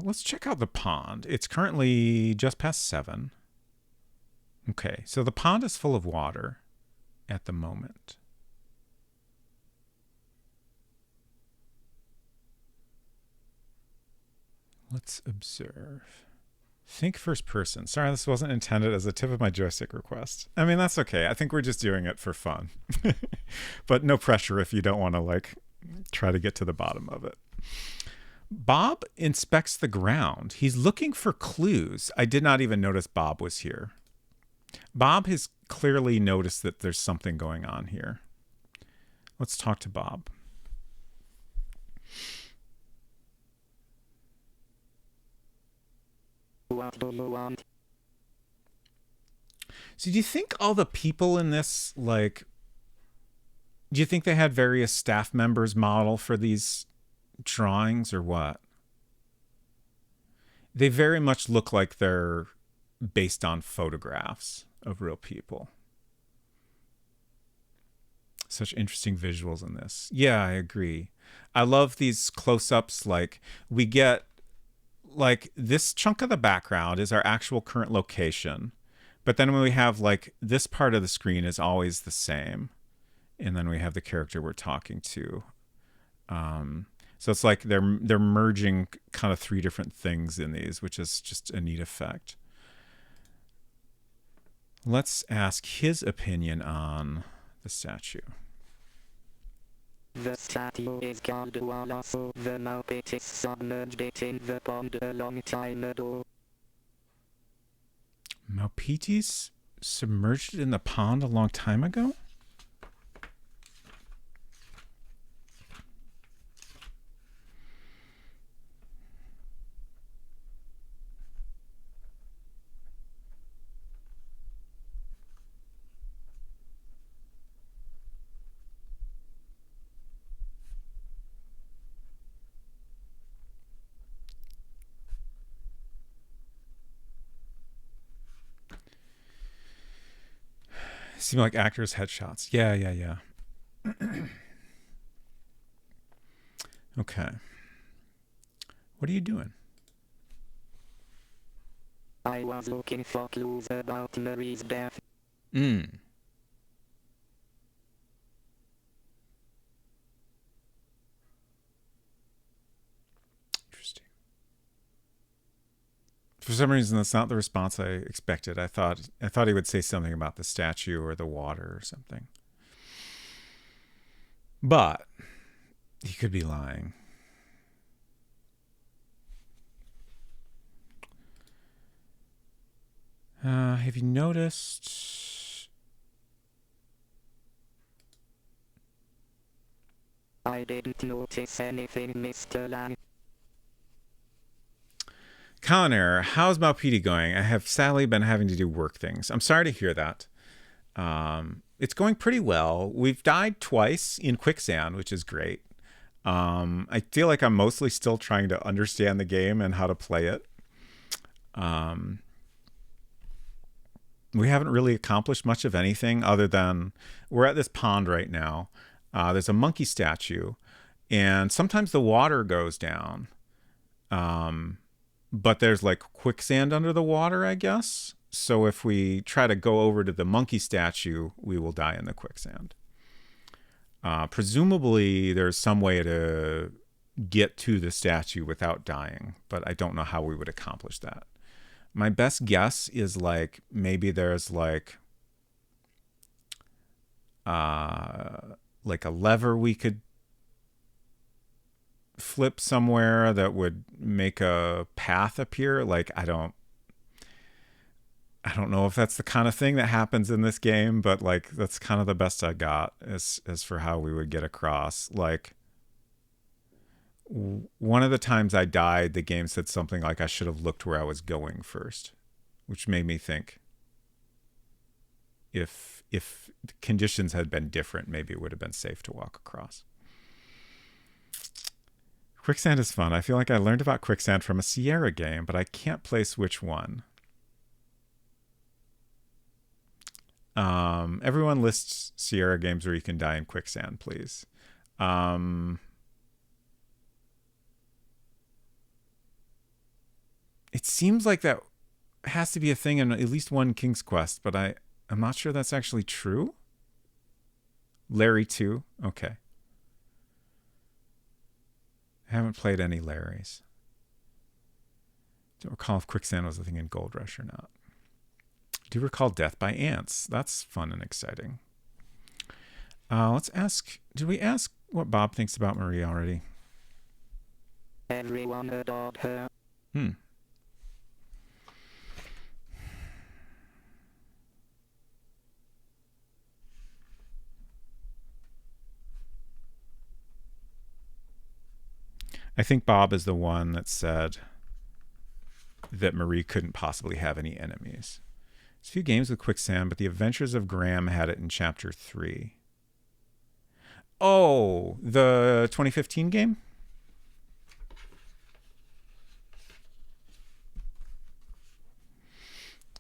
Let's check out the pond. It's currently just past 7. Okay, so the pond is full of water at the moment. Let's observe. Think first person. Sorry, this wasn't intended as a tip of my joystick request. I mean, that's okay. I think we're just doing it for fun. But no pressure if you don't want to, like, try to get to the bottom of it. Bob inspects the ground. He's looking for clues. I did not even notice Bob was here. Bob has clearly noticed that there's something going on here. Let's talk to Bob. What do you want? So do you think all the people in this, like, do you think they had various staff members model for these drawings or what? They very much look like they're based on photographs of real people. Such interesting visuals in this. Yeah, I agree. I love these close-ups. Like, we get, like, this chunk of the background is our actual current location. But then when we have, like, this part of the screen is always the same. And then we have the character we're talking to. So it's like they're merging kind of three different things in these, which is just a neat effect. Let's ask his opinion on the statue. The statue is called Wallace. The Maupitis submerged it in the pond a long time ago. Maupitis submerged it in the pond a long time ago? Seem like actors' headshots. Yeah. Okay. What are you doing? I was looking for clues about Marie's death. Interesting. For some reason, that's not the response I expected. I thought he would say something about the statue or the water or something. But he could be lying. Have you noticed? I didn't notice anything, Mr. Lang. Connor, how's Maupiti going? I have sadly been having to do work things. I'm sorry to hear that. It's going pretty well. We've died twice in quicksand, which is great. I feel like I'm mostly still trying to understand the game and how to play it. We haven't really accomplished much of anything other than we're at this pond right now. There's a monkey statue, and sometimes the water goes down. But there's like quicksand under the water, I guess. So if we try to go over to the monkey statue, we will die in the quicksand. Presumably, there's some way to get to the statue without dying, but I don't know how we would accomplish that. My best guess is like maybe there's like a lever we could flip somewhere that would make a path appear. Like I don't know if that's the kind of thing that happens in this game, but like that's kind of the best I got as for how we would get across. Like one of the times I died, the game said something like I should have looked where I was going first, which made me think if the conditions had been different, maybe it would have been safe to walk across. Quicksand is fun. I feel like I learned about quicksand from a Sierra game, but I can't place which one. Everyone lists Sierra games where you can die in quicksand, please. It seems like that has to be a thing in at least one King's Quest, but I'm not sure that's actually true. Larry 2? Okay. I haven't played any Larrys. Don't recall if quicksand was a thing in Gold Rush or not. Do recall Death by Ants. That's fun and exciting. Let's ask... Did we ask what Bob thinks about Marie already? Everyone adored her. I think Bob is the one that said that Marie couldn't possibly have any enemies. There's a few games with quicksand, but The Adventures of Graham had it in Chapter 3. Oh, the 2015 game?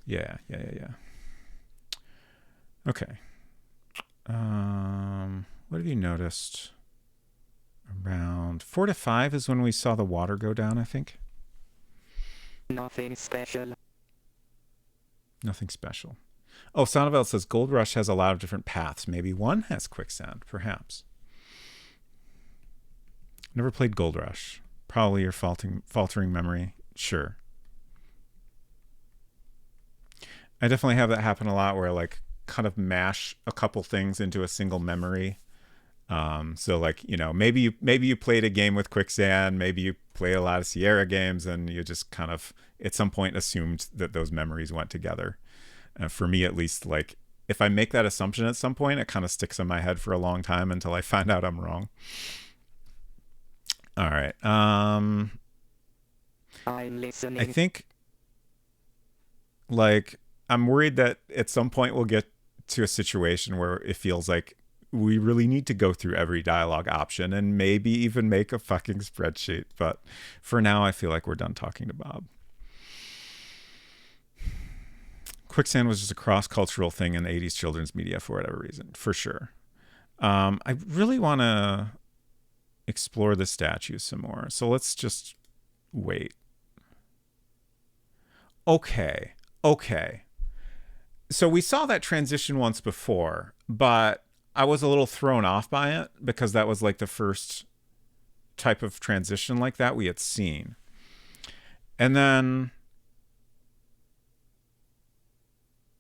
Yeah. Okay. What have you noticed? Around 4 to 5 is when we saw the water go down, I think. Nothing special. Nothing special. Oh, Sonnevel says Gold Rush has a lot of different paths. Maybe one has quicksand, perhaps. Never played Gold Rush. Probably your faltering memory. Sure. I definitely have that happen a lot where I like kind of mash a couple things into a single memory. So like, you know, maybe you played a game with quicksand, maybe you play a lot of Sierra games, and you just kind of at some point assumed that those memories went together. For me, at least, like if I make that assumption at some point, it kind of sticks in my head for a long time until I find out I'm wrong. All right. I'm listening. I think like I'm worried that at some point we'll get to a situation where it feels like we really need to go through every dialogue option and maybe even make a fucking spreadsheet. But for now, I feel like we're done talking to Bob. Quicksand was just a cross-cultural thing in the 80s children's media for whatever reason, for sure. I really want to explore the statue some more. So let's just wait. Okay. So we saw that transition once before, but I was a little thrown off by it because that was like the first type of transition like that we had seen. And then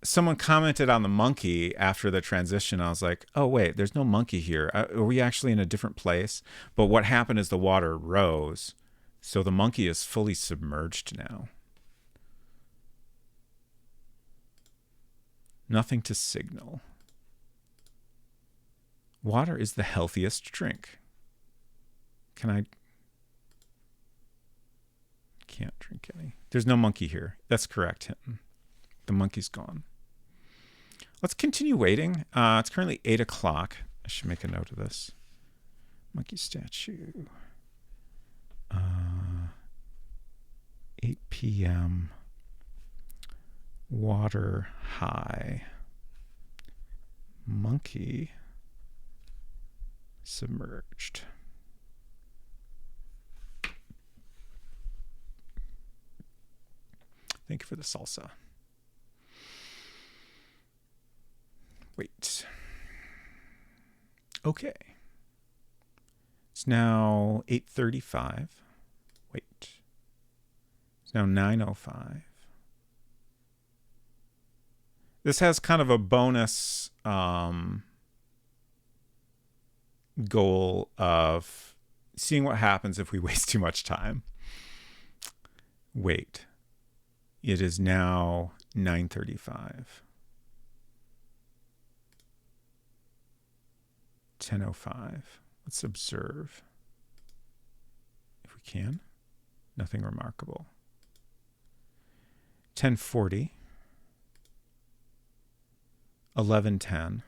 someone commented on the monkey after the transition. I was like, oh, wait, there's no monkey here. Are we actually in a different place? But what happened is the water rose. So the monkey is fully submerged now. Nothing to signal. Water is the healthiest drink. Can't drink any. There's no monkey here. That's correct, Hinton. The monkey's gone. Let's continue waiting. It's currently 8 o'clock. I should make a note of this. Monkey statue. 8 p.m. Water high. Monkey submerged. Thank you for the salsa. Wait. Okay. It's now 8:35. Wait. It's now 9:05. This has kind of a bonus goal of seeing what happens if we waste too much time. Wait. It is now 9:35. 10:05. Let's observe. If we can. Nothing remarkable. 10:40. 11:10.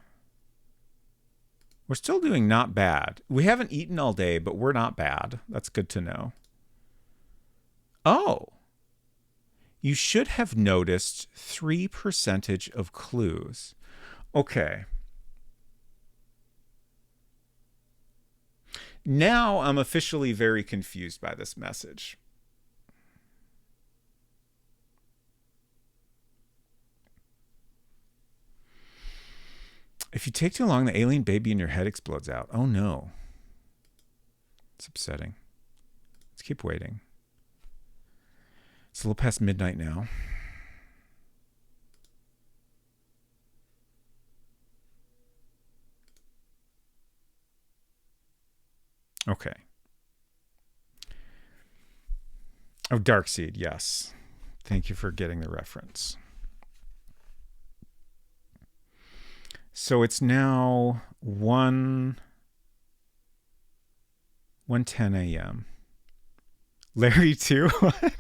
We're still doing not bad. We haven't eaten all day, but we're not bad. That's good to know. Oh. You should have noticed 3% of clues. Okay. Now I'm officially very confused by this message. If you take too long, the alien baby in your head explodes out. Oh no. It's upsetting. Let's keep waiting. It's a little past midnight now. Okay. Oh, Darkseed, yes. Thank you for getting the reference. So it's now 1:10 a.m. Larry too? What?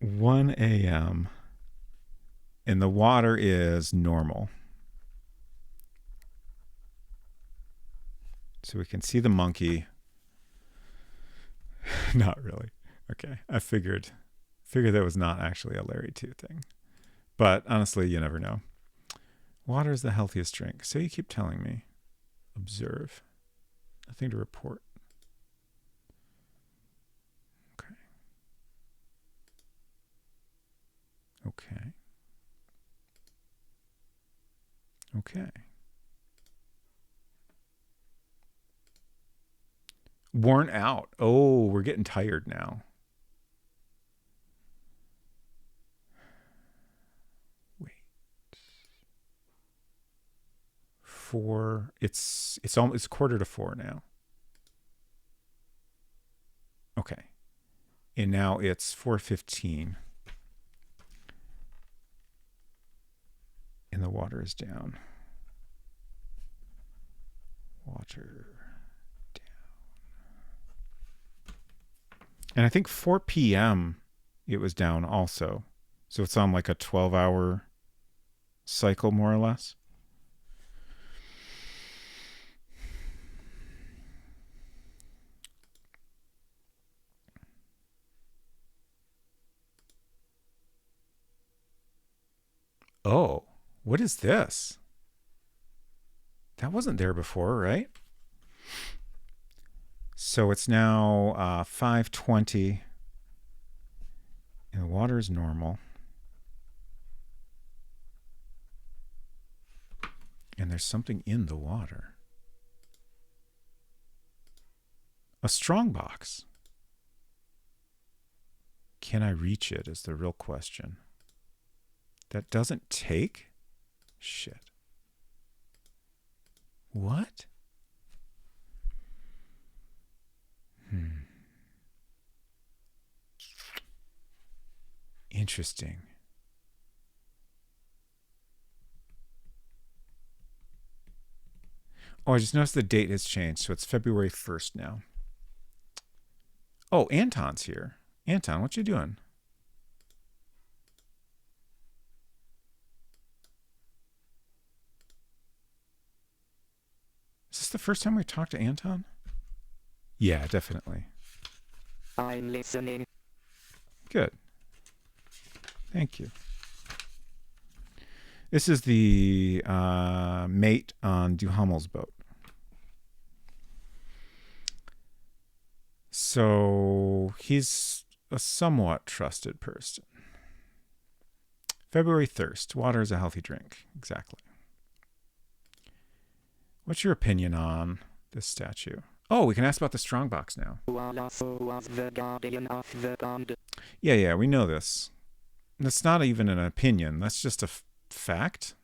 1 a.m. and the water is normal. So we can see the monkey. Not really. Okay. I figured that was not actually a Larry 2 thing. But honestly, you never know. Water is the healthiest drink. So you keep telling me. Observe. Nothing to report. Okay. Okay. Okay. Worn out. Oh, we're getting tired now. Wait. 4. It's almost quarter to 4 now. Okay. And now it's 4:15. And the water is down. Water down. And I think 4 p.m. it was down also. So it's on like a 12-hour cycle, more or less. Oh, what is this? That wasn't there before, right? So it's now 5:20 and the water is normal. And there's something in the water. A Strongbox. Can I reach it is the real question. That doesn't take? Shit. What? Interesting. Oh, I just noticed the date has changed, so it's February 1st now. Oh, Anton's here. Anton, what you doing? Is this the first time we talked to Anton? Yeah, definitely. I'm listening. Good. Thank you. This is the mate on Duhamel's boat. So he's a somewhat trusted person. February thirst. Water is a healthy drink. Exactly. What's your opinion on this statue? Oh, we can ask about the Strongbox now. Wallace was the guardian of the pond. Yeah, we know this. That's not even an opinion. That's just a fact.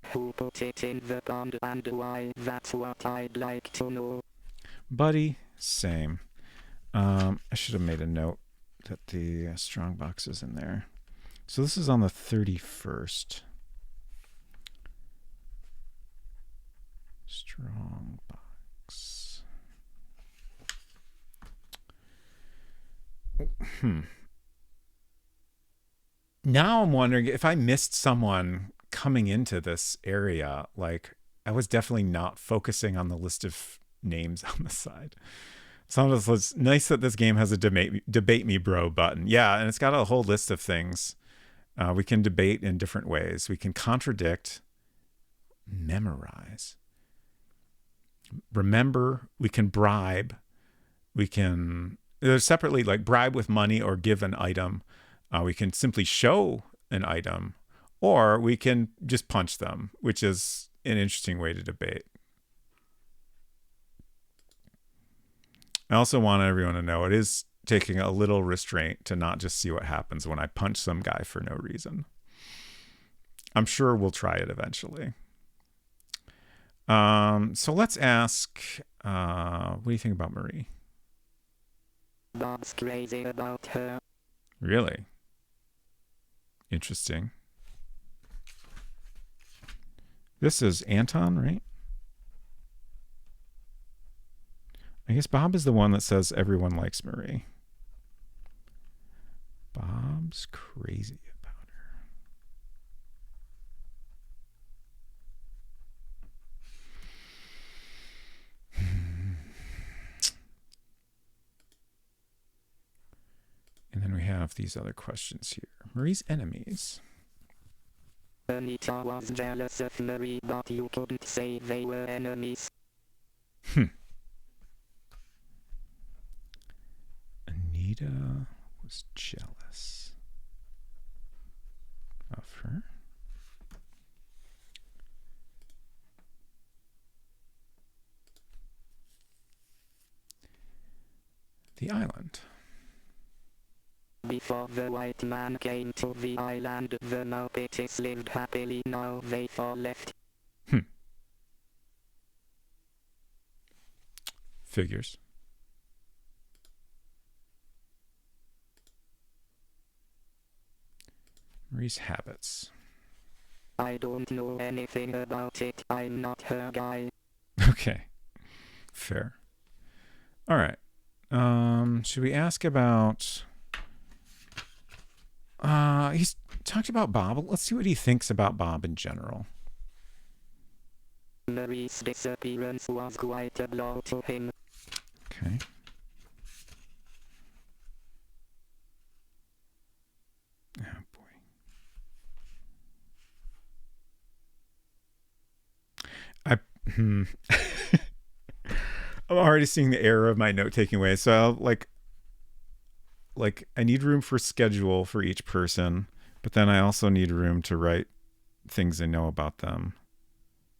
Who put it in the pond and why? That's what I'd like to know. Buddy, same. I should have made a note that the Strongbox is in there. So this is on the 31st. Strongbox. Now I'm wondering if I missed someone coming into this area. Like, I was definitely not focusing on the list of names on the side. So it's nice that this game has a debate me bro button. Yeah, and it's got a whole list of things. We can debate in different ways. We can contradict, memorize, remember, we can bribe, we can separately like bribe with money or give an item. We can simply show an item, or we can just punch them, which is an interesting way to debate. I also want everyone to know it is taking a little restraint to not just see what happens when I punch some guy for no reason. I'm sure we'll try it eventually. So let's ask, what do you think about Marie? Bob's crazy about her. Really? Interesting. This is Anton, right? I guess Bob is the one that says everyone likes Marie. Bob's crazy about her. And then we have these other questions here. Marie's enemies. Anita was jealous of Marie, but you couldn't say they were enemies. Anita was jealous of her. The island. Before the white man came to the island, the Maupitis lived happily. Now they all left. Figures. Marie's habits. I don't know anything about it. I'm not her guy. Okay. Fair. All right. Should we ask about... he's talked about Bob. Let's see what he thinks about Bob in general. Marie's disappearance was quite a blow to him. Okay. Oh, boy. I'm already seeing the error of my note-taking way. So I'll, like I need room for schedule for each person, but then I also need room to write things I know about them.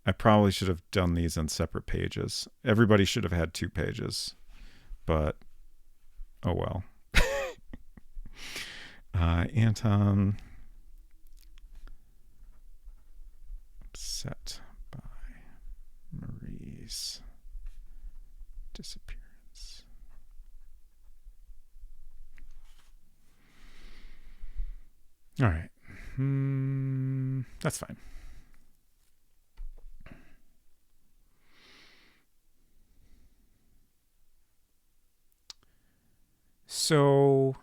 I probably should have done these on separate pages. Everybody should have had 2 pages, but oh well. Anton, upset by Marie's disappearance. All right. That's fine. So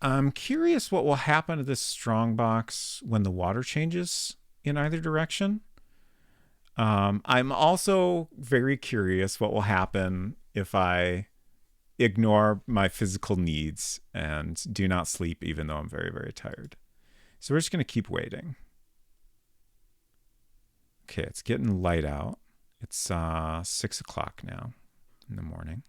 I'm curious what will happen to this Strongbox when the water changes in either direction. I'm also very curious what will happen if I ignore my physical needs and do not sleep even though I'm very, very tired. So we're just going to keep waiting. Okay, it's getting light out. It's 6 o'clock now in the morning.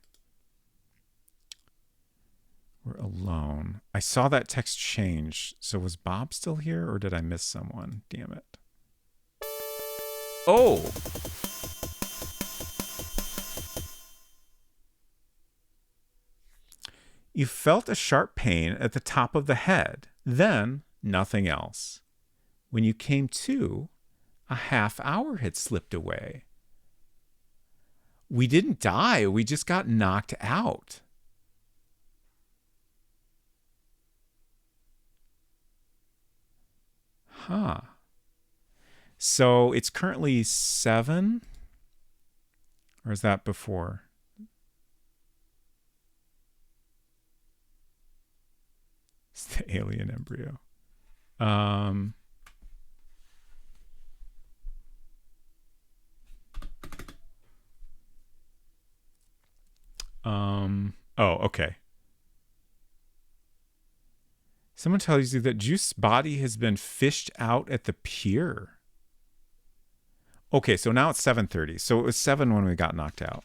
We're alone. I saw that text change. So was Bob still here or did I miss someone? Damn it. Oh! You felt a sharp pain at the top of the head, then nothing else. When you came to, a half hour had slipped away. We didn't die, we just got knocked out. Huh. So it's currently 7? Or is that before? It's the alien embryo. Oh, okay. Someone tells you that Juice's body has been fished out at the pier. Okay, so now it's 7:30. So it was 7 when we got knocked out.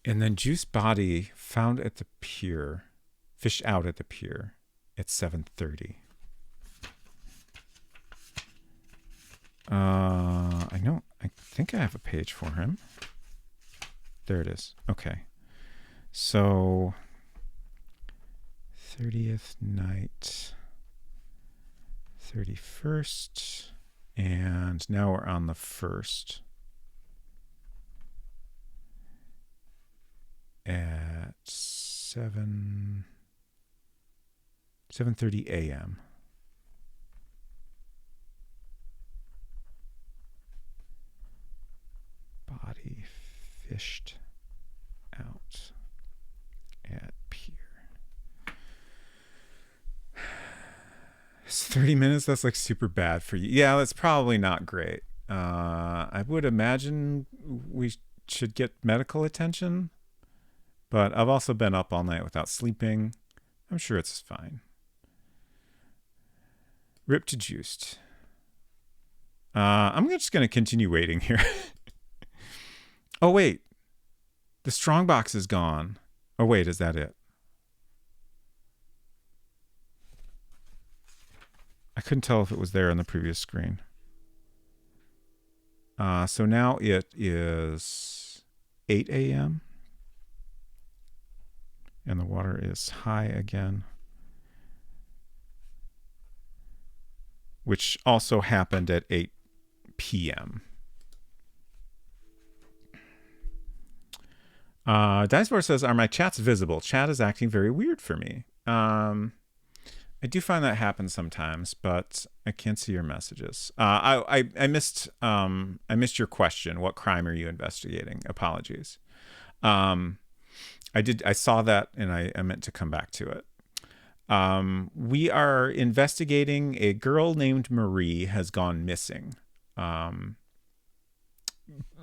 And then Juice's body found at the pier, fished out at the pier at 7:30. I think I have a page for him. There it is. Okay. So 30th night, 31st, and now we're on the 1st. At 7 7:30 a.m. Body fished out at pier. It's 30 minutes. That's like super bad for you. Yeah, that's probably not great. I would imagine we should get medical attention, but I've also been up all night without sleeping. I'm sure it's fine. Ripped to juiced. I'm just going to continue waiting here. Oh, wait. The Strongbox is gone. Oh, wait. Is that it? I couldn't tell if it was there on the previous screen. So now it is 8 a.m. And the water is high again. Which also happened at 8 p.m. Diceboard says, are my chats visible? Chat is acting very weird for me. I do find that happens sometimes, but I can't see your messages. I missed your question. What crime are you investigating? Apologies. I saw that and I meant to come back to it. We are investigating a girl named Marie has gone missing.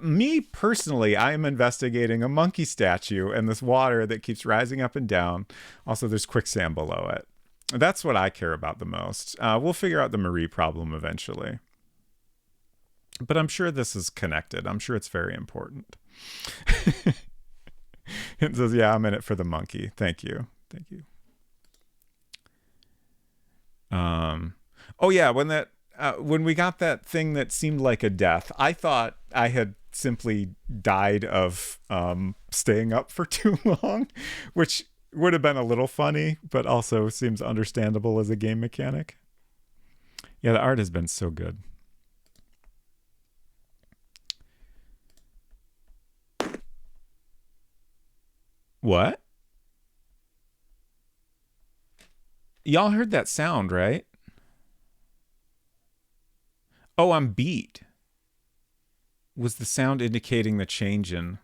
Me personally, I am investigating a monkey statue and this water that keeps rising up and down. Also, there's quicksand below it. That's what I care about the most. We'll figure out the Marie problem eventually. But I'm sure this is connected. I'm sure it's very important. It says, yeah, I'm in it for the monkey. Thank you. Thank you. Oh yeah, when we got that thing that seemed like a death, I thought I had simply died of staying up for too long, which would have been a little funny, but also seems understandable as a game mechanic. Yeah, the art has been so good. What? Y'all heard that sound, right? Oh, I'm beat. Was the sound indicating the change in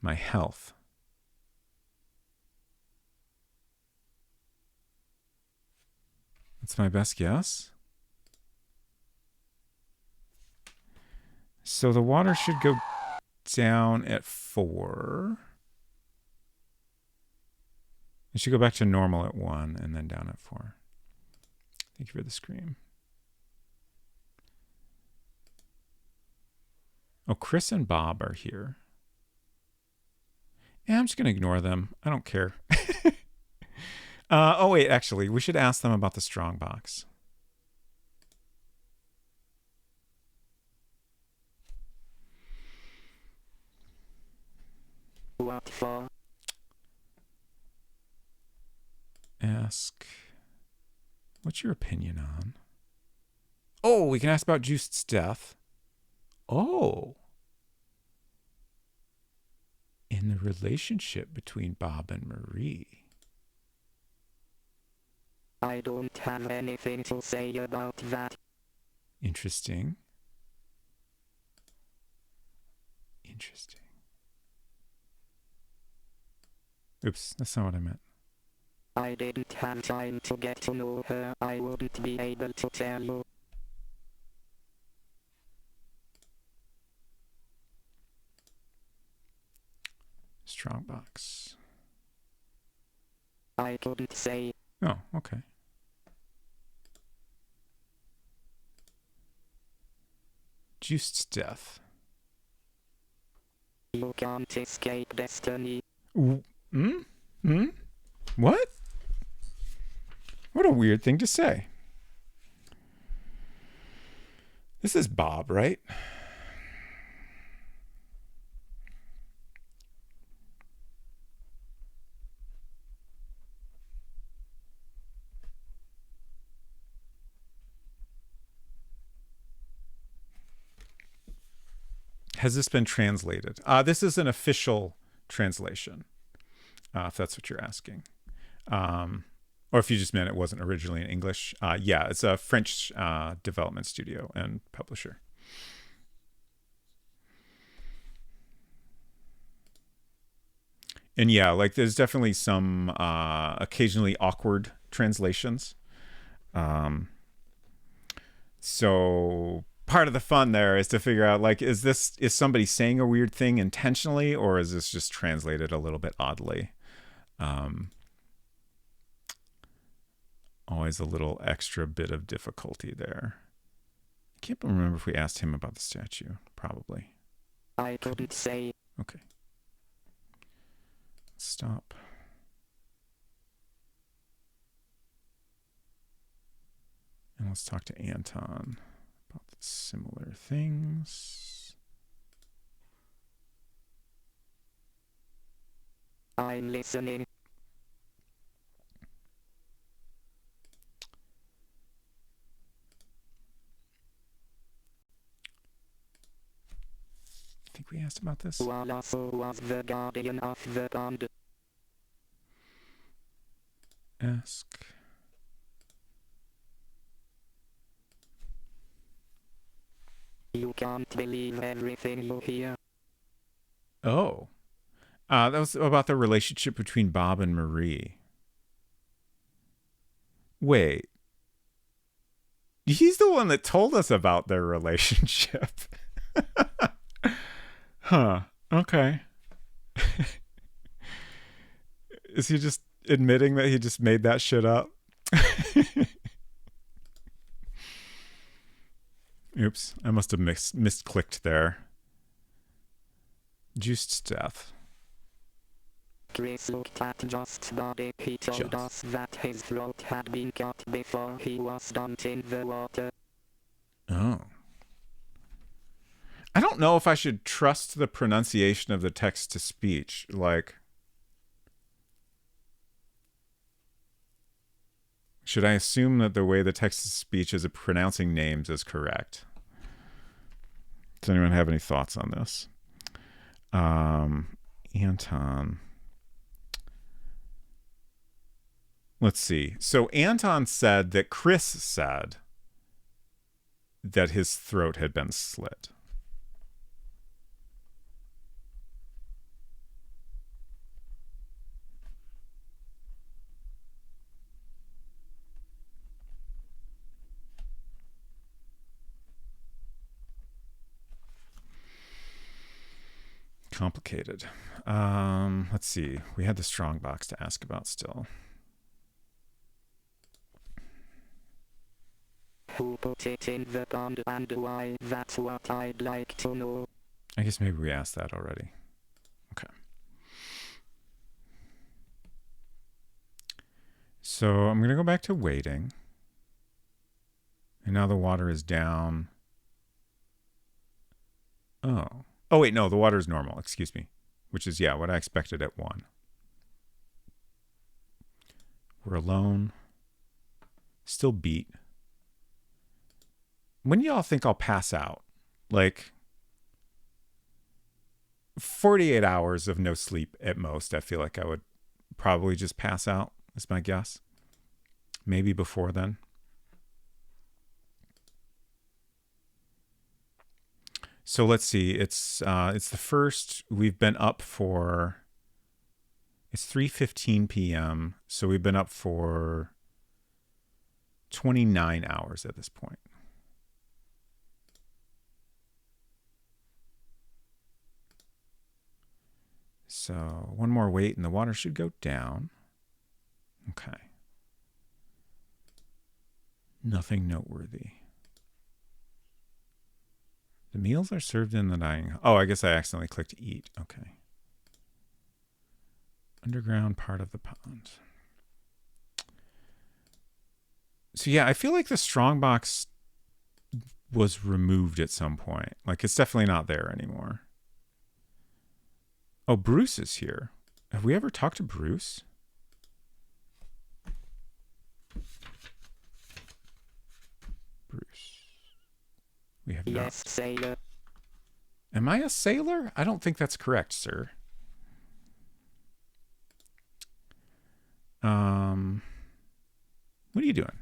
my health? That's my best guess. So the water should go down at 4. It should go back to normal at 1 and then down at 4. Thank you for the scream. Oh, Chris and Bob are here. Yeah, I'm just going to ignore them. I don't care. Oh, wait, actually, we should ask them about the Strongbox. What for? Ask, what's your opinion on? Oh, we can ask about Juiced's death. Oh. In the relationship between Bob and Marie. I don't have anything to say about that. Interesting. Interesting. Oops, that's not what I meant. I didn't have time to get to know her. I wouldn't be able to tell you. Strongbox. I couldn't say. Oh, okay. Juiced's death. You can't escape destiny. What? What a weird thing to say. This is Bob, right? Has this been translated? This is an official translation, if that's what you're asking. Or if you just meant it wasn't originally in English. Yeah, it's a French development studio and publisher. And yeah, like there's definitely some occasionally awkward translations. Um, so part of the fun there is to figure out, like, is somebody saying a weird thing intentionally, or is this just translated a little bit oddly? Always a little extra bit of difficulty there. I can't remember if we asked him about the statue. Probably. I couldn't say. Okay. Stop. And let's talk to Anton about similar things. I'm listening. I think we asked about this. Who also was the guardian of the pond. Ask. You can't believe everything you hear. Oh. That was about the relationship between Bob and Marie. Wait. He's the one that told us about their relationship. Huh. Okay. Is he just admitting that he just made that shit up? Oops. I must have misclicked there. Juiced death. Chris looked at Just's body. He told us that his throat had been cut before he was dumped in the water. Oh. I don't know if I should trust the pronunciation of the text to speech. Like, should I assume that the way the text to speech is pronouncing names is correct? Does anyone have any thoughts on this? Anton. Let's see. So Anton said that Chris said that his throat had been slit. Complicated. Let's see. We had the Strongbox to ask about still. Who put it in the pond and why? That's what I'd like to know. I guess maybe we asked that already. Okay. So I'm going to go back to waiting. And now the water is down. Oh. Oh, wait, no, the water is normal. Excuse me. Which is, yeah, what I expected at 1. We're alone. Still beat. When do y'all think I'll pass out? Like 48 hours of no sleep at most. I feel like I would probably just pass out, is my guess. Maybe before then. So let's see. It's the first. We've been up for. It's 3:15 p.m. So we've been up for 29 hours at this point. So one more wait and the water should go down. Okay. Nothing noteworthy. The meals are served in the dining hall. Oh, I guess I accidentally clicked eat. Okay. Underground part of the pond. So yeah, I feel like the Strongbox was removed at some point. Like it's definitely not there anymore. Oh, Bruce is here. Have we ever talked to Bruce? Bruce. We have not. Yes, sailor. Am I a sailor? I don't think that's correct, sir. doing?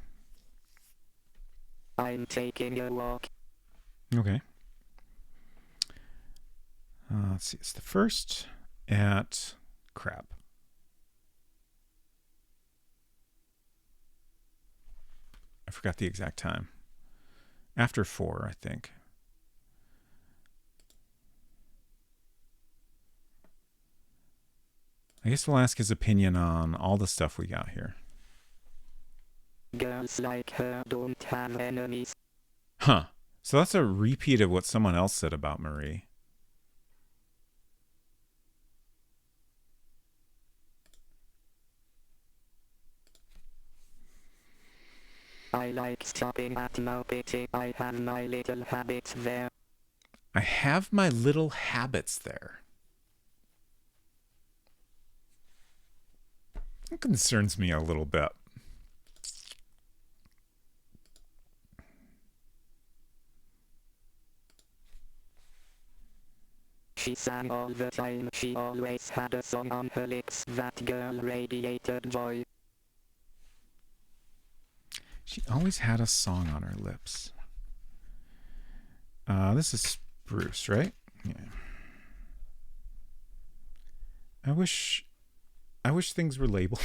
I'm taking a walk. Okay. Let's see. It's the first at crap. I forgot the exact time. After 4, I think. I guess we'll ask his opinion on all the stuff we got here. Girls like her don't have enemies. Huh. So that's a repeat of what someone else said about Marie. I like stopping at Maupiti. I have my little habits there. I have my little habits there. It concerns me a little bit. She sang all the time. She always had a song on her lips. That girl radiated joy. She always had a song on her lips. This is Bruce, right? Yeah. I wish things were labeled.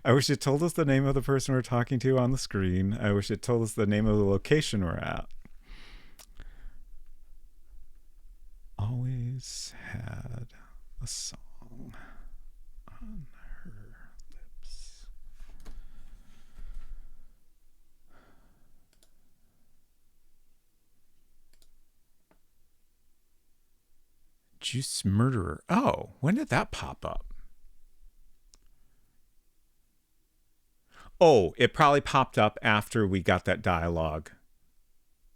I wish it told us the name of the person we're talking to on the screen. I wish it told us the name of the location we're at. Always had a song on her lips. Juice Murderer. Oh, when did that pop up? Oh, it probably popped up after we got that dialogue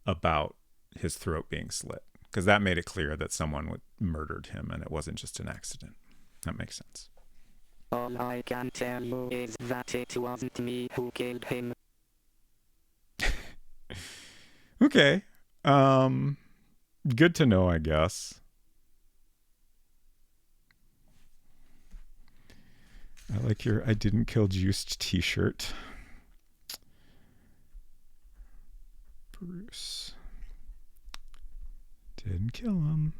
about his throat being slit, because that made it clear that someone murdered him and it wasn't just an accident. That makes sense. All I can tell you is that it wasn't me who killed him. Okay. Good to know, I guess. I like your I didn't kill Juiced t-shirt. Bruce didn't kill him.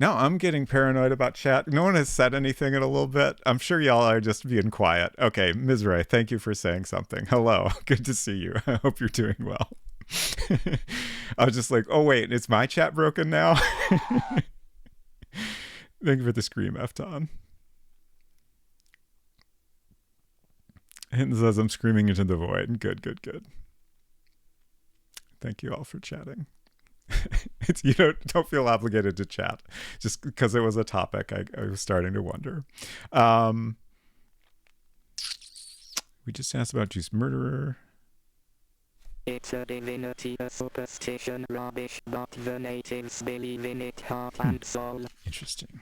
Now I'm getting paranoid about chat. No one has said anything in a little bit. I'm sure y'all are just being quiet. Okay, Ms. Ray, thank you for saying something. Hello, good to see you. I hope you're doing well. I was just like, oh wait, is my chat broken now? Thank you for the scream, Efton. And says I'm screaming into the void. Good, good, good. Thank you all for chatting. You don't feel obligated to chat just because it was a topic. I was starting to wonder. We just asked about Juice Murderer. It's a divinity, a superstition, rubbish, but the natives believe in it heart and soul. Interesting.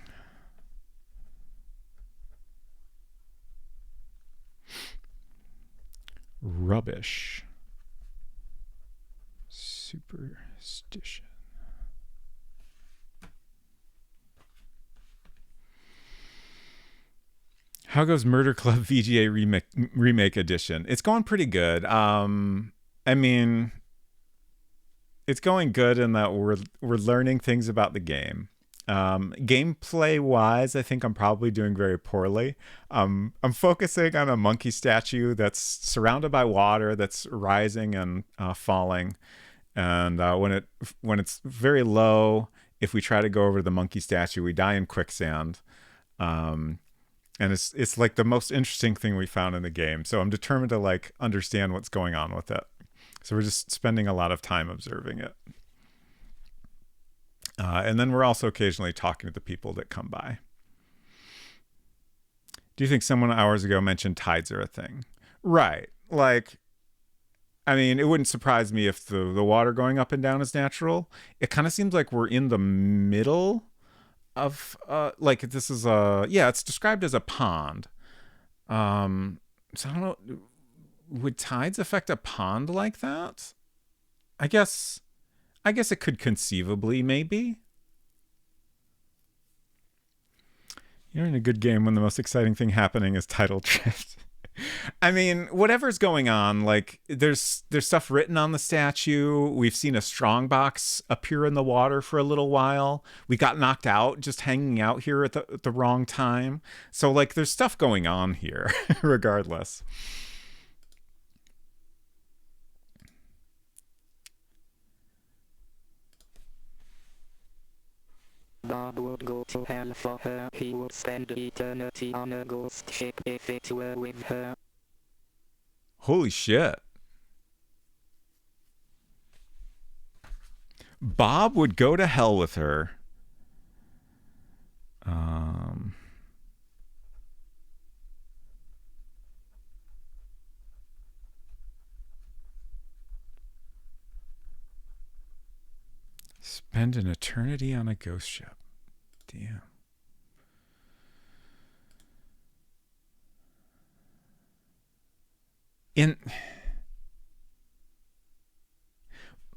Rubbish. Superstition. How goes Murder Club VGA remake edition? It's going pretty good. I mean, it's going good in that we're learning things about the game. Gameplay wise, I think I'm probably doing very poorly. I'm focusing on a monkey statue that's surrounded by water that's rising and falling. And when it's very low, if we try to go over the monkey statue, we die in quicksand. And it's like the most interesting thing we found in the game. So I'm determined to like understand what's going on with it. So we're just spending a lot of time observing it. And then we're also occasionally talking to the people that come by. Do you think someone hours ago mentioned tides are a thing? Right. Like, I mean, it wouldn't surprise me if the water going up and down is natural. It kind of seems like we're in the middle of, like this is it's described as a pond. So I don't know, would tides affect a pond like that? I guess I guess it could conceivably, maybe. You're in a good game when the most exciting thing happening is title drift. I mean, whatever's going on, like there's stuff written on the statue. We've seen a Strongbox appear in the water for a little while. We got knocked out just hanging out here at the wrong time. So like there's stuff going on here regardless. Bob would go to hell for her. He would spend eternity on a ghost ship if it were with her. Holy shit. Bob would go to hell with her. Spend an eternity on a ghost ship. Damn.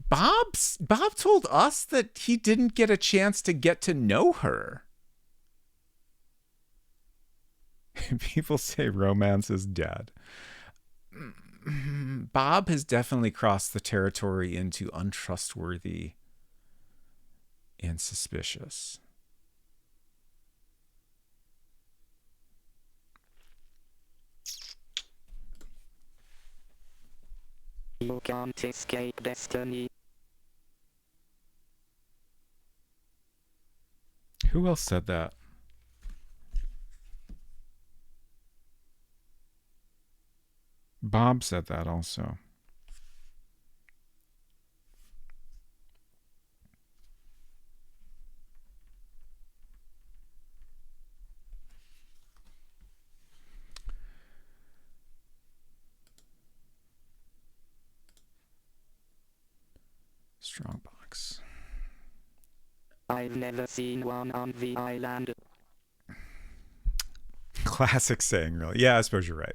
Bob told us that he didn't get a chance to get to know her. People say romance is dead. Bob has definitely crossed the territory into untrustworthy and suspicious. You can't escape destiny. Who else said that? Bob said that also. Strongbox. I've never seen one on the island. Classic saying, really. Yeah, I suppose you're right.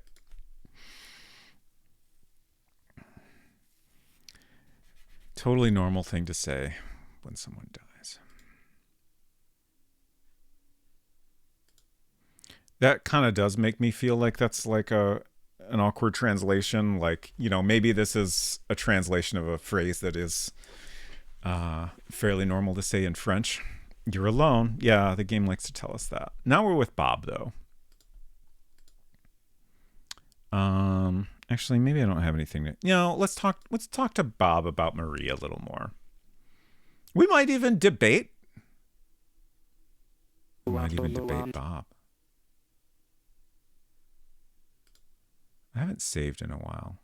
Totally normal thing to say when someone dies. That kind of does make me feel like that's like an awkward translation. Like, you know, maybe this is a translation of a phrase that is fairly normal to say in French. You're alone. Yeah, the game likes to tell us that. Now we're with Bob, though. Actually, maybe I don't have anything to... let's talk to Bob about Marie a little more. We might even debate. We might even debate Bob. I haven't saved in a while.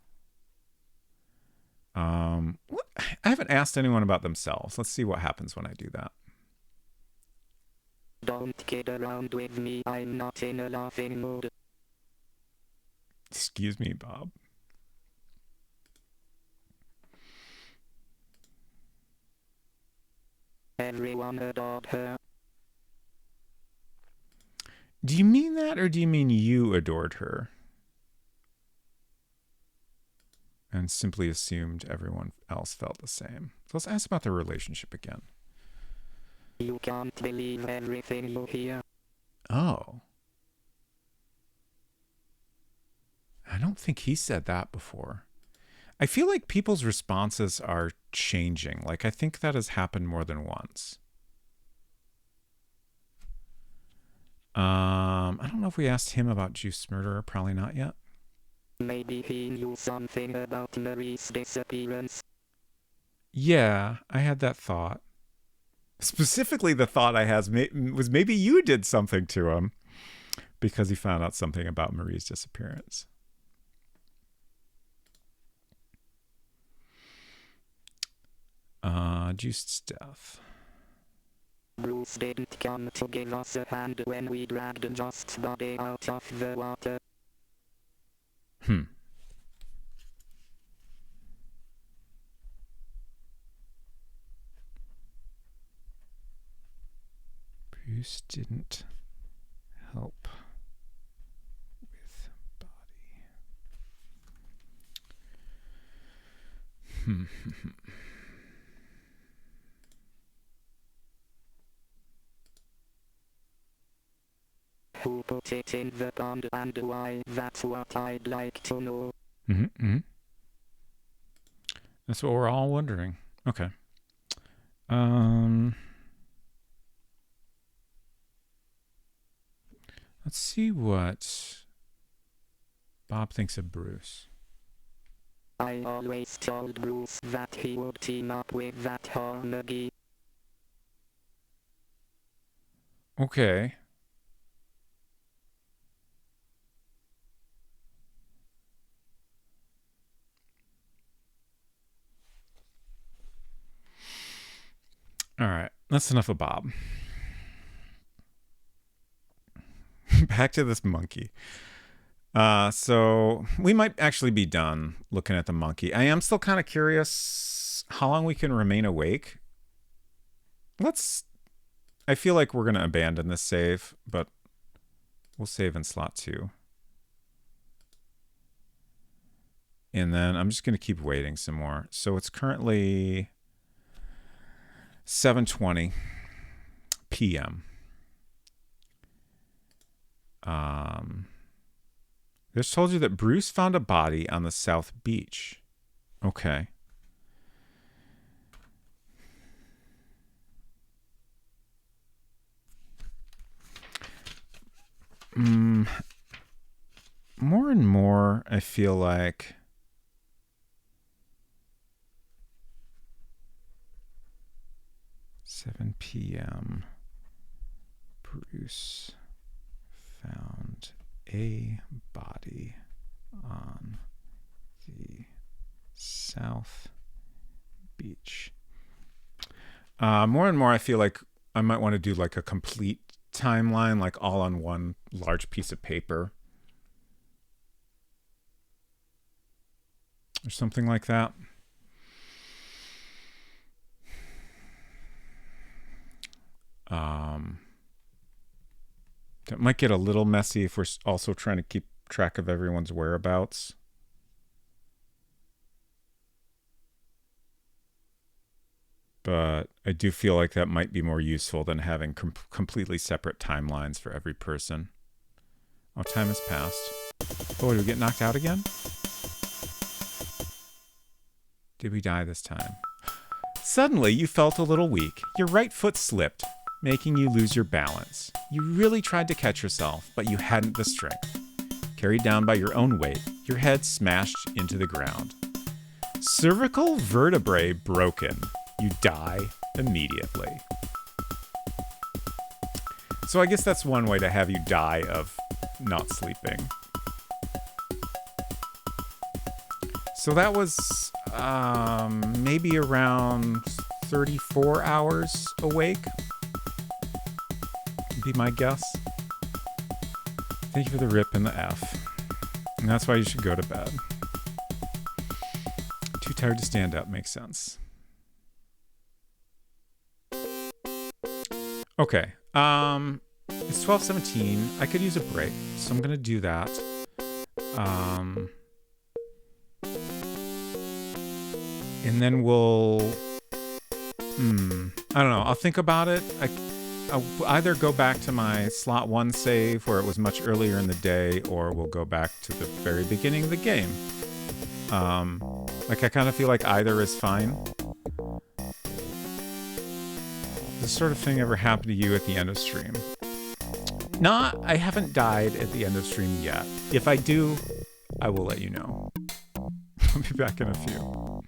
I haven't asked anyone about themselves. Let's see what happens when I do that. Don't kid around with me. I'm not in a laughing mood. Excuse me, Bob. Everyone adored her. Do you mean that, or do you mean you adored her? And simply assumed everyone else felt the same. So let's ask about their relationship again. You can't believe everything you hear. Oh. I don't think he said that before. I feel like people's responses are changing. Like, I think that has happened more than once. I don't know if we asked him about Juice Murderer. Probably not yet. Maybe he knew something about Marie's disappearance. Yeah, I had that thought. Specifically, the thought I had was maybe you did something to him because he found out something about Marie's disappearance. Juiced's death. Bruce didn't come to give us a hand when we dragged Just's body out of the water. Bruce didn't help with body. put it in the pond and why, that's what I'd like to know. Mm-hmm. That's what we're all wondering. Okay. Let's see what Bob thinks of Bruce. I always told Bruce that he would team up with that Hornady. Okay. All right. That's enough of Bob. Back to this monkey. So we might actually be done looking at the monkey. I am still kind of curious how long we can remain awake. I feel like we're going to abandon this save, but we'll save in slot 2. And then I'm just going to keep waiting some more. So it's currently 7:20 p.m. This told you that Bruce found a body on the South Beach. Okay. More and more, I feel like (7 p.m.) Bruce found a body on the South Beach. More and more, I feel like I might want to do like a complete timeline, like all on one large piece of paper or something like that. That might get a little messy if we're also trying to keep track of everyone's whereabouts. But I do feel like that might be more useful than having completely separate timelines for every person. Oh, time has passed. Oh, did we get knocked out again? Did we die this time? Suddenly, you felt a little weak. Your right foot slipped, making you lose your balance. You really tried to catch yourself, but you hadn't the strength. Carried down by your own weight, your head smashed into the ground. Cervical vertebrae broken. You die immediately. So I guess that's one way to have you die of not sleeping. So that was maybe around 34 hours awake, would be my guess. Thank you for the rip and the F. And that's why you should go to bed. Too tired to stand up makes sense. Okay. It's 12:17. I could use a break, so I'm gonna do that. And then we'll I don't know. I'll think about it. I'll either go back to my slot 1 save where it was much earlier in the day, or we'll go back to the very beginning of the game. Like I kind of feel like either is fine. This sort of thing ever happened to you at the end of stream? I haven't died at the end of stream yet. If I do, I will let you know. I'll be back in a few.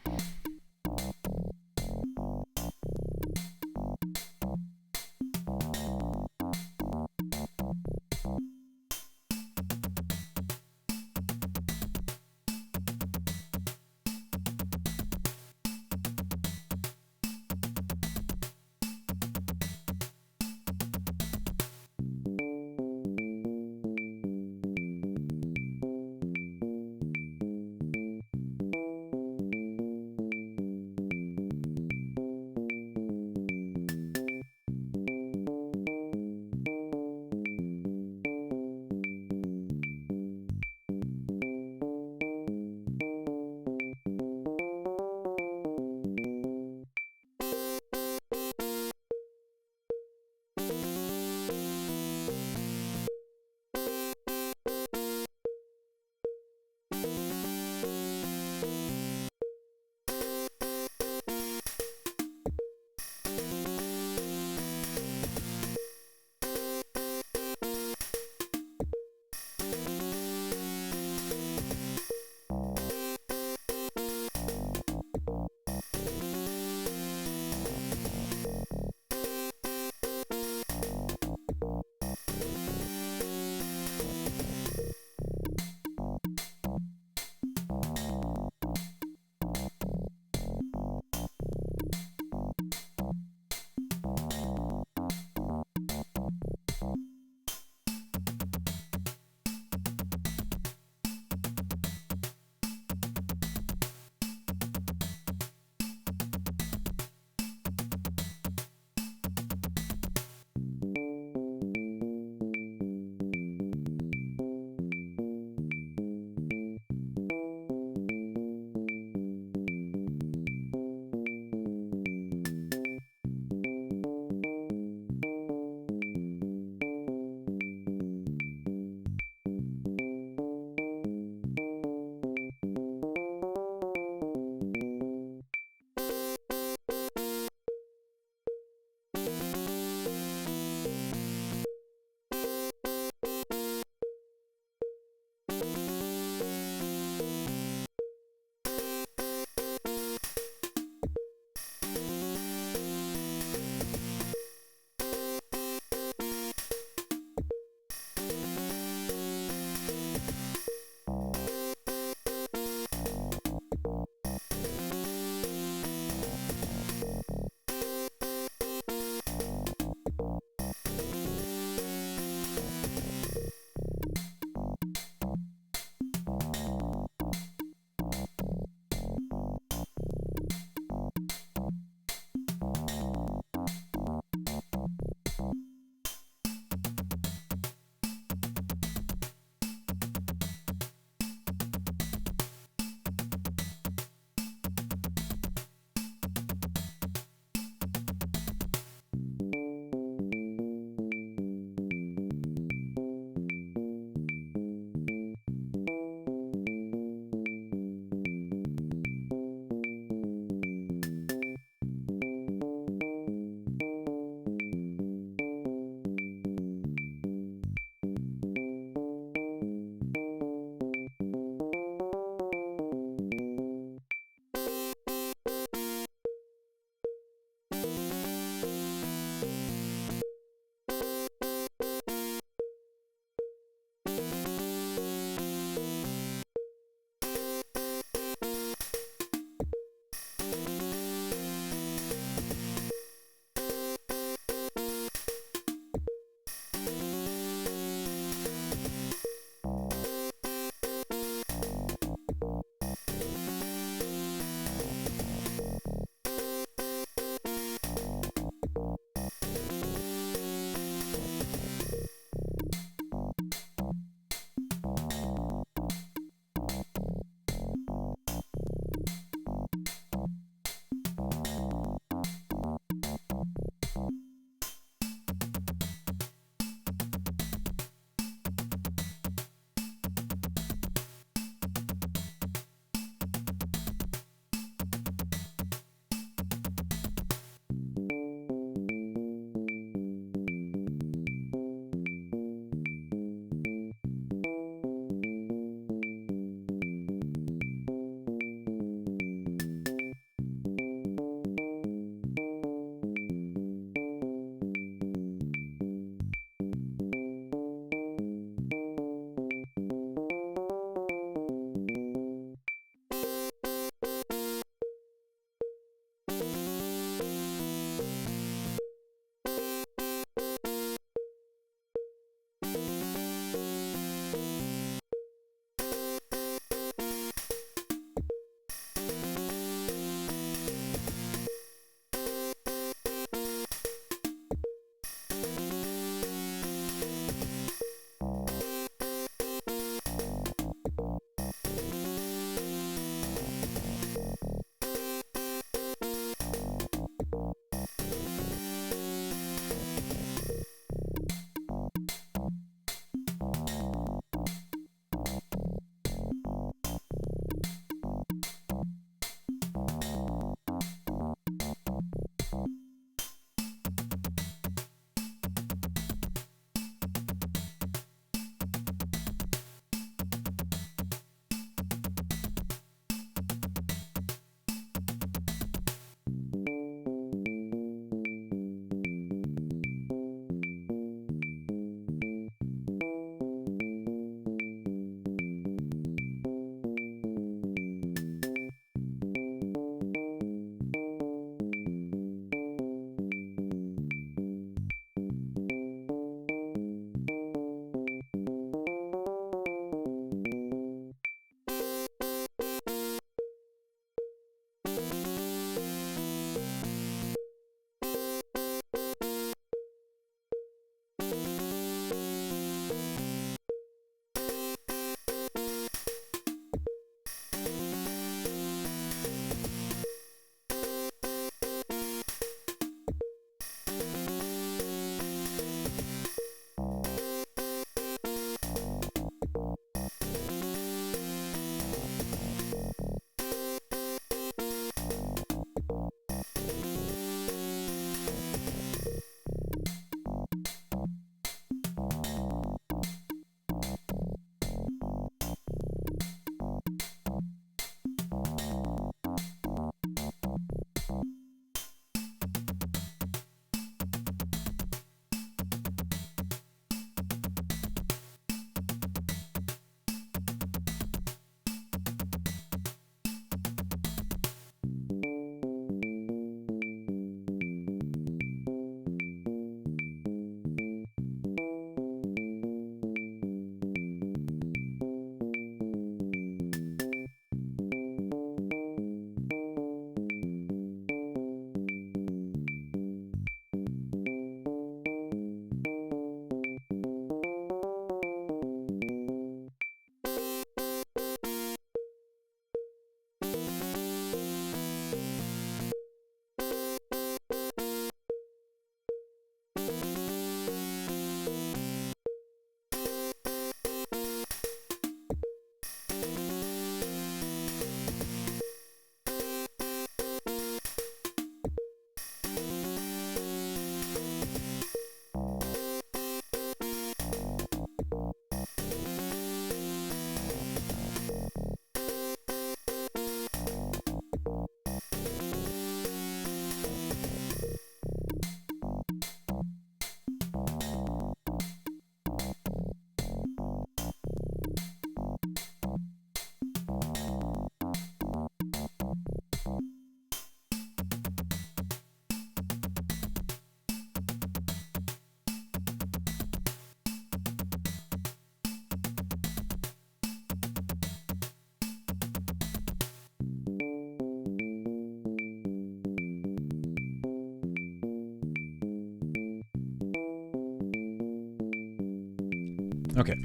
Okay,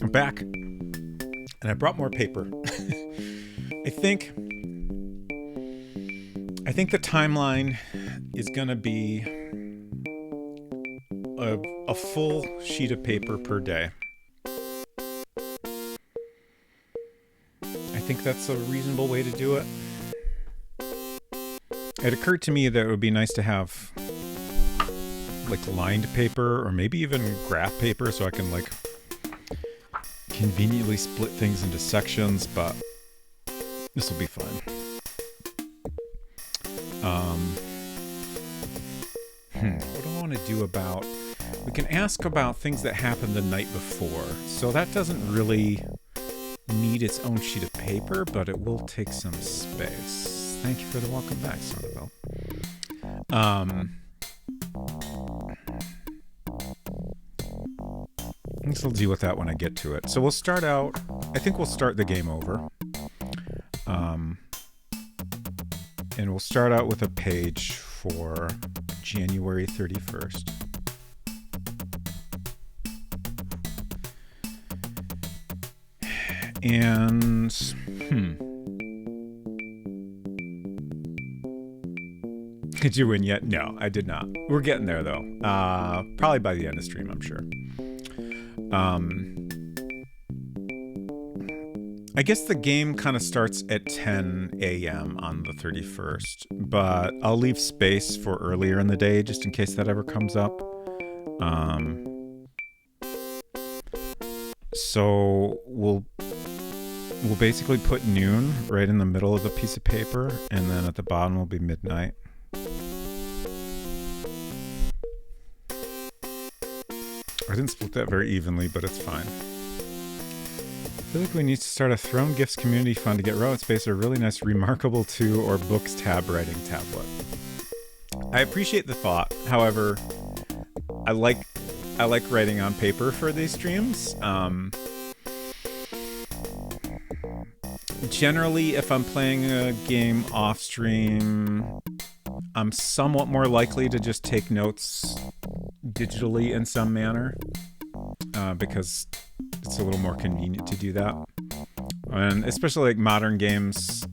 I'm back, and I brought more paper. I think the timeline is gonna be a full sheet of paper per day. I think that's a reasonable way to do it. It occurred to me that it would be nice to have like lined paper or maybe even graph paper so I can like conveniently split things into sections, but this will be fun. What do I want to do about... We can ask about things that happened the night before. So that doesn't really need its own sheet of paper, but it will take some space. Thank you for the welcome back, Somerville. I guess I'll deal with that when I get to it. So we'll start out... I think we'll start the game over. And we'll start out with a page for January 31st. And, Did you win yet? No, I did not. We're getting there, though. Probably by the end of stream, I'm sure. I guess the game kind of starts at 10 a.m. on the 31st, but I'll leave space for earlier in the day just in case that ever comes up. So we'll basically put noon right in the middle of the piece of paper, and then at the bottom will be midnight. I didn't split that very evenly, but it's fine. I feel like we need to start a Throne Gifts community fund to get Rowan Space a really nice Remarkable 2 or Books tab writing tablet. I appreciate the thought. However, I like writing on paper for these streams. Generally, if I'm playing a game off stream, I'm somewhat more likely to just take notes digitally in some manner, because it's a little more convenient to do that. And especially like modern games,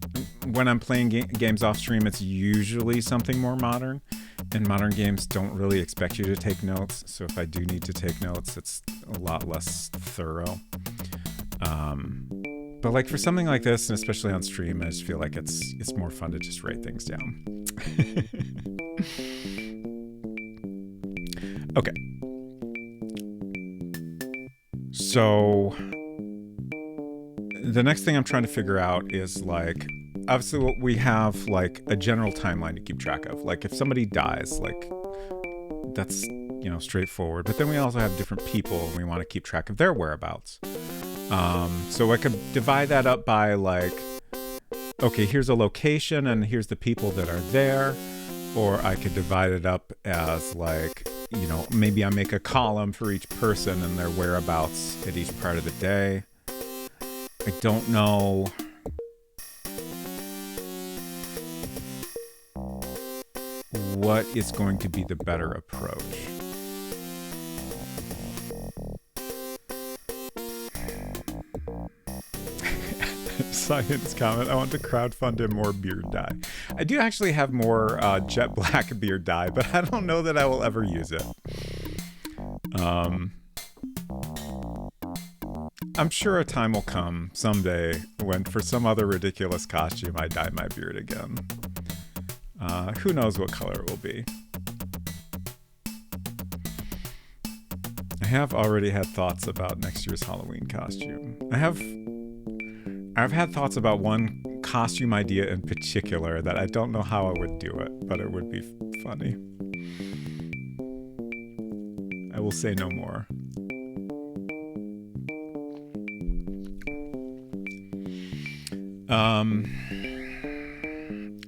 when I'm playing games off stream, it's usually something more modern, and modern games don't really expect you to take notes. So if I do need to take notes, it's a lot less thorough. But like for something like this, and especially on stream, I just feel like it's more fun to just write things down. Okay. So the next thing I'm trying to figure out is like, obviously we have like a general timeline to keep track of. Like if somebody dies, like that's, you know, straightforward. But then we also have different people and we want to keep track of their whereabouts. So I could divide that up by like, okay, here's a location and here's the people that are there. Or I could divide it up as like, you know, maybe I make a column for each person and their whereabouts at each part of the day. I don't know. What is going to be the better approach? Science comment. I want to crowdfund him more beard dye. I do actually have more jet black beard dye, but I don't know that I will ever use it. I'm sure a time will come someday when for some other ridiculous costume I dye my beard again. Who knows what color it will be. I have already had thoughts about next year's Halloween costume. I've had thoughts about one costume idea in particular that I don't know how I would do it, but it would be funny. I will say no more.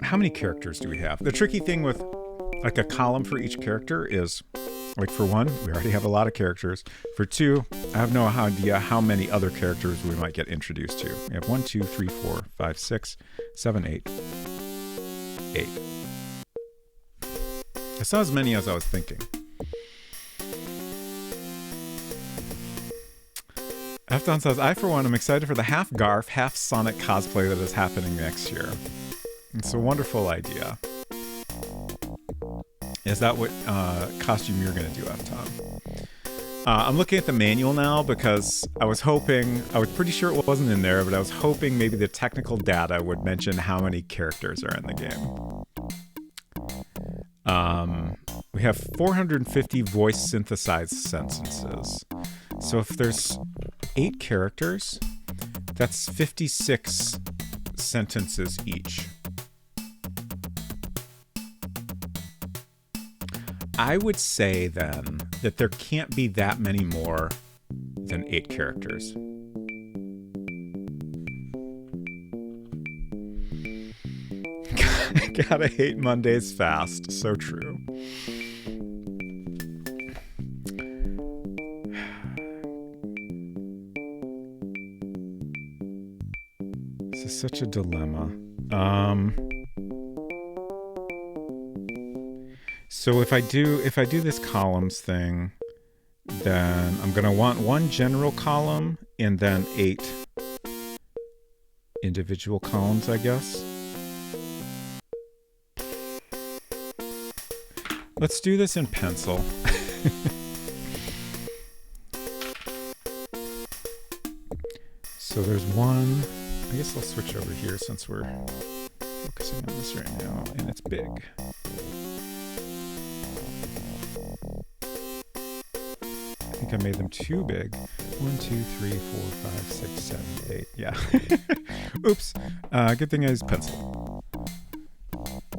How many characters do we have? The tricky thing with like a column for each character is, like for one, we already have a lot of characters. For two, I have no idea how many other characters we might get introduced to. We have 1, 2, 3, 4, 5, 6, 7, 8. 8. That's not as many as I was thinking. Afton says, I for one am excited for the half Garf, half Sonic cosplay that is happening next year. It's a wonderful idea. Is that what costume you're going to do, Afton? I'm looking at the manual now because I was pretty sure it wasn't in there, but I was hoping maybe the technical data would mention how many characters are in the game. We have 450 voice synthesized sentences. So if there's 8 characters, that's 56 sentences each. I would say then that there can't be that many more than 8 characters. Gotta hate Mondays fast. So true. This is such a dilemma. So if I do this columns thing, then I'm gonna want one general column and then 8 individual columns, I guess. Let's do this in pencil. So there's one. I guess I'll switch over here since we're focusing on this right now, and it's big. I think I made them too big. 1, 2, 3, 4, 5, 6, 7, 8. Yeah. Oops. Good thing I used pencil.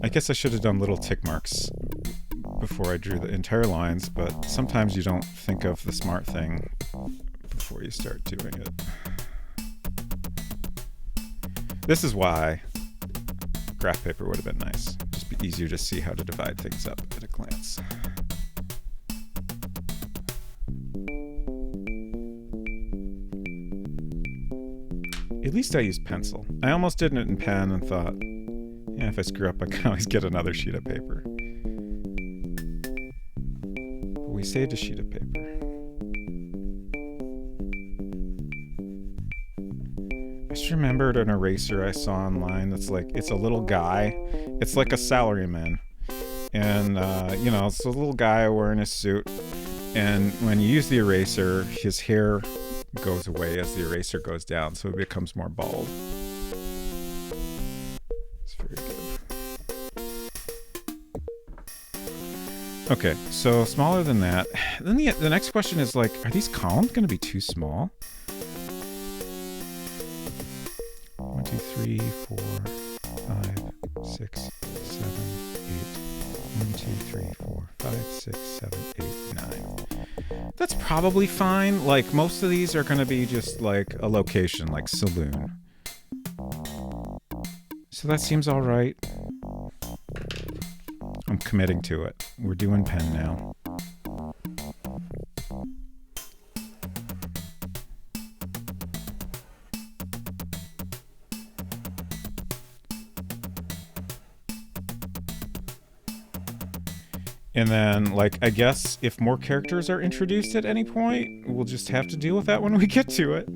I guess I should have done little tick marks before I drew the entire lines, but sometimes you don't think of the smart thing before you start doing it. This is why graph paper would have been nice. Just be easier to see how to divide things up at a glance. At least I used pencil. I almost did it in pen and thought, yeah, if I screw up, I can always get another sheet of paper. But we saved a sheet of paper. I just remembered an eraser I saw online that's like, it's a little guy. It's like a salaryman. And, it's a little guy wearing a suit. And when you use the eraser, his hair goes away as the eraser goes down, so it becomes more bald. It's very good. Okay, so smaller than that. Then the next question is like, are these columns going to be too small? 1, 2, 3, 4, 5, 6, 7, 8. 1, 2, 3, 4, 5, 6, 7, 8, 9. That's probably fine. Like, most of these are going to be just like a location, like saloon. So that seems all right. I'm committing to it. We're doing pen now. And then, like, I guess if more characters are introduced at any point, we'll just have to deal with that when we get to it.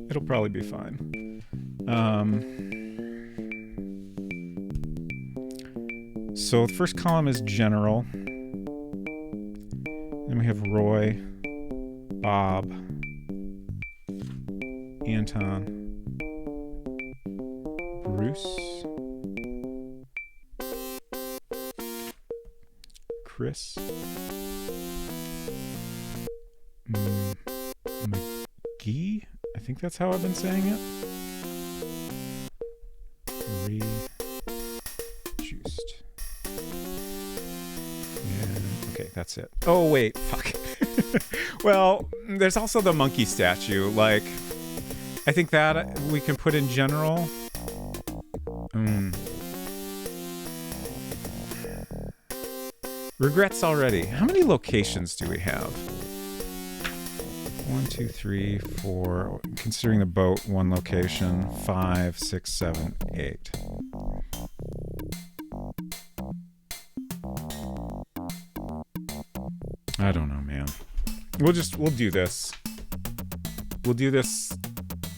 It'll probably be fine. So the first column is general. Then we have Roy, Bob, Anton, Bruce, Chris, McGee, I think that's how I've been saying it. Reduced. And okay, that's it. Oh wait, fuck. Well, there's also the monkey statue. Like, I think that we can put in general. Regrets already. How many locations do we have? 1, 2, 3, 4. Considering the boat, 1 location. 5, 6, 7, 8. I don't know, man. We'll do this. We'll do this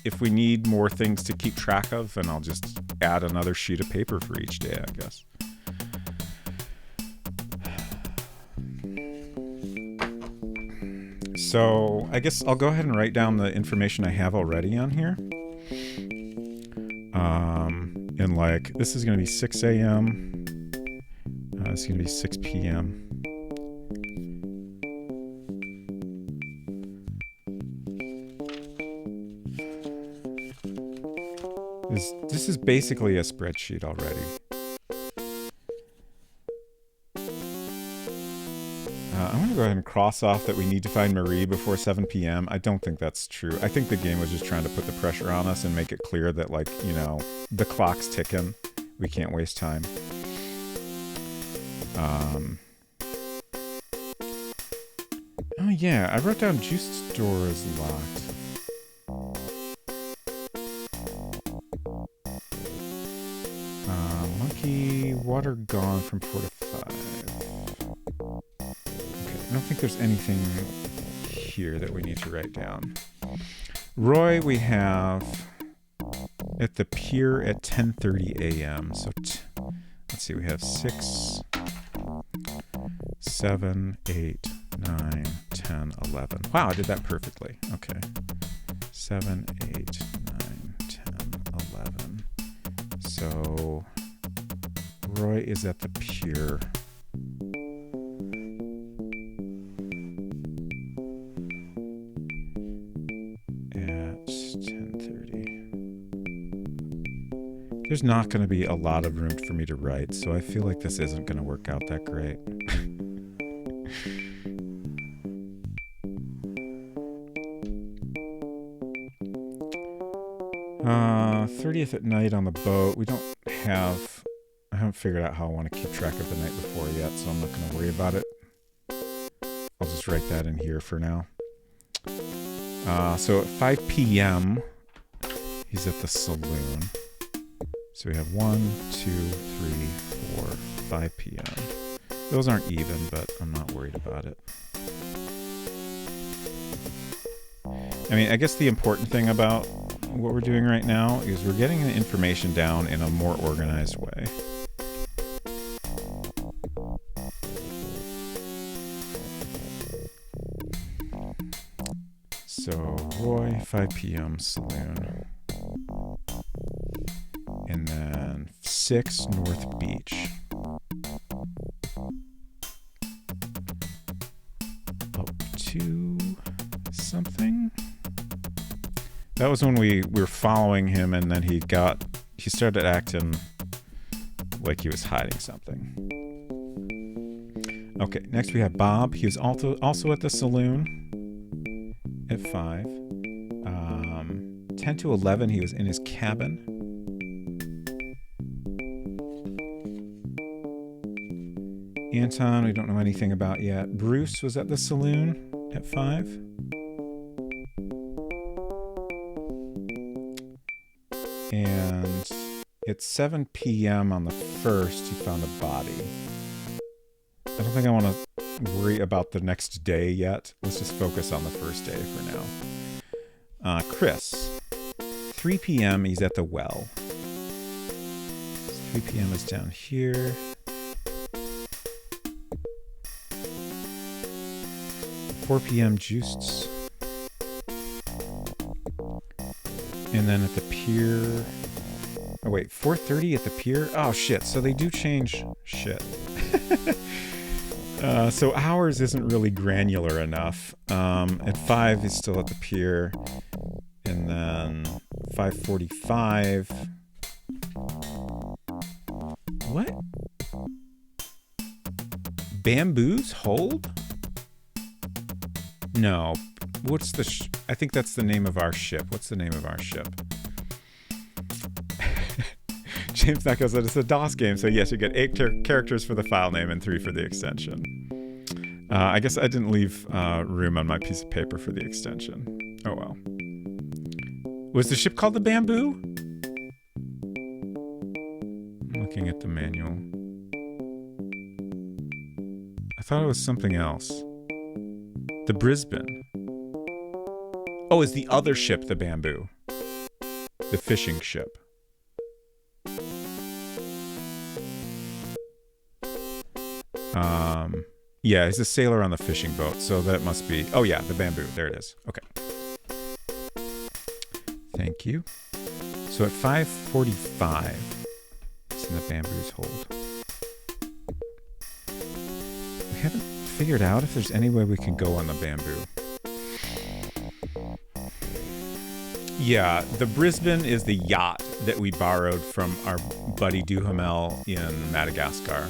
if we need more things to keep track of, and I'll just add another sheet of paper for each day, I guess. So I guess I'll go ahead and write down the information I have already on here. And like, this is going to be 6 a.m. This is going to be 6 p.m. This is basically a spreadsheet already. I'm going to go ahead and cross off that we need to find Marie before 7 p.m. I don't think that's true. I think the game was just trying to put the pressure on us and make it clear that, like, you know, the clock's ticking. We can't waste time. Oh yeah, I wrote down juice store is locked. Monkey, water gone from 4 to 5. Okay, I don't think there's anything here that we need to write down. Roy, we have at the pier at 10:30 a.m. So let's see, we have 6, 7, 8, 9, 10, 11. Wow, I did that perfectly. Okay. 7, 8, 9, 10, 11. So Roy is at the pier. At 10:30. There's not going to be a lot of room for me to write, so I feel like this isn't going to work out that great. 30th at night on the boat. We don't have... I haven't figured out how I want to keep track of the night before yet, so I'm not going to worry about it. I'll just write that in here for now. So at 5 p.m., he's at the saloon. So we have 1, 2, 3, 4, 5 p.m. Those aren't even, but I'm not worried about it. I mean, I guess the important thing about what we're doing right now is we're getting the information down in a more organized way. So, Roy, 5 p.m. saloon. And then 6 North Beach. Up to something. That was when we were following him, and then he started acting like he was hiding something. Okay, next we have Bob. He was also at the saloon at 5. 10 to 11, he was in his cabin. Anton, we don't know anything about yet. Bruce was at the saloon at 5. And it's 7 p.m. on the 1st, he found a body. I don't think I want to worry about the next day yet. Let's just focus on the first day for now. Chris, 3 p.m. he's at the well. 3 p.m. is down here. 4 p.m. juiced. And then at the pier... Oh, wait. 4:30 at the pier? Oh, shit. So they do change shit. So ours isn't really granular enough. At 5, he's still at the pier. And then 5:45... What? Bamboos hold? No. What's the... I think that's the name of our ship. What's the name of our ship? James Knacko said it's a DOS game, so yes, you get 8 characters for the file name and 3 for the extension. I guess I didn't leave room on my piece of paper for the extension. Oh well. Was the ship called the Bamboo? I'm looking at the manual. I thought it was something else. The Brisbane. Oh, is the other ship the Bamboo? The fishing ship. Yeah, he's a sailor on the fishing boat, so that must be... Oh yeah, the bamboo. There it is. Okay. Thank you. So at 5:45, it's in the bamboo's hold. We haven't figured out if there's any way we can go on the bamboo. Yeah, the Brisbane is the yacht that we borrowed from our buddy Duhamel in Madagascar.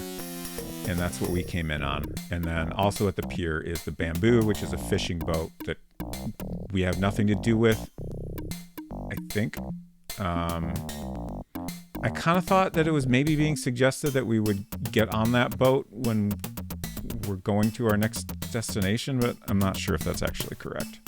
And that's what we came in on. And then also at the pier is the bamboo, which is a fishing boat that we have nothing to do with, I think. I kind of thought that it was maybe being suggested that we would get on that boat when we're going to our next destination, but I'm not sure if that's actually correct.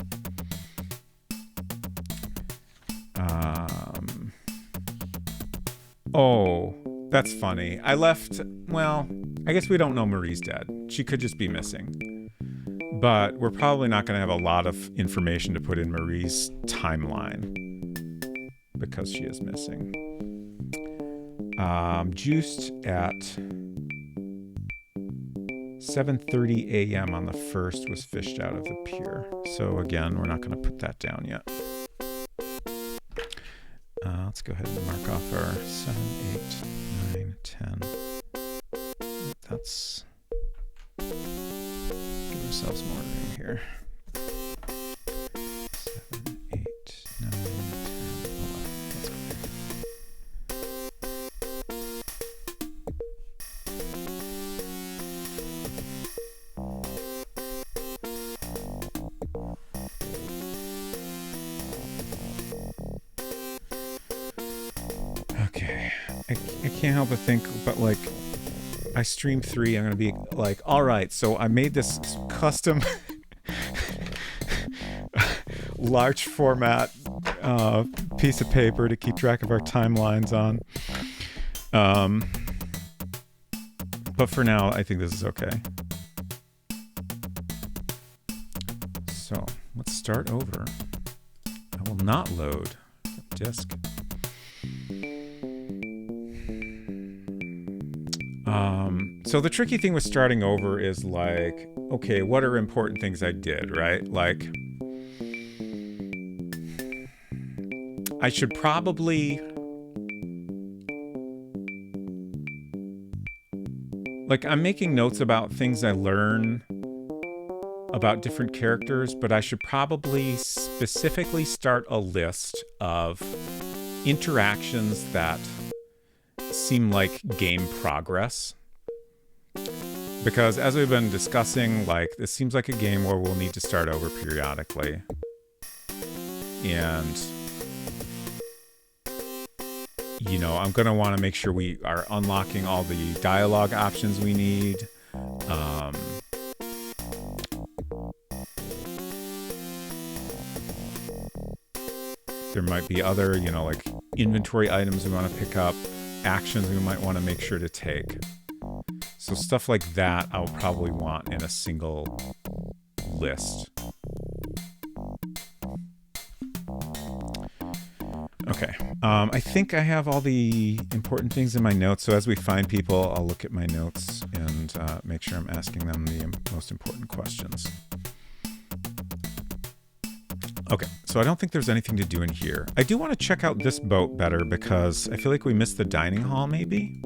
Oh, that's funny. I left, well, I guess we don't know Marie's dead. She could just be missing. But we're probably not going to have a lot of information to put in Marie's timeline because she is missing. Juiced at 7:30 a.m. on the 1st was fished out of the pier. So again, we're not going to put that down yet. Let's go ahead and mark off our 7, 8, 9, 10. That's... Give ourselves more room here. 7, 8, 9, 10, 11. Let's go there. Okay, I can't help but think, but like, by stream 3, I'm going to be like, all right, so I made this custom large format piece of paper to keep track of our timelines on. But for now, I think this is okay. So let's start over. I will not load disk. So the tricky thing with starting over is like, okay, what are important things I did, right? Like, I should probably, like, I'm making notes about things I learn about different characters, but I should probably specifically start a list of interactions that seem like game progress. Because as we've been discussing, like, this seems like a game where we'll need to start over periodically. And, you know, I'm going to want to make sure we are unlocking all the dialogue options we need. There might be other, you know, like inventory items we want to pick up, actions we might want to make sure to take. So stuff like that I'll probably want in a single list. Okay. I think I have all the important things in my notes. So as we find people, I'll look at my notes and make sure I'm asking them the most important questions. Okay, so I don't think there's anything to do in here. I do want to check out this boat better because I feel like we missed the dining hall, maybe?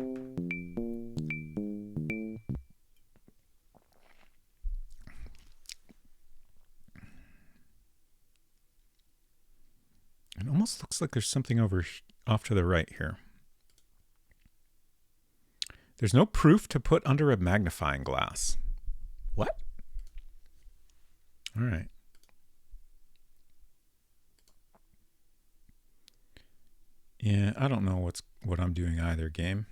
It almost looks like there's something over off to the right here. There's no proof to put under a magnifying glass. What? All right. Yeah, I don't know what I'm doing either, game.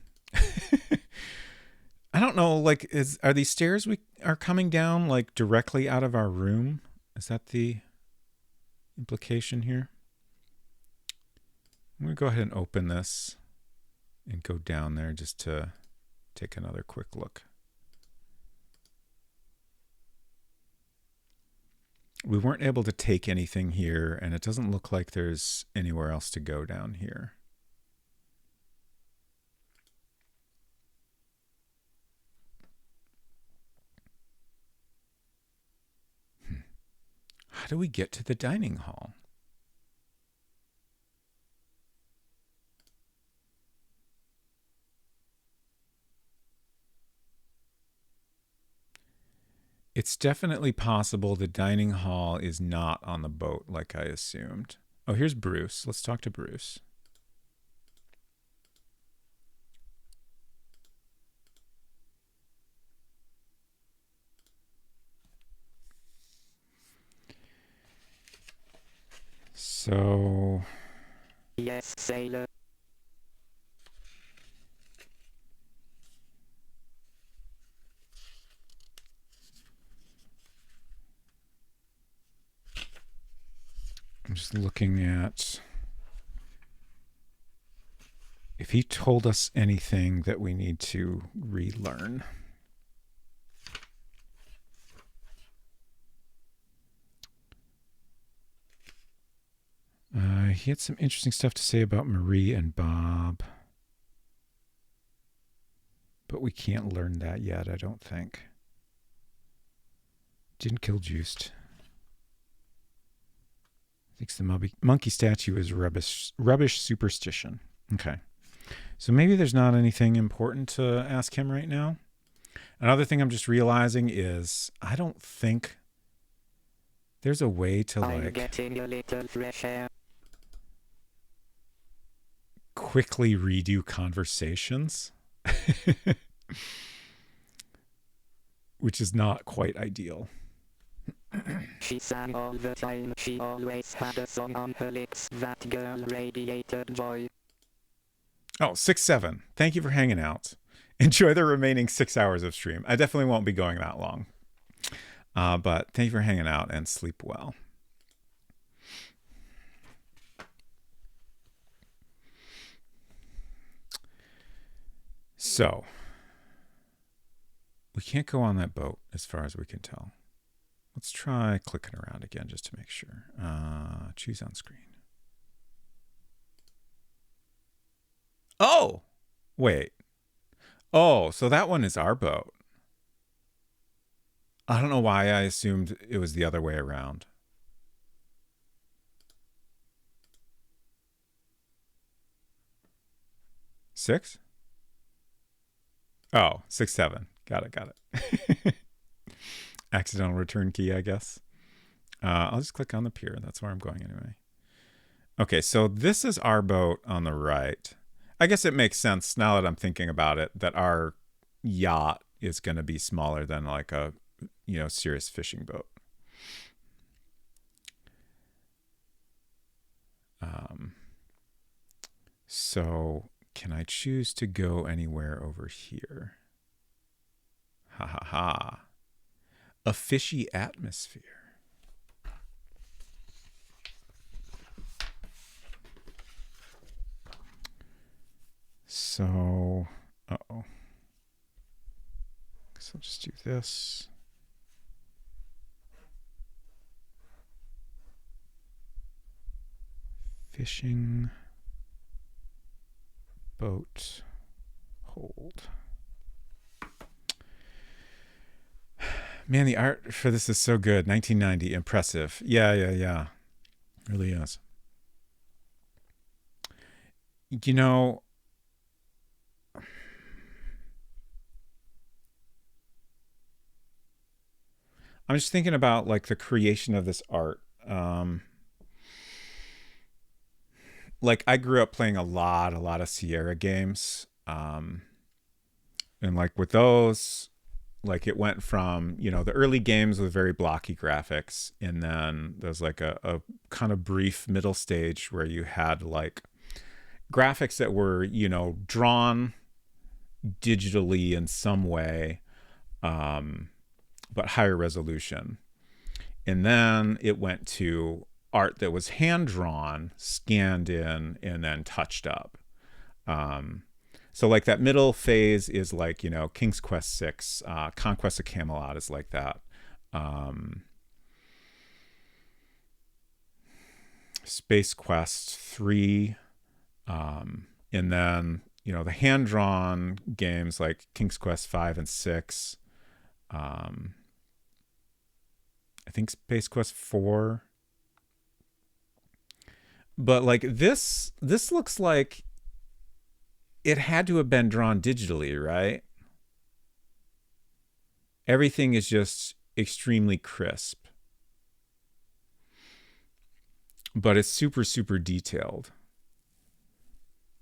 I don't know, like, are these stairs we are coming down, like, directly out of our room? Is that the implication here? I'm going to go ahead and open this and go down there just to take another quick look. We weren't able to take anything here, and it doesn't look like there's anywhere else to go down here. How do we get to the dining hall? It's definitely possible the dining hall is not on the boat like I assumed. Oh, here's Bruce. Let's talk to Bruce. So... Yes, sailor. I'm just looking at if he told us anything that we need to relearn. He had some interesting stuff to say about Marie and Bob. But we can't learn that yet, I don't think. Didn't kill Juiced. Thinks the monkey statue is rubbish superstition. Okay. So maybe there's not anything important to ask him right now. Another thing I'm just realizing is I don't think there's a way to I'm getting a little fresh air. Quickly redo conversations, which is not quite ideal. She sang all the time, she always had a song on her lips, that girl radiated joy. Oh, 6-7. Thank you for hanging out. Enjoy the remaining 6 hours of stream. I definitely won't be going that long. But thank you for hanging out and sleep well. So, we can't go on that boat as far as we can tell. Let's try clicking around again just to make sure. Choose on screen. Oh, wait. Oh, so that one is our boat. I don't know why I assumed it was the other way around. Six? Oh, 6-7. Got it. Accidental return key, I guess. I'll just click on the pier. That's where I'm going anyway. Okay, so this is our boat on the right. I guess it makes sense now that I'm thinking about it that our yacht is going to be smaller than like a, serious fishing boat. So can I choose to go anywhere over here? Ha ha ha. A fishy atmosphere. So, uh-oh. Guess I'll just do this. Fishing boat hold. Man, the art for this is so good. 1990, impressive. Yeah. Really is. I'm just thinking about like the creation of this art. Like I grew up playing a lot of Sierra games. And like with those, like it went from, the early games with very blocky graphics. And then there's like a kind of brief middle stage where you had like graphics that were, drawn digitally in some way, but higher resolution. And then it went to art that was hand drawn, scanned in, and then touched up. So like that middle phase is like, King's Quest VI, Conquest of Camelot is like that. Space Quest 3, and then, the hand-drawn games like King's Quest 5 and 6, I think Space Quest 4. But like this looks like it had to have been drawn digitally, right? Everything is just extremely crisp. But it's super, super detailed.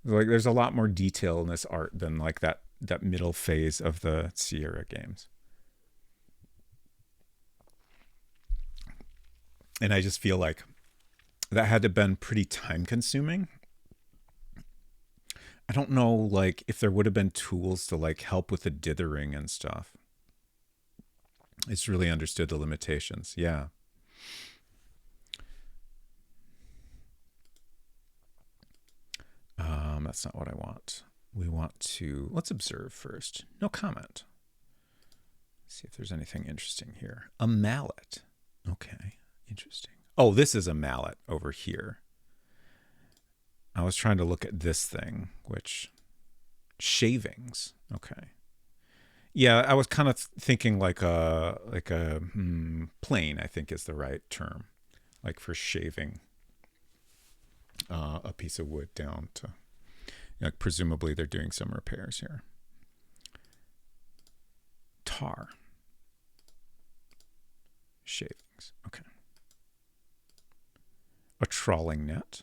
Like there's a lot more detail in this art than like that middle phase of the Sierra games. And I just feel like that had to have been pretty time consuming. I don't know like if there would have been tools to like help with the dithering and stuff. It's really understood the limitations. Yeah. That's not what I want. We want to, let's observe first. No comment. Let's see if there's anything interesting here. A mallet. Okay, interesting. Oh, this is a mallet over here. I was trying to look at this thing, which shavings. Okay. Yeah, I was kind of thinking like a plane, I think is the right term, like for shaving a piece of wood down to, you know, presumably they're doing some repairs here. Tar. Shavings. Okay. A trawling net.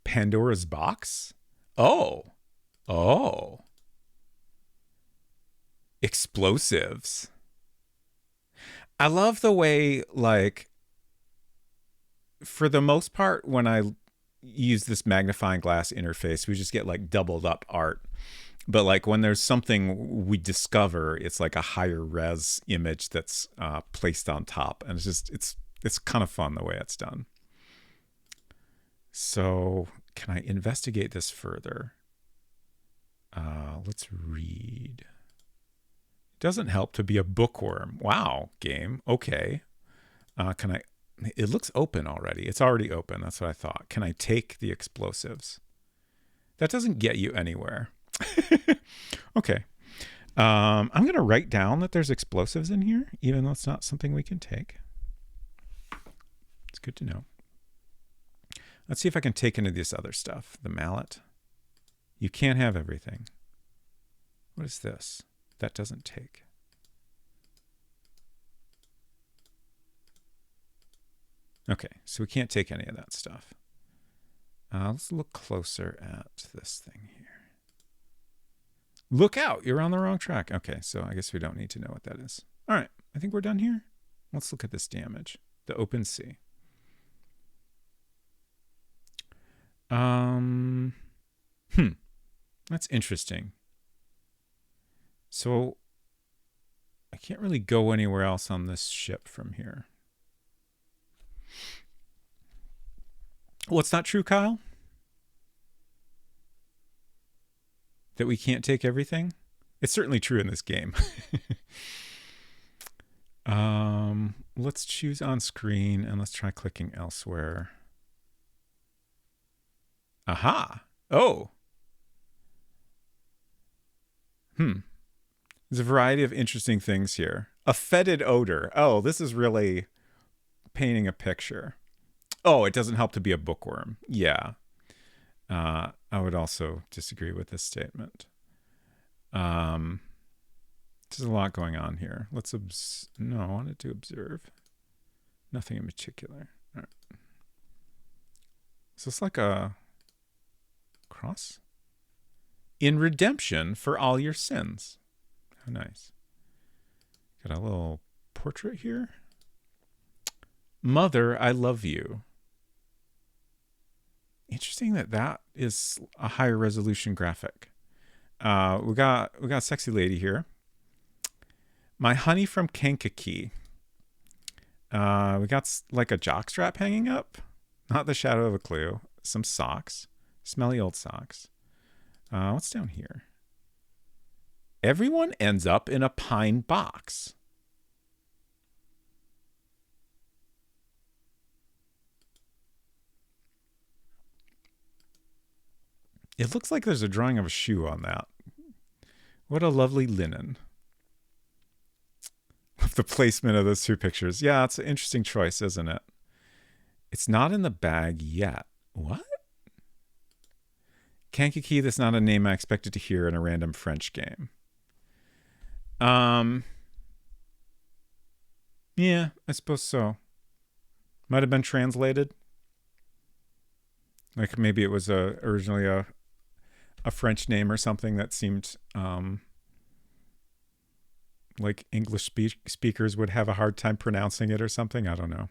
Pandora's box? Oh. Oh. Explosives. I love the way, like, for the most part, when I use this magnifying glass interface, we just get like doubled up art. But like when there's something we discover, it's like a higher res image that's placed on top. And it's kind of fun the way it's done. So can I investigate this further? Let's read. It doesn't help to be a bookworm. Wow, game. Okay. Can I? It looks open already. It's already open. That's what I thought. Can I take the explosives? That doesn't get you anywhere. Okay. I'm going to write down that there's explosives in here, even though it's not something we can take. It's good to know. Let's see if I can take any of this other stuff. The mallet. You can't have everything. What is this? That doesn't take. Okay, so we can't take any of that stuff. Let's look closer at this thing here. Look out, you're on the wrong track. Okay, so I guess we don't need to know what that is. All right, I think we're done here. Let's look at this damage. The open sea. That's interesting. So I can't really go anywhere else on this ship from here. What's not true, Kyle? That we can't take everything? It's certainly true in this game. Let's choose on screen and let's try clicking elsewhere. Aha. Oh. There's a variety of interesting things here. A fetid odor. Oh, this is really painting a picture. Oh, it doesn't help to be a bookworm. Yeah. I would also disagree with this statement. There's a lot going on here. Let's no, I wanted to observe. Nothing in particular. All right. So it's like a cross. In redemption for all your sins. How nice. Got a little portrait here. Mother, I love you. Interesting that is a higher resolution graphic. We got a sexy lady here. My honey from Kankakee. We got like a jockstrap hanging up. Not the shadow of a clue. Some socks. Smelly old socks. What's down here? Everyone ends up in a pine box. It looks like there's a drawing of a shoe on that. What a lovely linen. the placement of those two pictures. Yeah, it's an interesting choice, isn't it? It's not in the bag yet. What? Kankakee, that's not a name I expected to hear in a random French game. Yeah, I suppose so. Might have been translated. Like maybe it was originally a French name or something that seemed like English speakers would have a hard time pronouncing it or something. I don't know.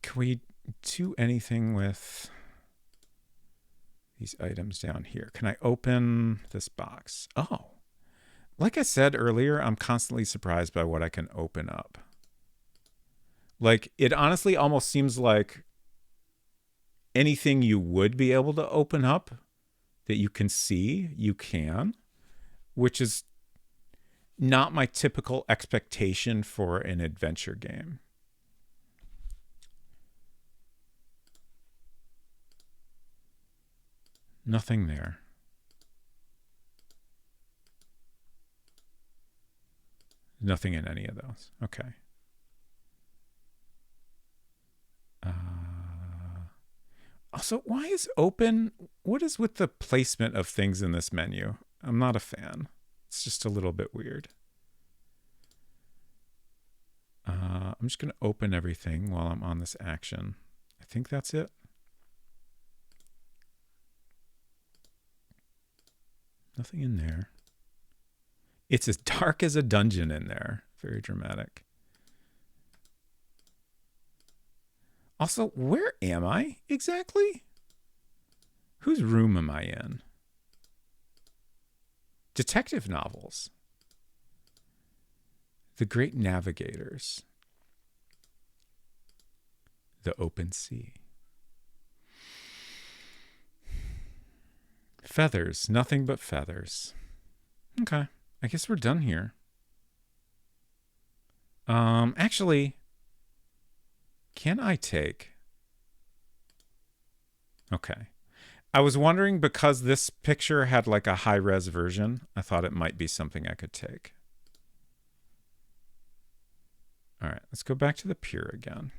Can we do anything with these items down here? Can I open this box? Oh, like I said earlier, I'm constantly surprised by what I can open up. Like, it honestly almost seems like anything you would be able to open up that you can see, you can, which is not my typical expectation for an adventure game. Nothing there. Nothing in any of those. Okay. Also, why is open? What is with the placement of things in this menu? I'm not a fan. It's just a little bit weird. I'm just going to open everything while I'm on this action. I think that's it. Nothing in there. It's as dark as a dungeon in there. Very dramatic. Also, where am I exactly? Whose room am I in? Detective novels. The Great Navigators. The Open Sea. Feathers. Nothing but feathers. Okay. I guess we're done here. Actually, can I take... Okay. I was wondering, because this picture had like a high-res version, I thought it might be something I could take. All right, let's go back to the Pure again.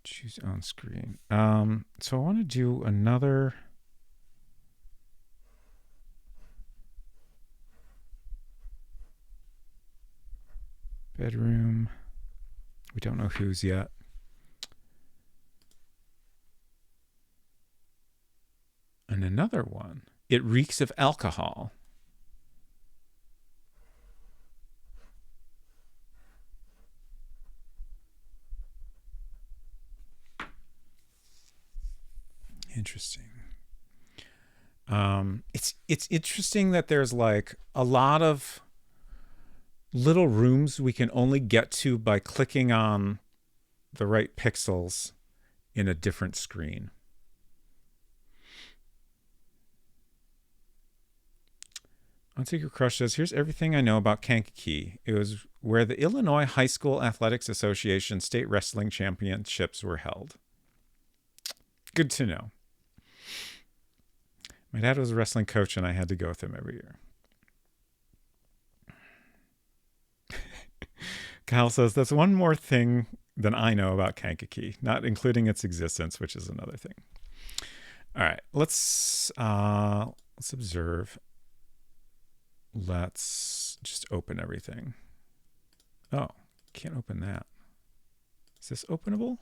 Choose on screen. So I want to do another... bedroom. We don't know whose yet. And another one. It reeks of alcohol. Interesting. It's interesting that there's like a lot of little rooms we can only get to by clicking on the right pixels in a different screen. Untaker Crush says, here's everything I know about Kankakee. It was where the Illinois High School Athletics Association state wrestling championships were held. Good to know. My dad was a wrestling coach and I had to go with him every year. Kyle says, that's one more thing than I know about Kankakee, not including its existence, which is another thing. All right, let's observe. Let's just open everything. Oh, can't open that. Is this openable?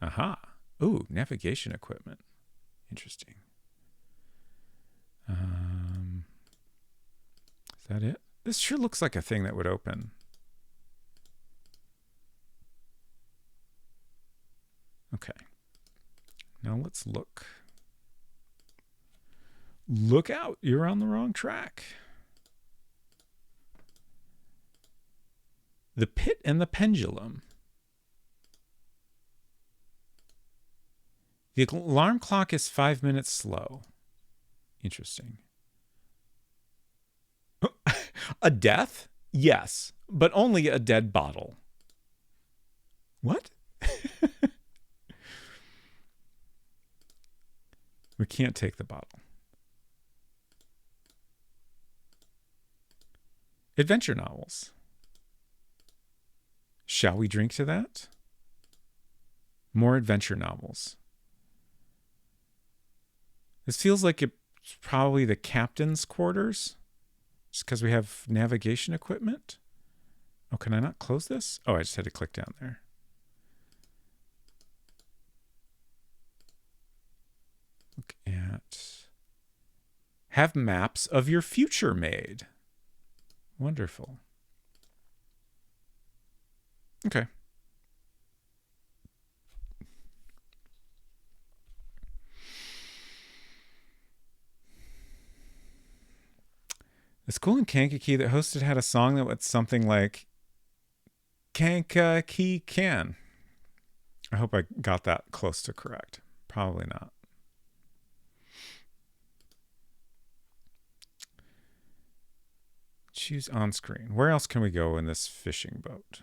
Aha. Ooh, navigation equipment. Interesting. Is that it? This sure looks like a thing that would open. Okay. Now let's look. Look out, you're on the wrong track. The Pit and the Pendulum. The alarm clock is 5 minutes slow. Interesting. A death? Yes, but only a dead bottle. What? We can't take the bottle. Adventure novels. Shall we drink to that? More adventure novels. This feels like it's probably the captain's quarters. Just because we have navigation equipment. Oh, can I not close this? Oh, I just had to click down there. Look at... Have maps of your future made. Wonderful. Okay. The school in Kankakee that hosted had a song that was something like Kankakee Can. I hope I got that close to correct. Probably not. Choose on screen. Where else can we go in this fishing boat?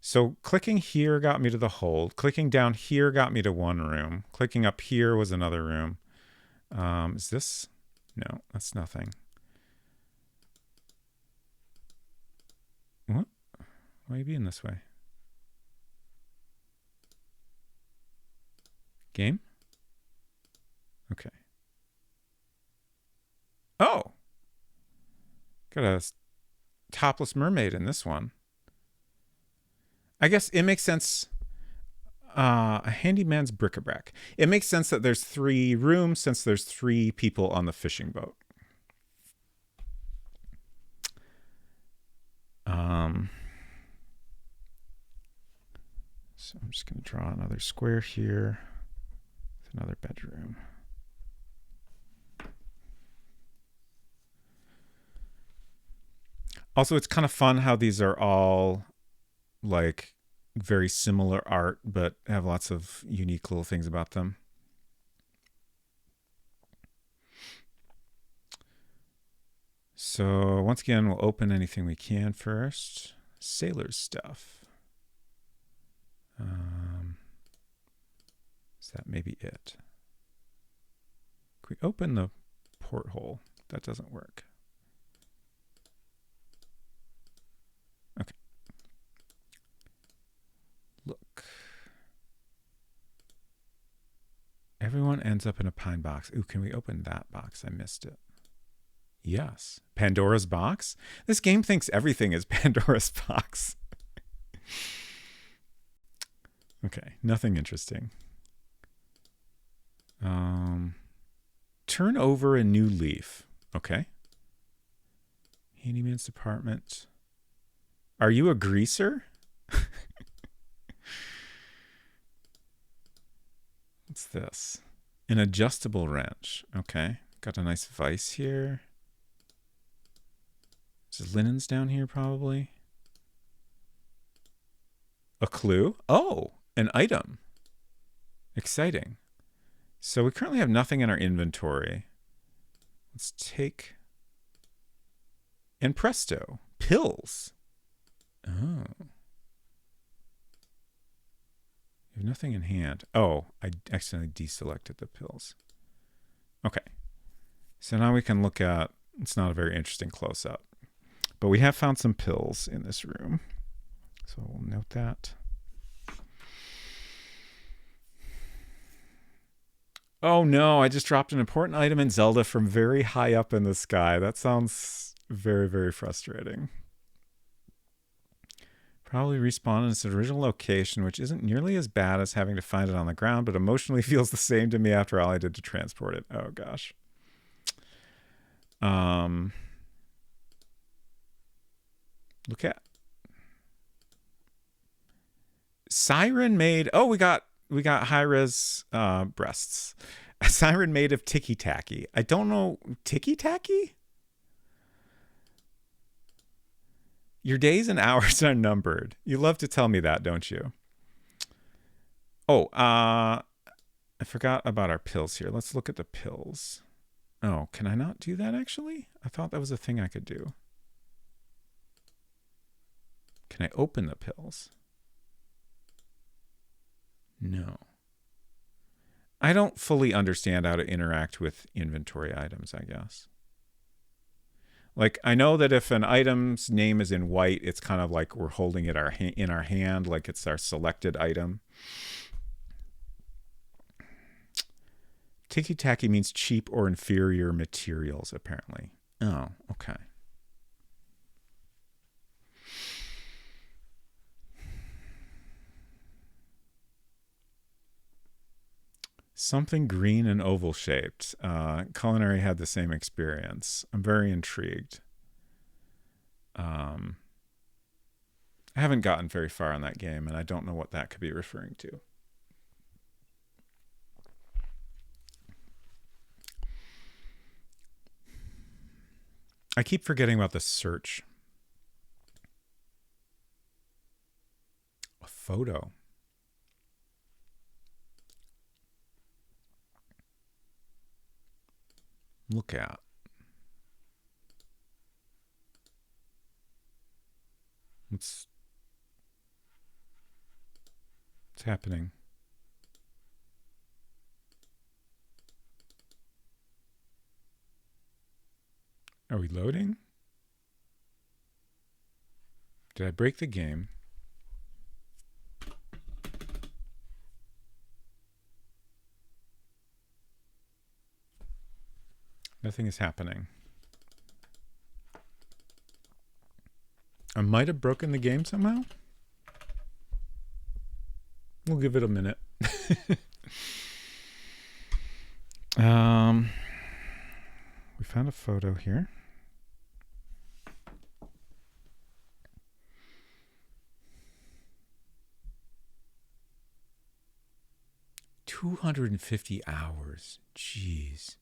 So clicking here got me to the hold. Clicking down here got me to one room. Clicking up here was another room. Is this? No, that's nothing. What? Why are you being this way? Game? Okay. Oh! Got a topless mermaid in this one. I guess it makes sense. A handyman's bric-a-brac. It makes sense that there's 3 rooms since there's 3 people on the fishing boat. So I'm just going to draw another square here with another bedroom. Also, it's kind of fun how these are all like very similar art, but have lots of unique little things about them. So once again, we'll open anything we can first. Sailor's stuff. Is that maybe it? Can we open the porthole? That doesn't work. Okay. Look. Everyone ends up in a pine box. Ooh, can we open that box? I missed it. Yes. Pandora's box? This game thinks everything is Pandora's box. Okay, nothing interesting. Turn over a new leaf. Okay. Handyman's department. Are you a greaser? What's this? An adjustable wrench. Okay. Got a nice vise here. There's linens down here probably. A clue? Oh, an item. Exciting. So we currently have nothing in our inventory. Let's take... And presto. Pills. Oh. You have nothing in hand. Oh, I accidentally deselected the pills. Okay. So now we can look at... It's not a very interesting close-up. But we have found some pills in this room. So we'll note that. Oh no, I just dropped an important item in Zelda from very high up in the sky. That sounds very, very frustrating. Probably respawn in its original location, which isn't nearly as bad as having to find it on the ground, but emotionally feels the same to me after all I did to transport it. Oh gosh. Look at Siren made. Oh, we got high-res breasts. A siren made of ticky-tacky. I don't know. Ticky-tacky? Your days and hours are numbered. You love to tell me that, don't you? Oh, I forgot about our pills here. Let's look at the pills. Oh, can I not do that, actually? I thought that was a thing I could do. Can I open the pills? No. I don't fully understand how to interact with inventory items, I guess. Like, I know that if an item's name is in white, it's kind of like we're holding it in our hand, like it's our selected item. Ticky-tacky means cheap or inferior materials, apparently. Oh, okay. Something green and oval shaped. Culinary had the same experience. I'm very intrigued. I haven't gotten very far on that game, and I don't know what that could be referring to. I keep forgetting about the search. A photo. Look at. What's happening? Are we loading? Did I break the game? Nothing is happening. I might have broken the game somehow. We'll give it a minute. We found a photo here. $250 hours. Jeez.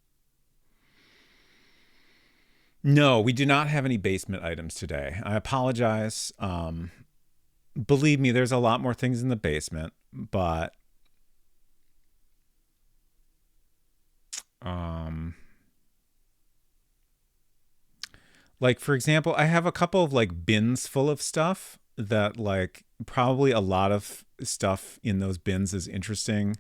No, we do not have any basement items today. I apologize. Believe me, there's a lot more things in the basement, but like, for example, I have a couple of like bins full of stuff that like probably a lot of stuff in those bins is interesting.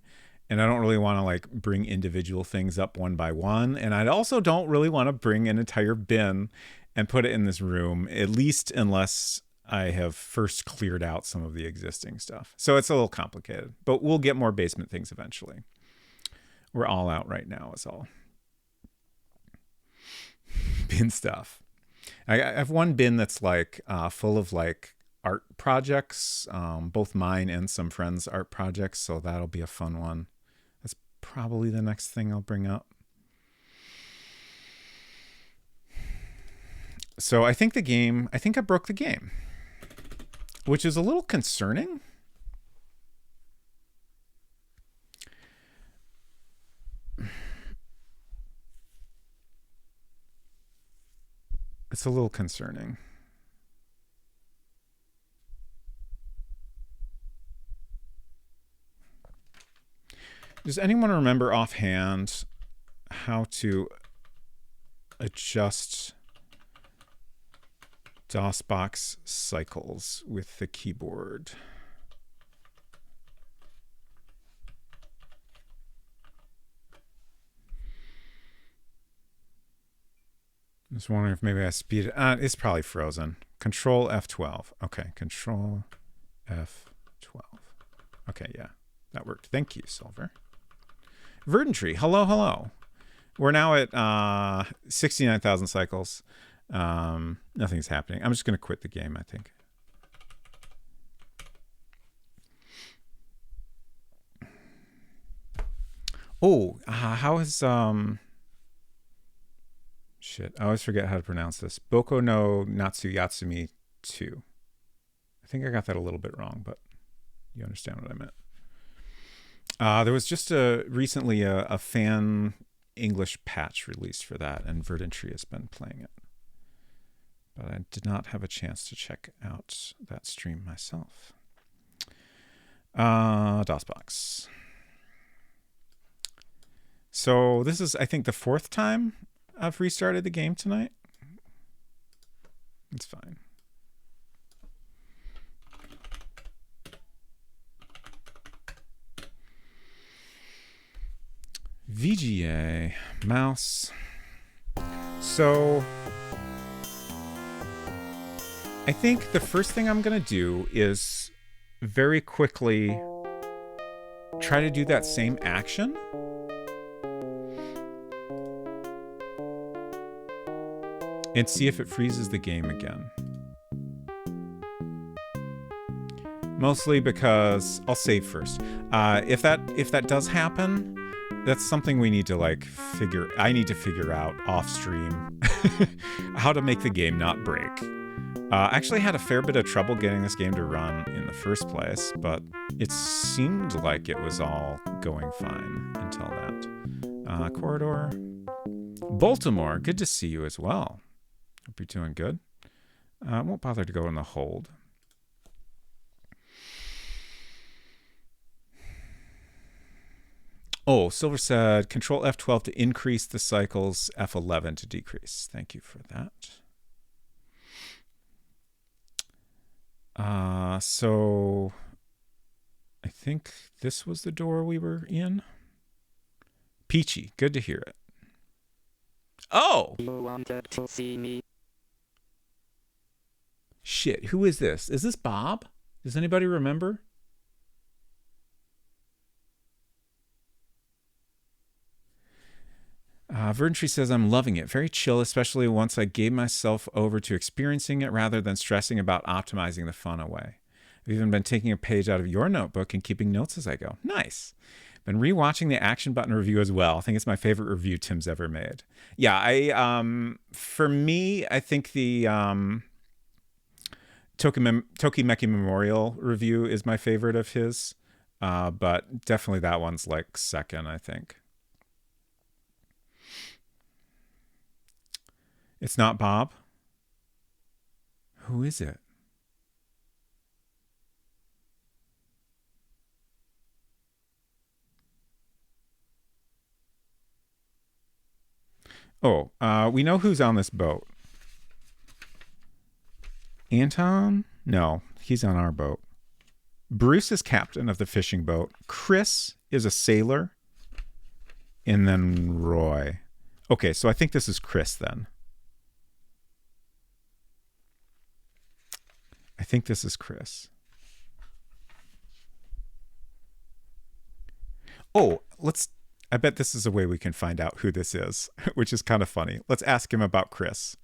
And I don't really want to like bring individual things up one by one. And I also don't really want to bring an entire bin and put it in this room, at least unless I have first cleared out some of the existing stuff. So it's a little complicated, but we'll get more basement things eventually. We're all out right now is all. Bin stuff. I have one bin that's like full of like art projects, both mine and some friends' art projects. So that'll be a fun one. That's probably the next thing I'll bring up. So I think I broke the game, which is a little concerning. It's a little concerning. Does anyone remember offhand how to adjust DOSBox cycles with the keyboard? I was wondering if maybe I speed it. It's probably frozen. Control F12. Okay, Control F12. Okay, yeah, that worked. Thank you, Silver. Verdantry, hello. We're now at 69,000 cycles. Nothing's happening. I'm just going to quit the game, I think. Oh, how is shit, I always forget how to pronounce this. Boko no Natsuyatsumi 2. I think I got that a little bit wrong, but you understand what I meant. There was just recently a fan English patch released for that, and Verdantry has been playing it. But I did not have a chance to check out that stream myself. DOSBox. So this is, I think, the 4th time I've restarted the game tonight. It's fine. VGA mouse. So I think the first thing I'm going to do is very quickly try to do that same action. And see if it freezes the game again. Mostly because I'll save first. If that does happen, that's something we need to I need to figure out off stream how to make the game not break. I actually had a fair bit of trouble getting this game to run in the first place, but it seemed like it was all going fine until that. Corridor. Baltimore, good to see you as well. Hope you're doing good. I won't bother to go in the hold. Oh, Silver said, Control F12 to increase the cycles, F11 to decrease. Thank you for that. So I think this was the door we were in. Peachy, good to hear it. Oh! You wanted to see me. Shit, who is this? Is this Bob? Does anybody remember? Verdantry says, I'm loving it. Very chill, especially once I gave myself over to experiencing it rather than stressing about optimizing the fun away. I've even been taking a page out of your notebook and keeping notes as I go. Nice. Been rewatching the Action Button review as well. I think it's my favorite review Tim's ever made. Yeah, for me, I think the Tokimeki Memorial review is my favorite of his. But definitely that one's like second, I think. It's not Bob. Who is it? Oh, we know who's on this boat. Anton? No, he's on our boat. Bruce is captain of the fishing boat. Chris is a sailor. And then Roy. Okay, so I think this is Chris then. I think this is Chris. Oh, I bet this is a way we can find out who this is, which is kind of funny. Let's ask him about Chris.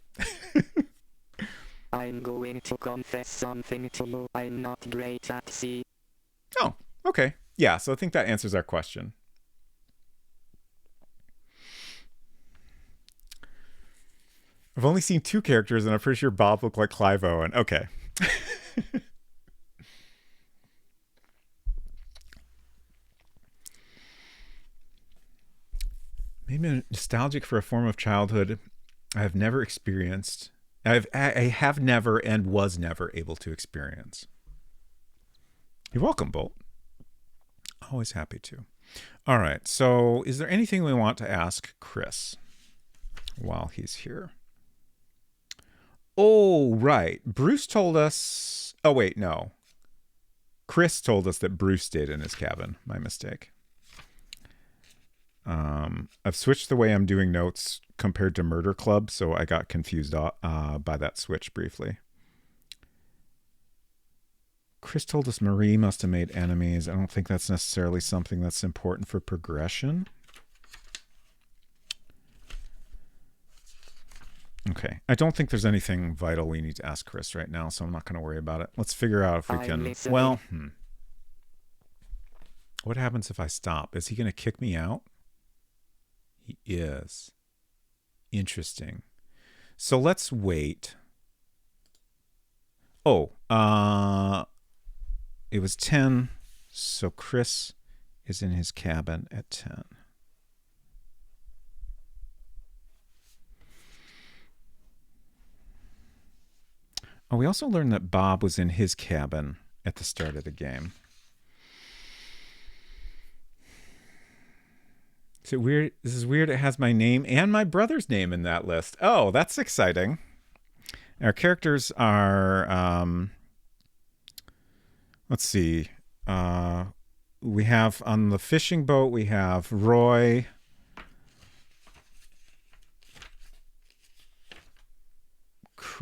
I'm going to confess something to you. I'm not great at sea. Oh, okay. Yeah, so I think that answers our question. I've only seen two characters, and I'm pretty sure Bob looked like Clive Owen. Okay. Made me nostalgic for a form of childhood I have never experienced. I have never and was never able to experience. You're welcome, Bolt. Always happy to. All right. So is there anything we want to ask Chris while he's here? Oh, right. Bruce told us... Oh, wait, no. Chris told us that Bruce stayed in his cabin. My mistake. I've switched the way I'm doing notes compared to Murder Club, so I got confused by that switch briefly. Chris told us Marie must have made enemies. I don't think that's necessarily something that's important for progression. Okay. I don't think there's anything vital we need to ask Chris right now, so I'm not going to worry about it. Let's figure out if we can... Well, what happens if I stop? Is he going to kick me out? He is. Interesting. So let's wait. Oh, it was 10, so Chris is in his cabin at 10. Oh, we also learned that Bob was in his cabin at the start of the game. Is it weird? This is weird. It has my name and my brother's name in that list. Oh, that's exciting. Our characters are, let's see. We have on the fishing boat, we have Roy,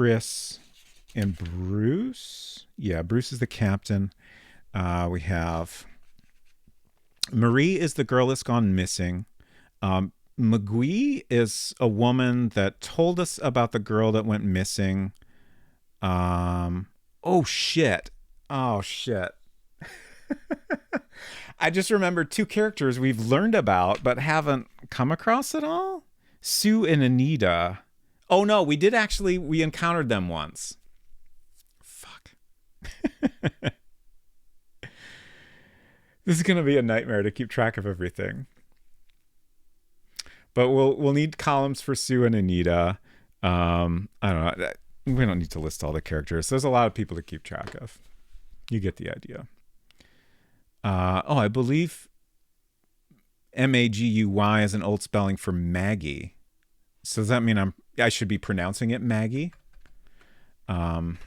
Chris, and Bruce. Yeah, Bruce is the captain. We have Marie is the girl that's gone missing. McGee is a woman that told us about the girl that went missing. Oh shit. I just remembered two characters we've learned about but haven't come across at all. Sue and Anita. Oh no, we encountered them once. Fuck. This is going to be a nightmare to keep track of everything. But we'll need columns for Sue and Anita. I don't know. We don't need to list all the characters. There's a lot of people to keep track of. You get the idea. I believe Magui is an old spelling for Maggie. So does that mean I should be pronouncing it Maggie? I'm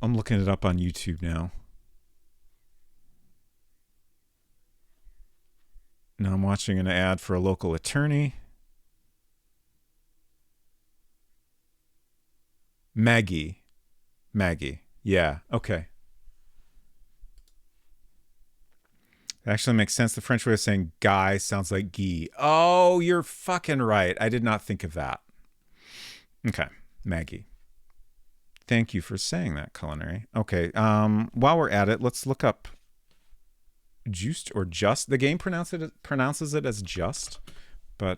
looking it up on YouTube now. Now I'm watching an ad for a local attorney. Maggie. Yeah, okay. It actually makes sense. The French way of saying guy sounds like Guy. Oh, you're fucking right. I did not think of that. Okay, Maggie. Thank you for saying that, Culinary. Okay, while we're at it, let's look up juiced or just. The game pronounces it as just, but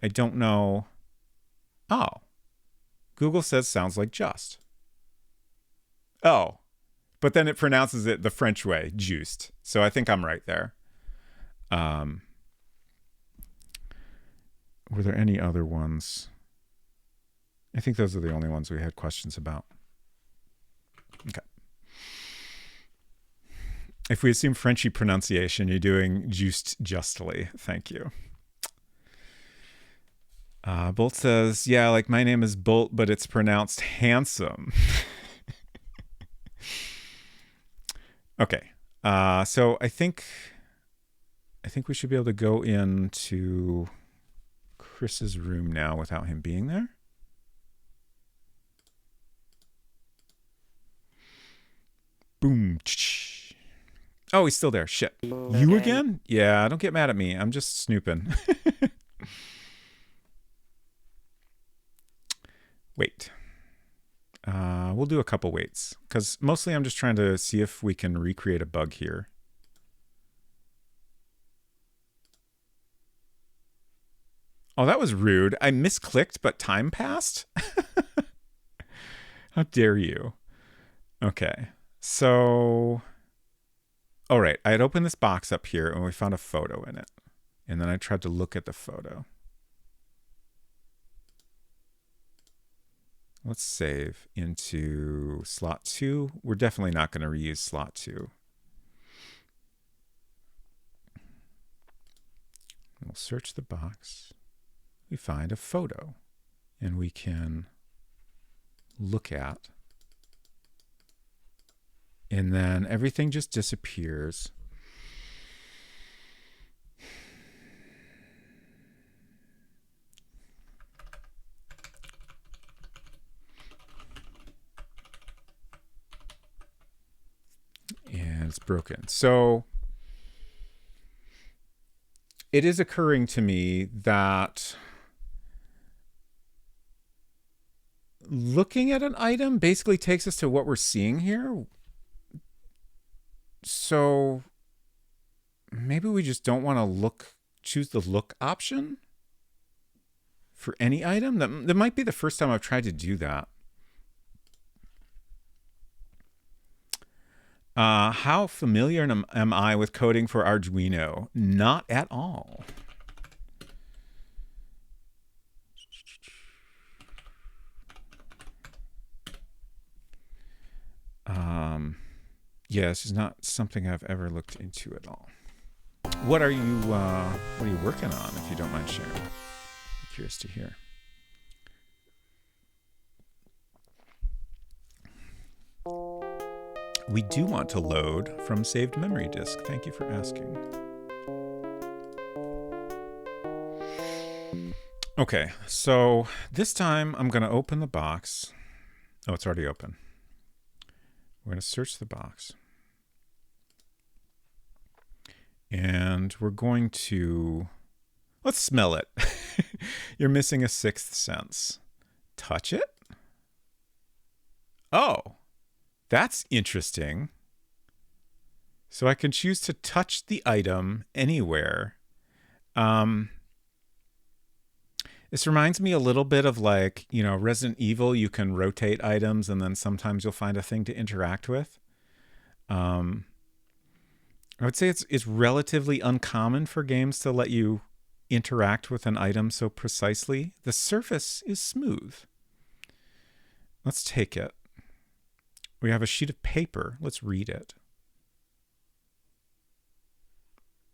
I don't know. Oh. Google says sounds like just. Oh. But then it pronounces it the French way, juiced. So I think I'm right there. Were there any other ones? I think those are the only ones we had questions about. Okay. If we assume Frenchy pronunciation, you're doing juiced justly. Thank you. Bolt says, yeah, like my name is Bolt, but it's pronounced handsome. Okay. So I think we should be able to go into Chris's room now without him being there. Boom. Oh, he's still there. Shit. You again? Yeah, don't get mad at me. I'm just snooping. Wait. We'll do a couple waits, because mostly I'm just trying to see if we can recreate a bug here. Oh, that was rude. I misclicked, but time passed? How dare you? Okay. So, all right. I had opened this box up here and we found a photo in it. And then I tried to look at the photo. Let's save into slot 2. We're definitely not going to reuse slot 2. We'll search the box. We find a photo. And we can look at. And then everything just disappears. And it's broken. So it is occurring to me that looking at an item basically takes us to what we're seeing here. So maybe we just don't want to choose the look option for any item. That might be the first time I've tried to do that. How familiar am I with coding for Arduino? Not at all. Yeah, this is not something I've ever looked into at all. What are you working on, if you don't mind sharing? I'm curious to hear. We do want to load from saved memory disk. Thank you for asking. Okay, so this time I'm going to open the box. Oh, it's already open. We're going to search the box. And we're going to... Let's smell it. You're missing a sixth sense. Touch it? Oh, that's interesting. So I can choose to touch the item anywhere. This reminds me a little bit of like, Resident Evil. You can rotate items and then sometimes you'll find a thing to interact with. I would say it's relatively uncommon for games to let you interact with an item so precisely. The surface is smooth. Let's take it. We have a sheet of paper. Let's read it.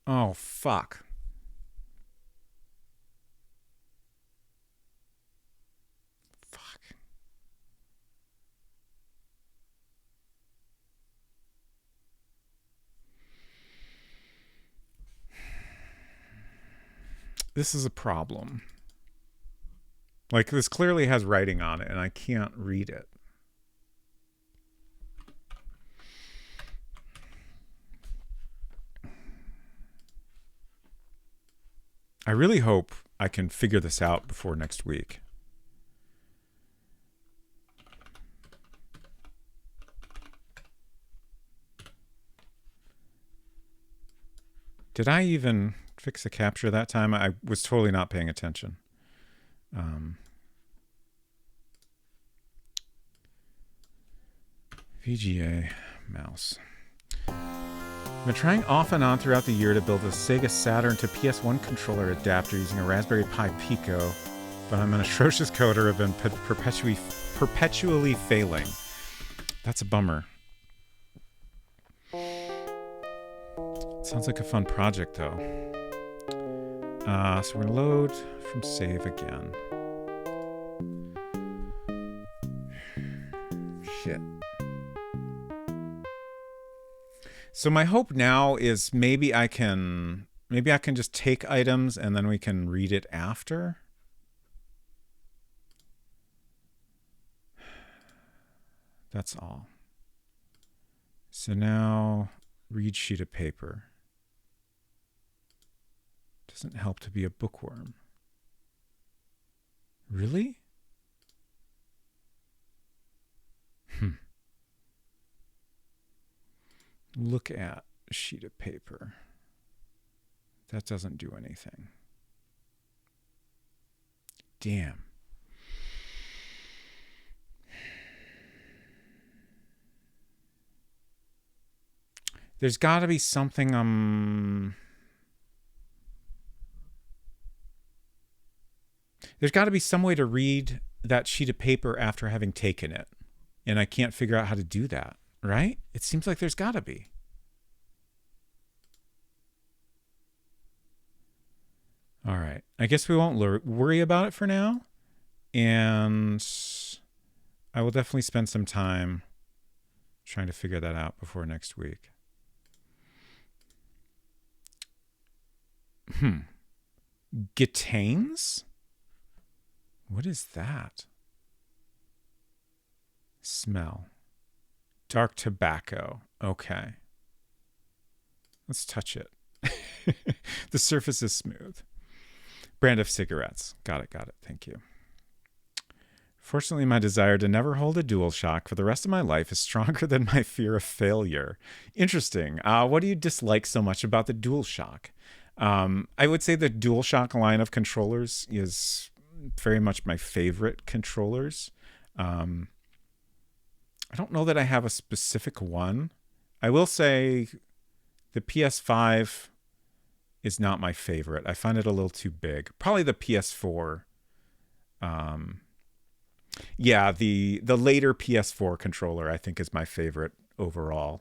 Oh, fuck. This is a problem. Like, this clearly has writing on it, and I can't read it. I really hope I can figure this out before next week. Did I even fix the capture that time? I was totally not paying attention. VGA mouse. I've been trying off and on throughout the year to build a Sega Saturn to PS1 controller adapter using a Raspberry Pi Pico, but I'm an atrocious coder and have been perpetually failing. That's a bummer. Sounds like a fun project, though. So we're going to load from save again. Shit. So my hope now is maybe I can just take items and then we can read it after. That's all. So now read sheet of paper. Doesn't help to be a bookworm. Really? Look at a sheet of paper. That doesn't do anything. Damn. There's got to be something there's got to be some way to read that sheet of paper after having taken it. And I can't figure out how to do that, right? It seems like there's got to be. All right. I guess we won't worry about it for now. And I will definitely spend some time trying to figure that out before next week. Gitanes? What is that? Smell. Dark tobacco. Okay. Let's touch it. The surface is smooth. Brand of cigarettes. Got it. Thank you. Fortunately, my desire to never hold a DualShock for the rest of my life is stronger than my fear of failure. Interesting. What do you dislike so much about the DualShock? I would say the DualShock line of controllers is very much my favorite controllers. I don't know that I have a specific one. I will say the PS5 is not my favorite. I find it a little too big. Probably the PS4. Yeah, the later PS4 controller I think is my favorite overall,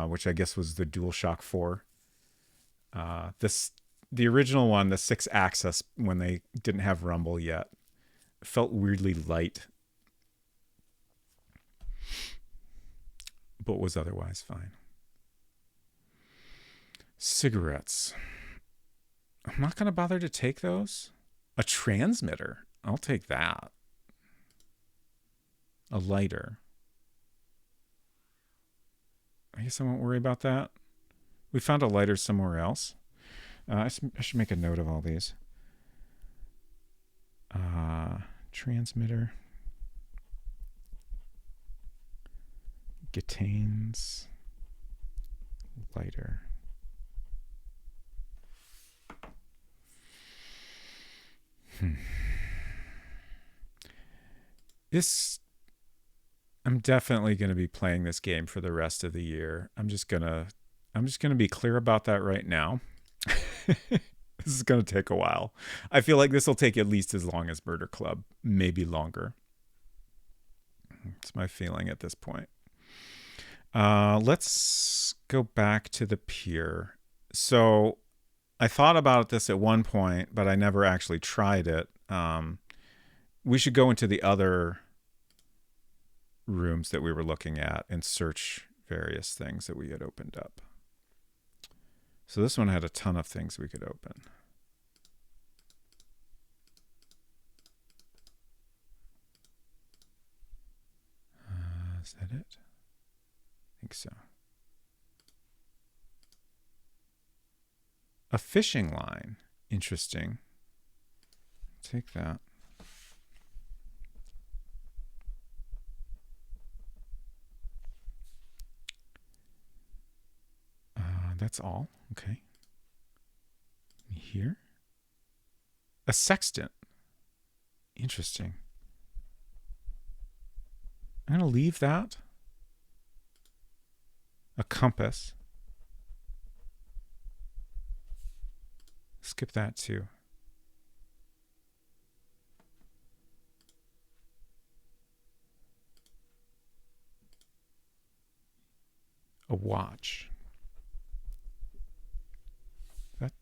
which I guess was the DualShock 4. The original one, the 6-axis, when they didn't have rumble yet, felt weirdly light, but was otherwise fine. Cigarettes. I'm not going to bother to take those. A transmitter. I'll take that. A lighter. I guess I won't worry about that. We found a lighter somewhere else. I should make a note of all these. Transmitter. Getanes. Lighter. I'm definitely going to be playing this game for the rest of the year. I'm just going to be clear about that right now. This is going to take a while. I feel like this will take at least as long as Murder Club, maybe longer. It's my feeling at this point. Let's go back to the pier. So I thought about this at one point, but I never actually tried it. We should go into the other rooms that we were looking at and search various things that we had opened up. So this one had a ton of things we could open. Is that it? I think so. A fishing line. Interesting. Take that. That's all. Okay. Here. A sextant. Interesting. I'm going to leave that. A compass. Skip that too. A watch. That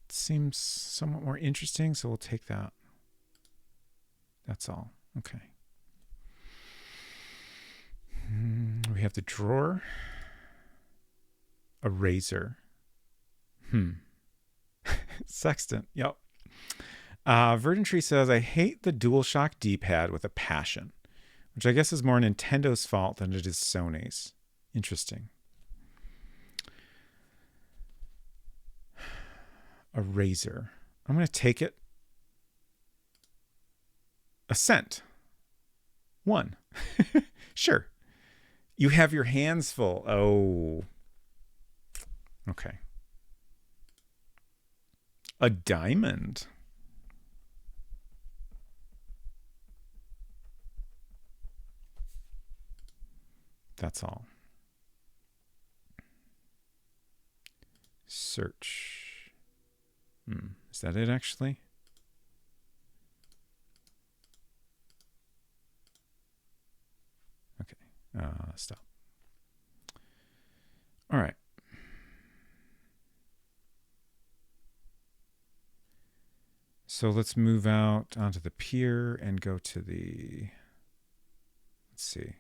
seems somewhat more interesting, so we'll take that. That's all. Okay. We have the drawer. A razor. Sextant. Yep. Verdant Tree says, I hate the DualShock D-pad with a passion, which I guess is more Nintendo's fault than it is Sony's. Interesting. A razor. I'm going to take it. A cent. 1. Sure. You have your hands full. Oh. Okay. A diamond. That's all. Search. Is that it actually? Okay. Stop. All right. So let's move out onto the pier and go to the, let's see,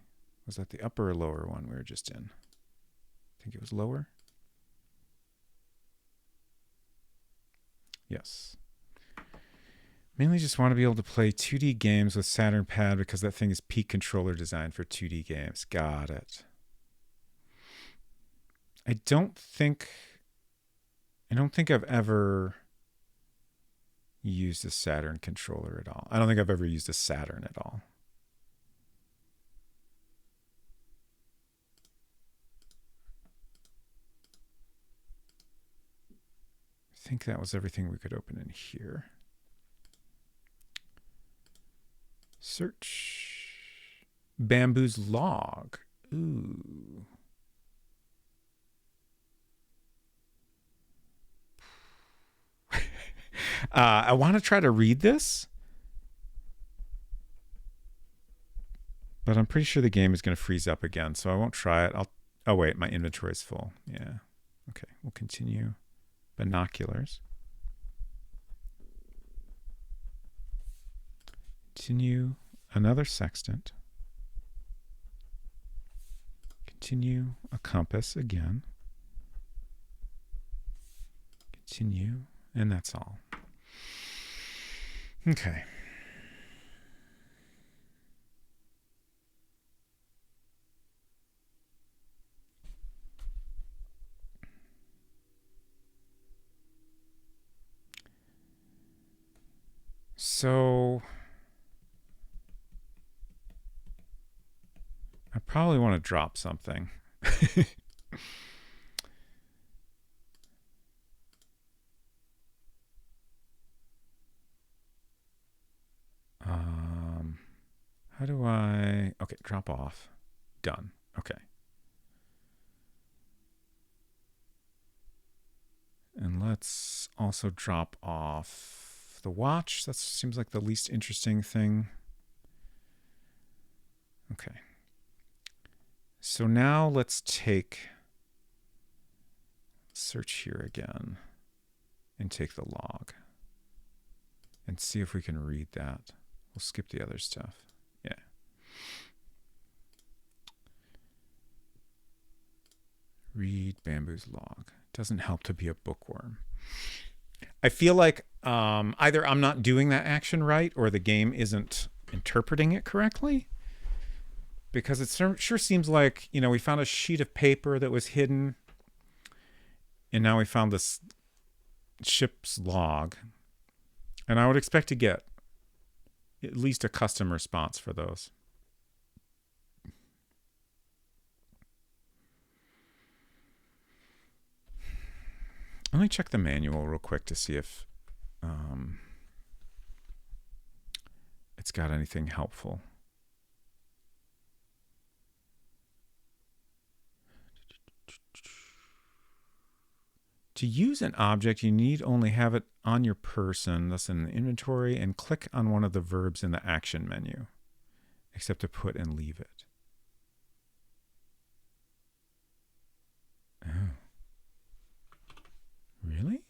was that the upper or lower one we were just in? I think it was lower. Yes. Mainly just want to be able to play 2D games with Saturn Pad because that thing is peak controller designed for 2D games. Got it. I don't think I've ever used a Saturn controller at all. I don't think I've ever used a Saturn at all. I think that was everything we could open in here. Search. Bamboo's log. Ooh. I want to try to read this, but I'm pretty sure the game is going to freeze up again, so I won't try it. Oh wait, my inventory is full. Yeah. Okay, we'll continue. Binoculars. Continue. Another sextant. Continue. A compass again. Continue. And that's all. Okay. So I probably want to drop something. How do I... Okay, drop off. Done. Okay. And let's also drop off the watch. That seems like the least interesting thing. Okay. So now let's take... Search here again. And take the log. And see if we can read that. We'll skip the other stuff. Yeah. Read Bamboo's log. Doesn't help to be a bookworm. I feel like either I'm not doing that action right or the game isn't interpreting it correctly. Because it sure seems like, you know, we found a sheet of paper that was hidden. And now we found this ship's log. And I would expect to get at least a custom response for those. Let me check the manual real quick to see if it's got anything helpful. To use an object, you need only have it on your person, thus in the inventory, and click on one of the verbs in the action menu, except to put and leave it. Oh. Really?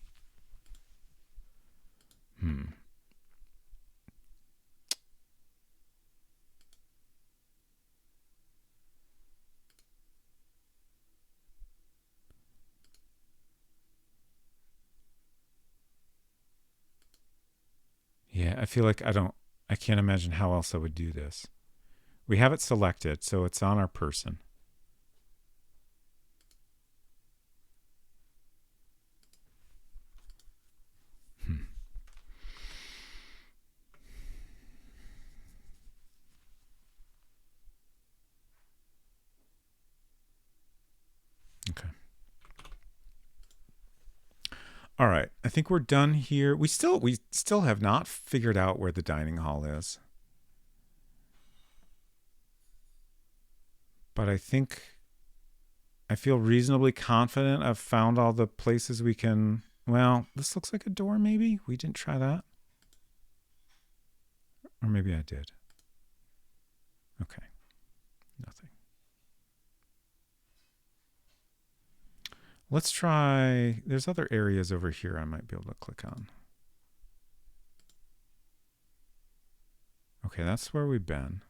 Yeah, I feel like I can't imagine how else I would do this. We have it selected, so it's on our person. Okay. All right. I think we're done here. We still have not figured out where the dining hall is. But I feel reasonably confident I've found all the places we can... Well, this looks like a door maybe. We didn't try that. Or maybe I did. Okay. Nothing. Let's try... There's other areas over here I might be able to click on. Okay, that's where we've been.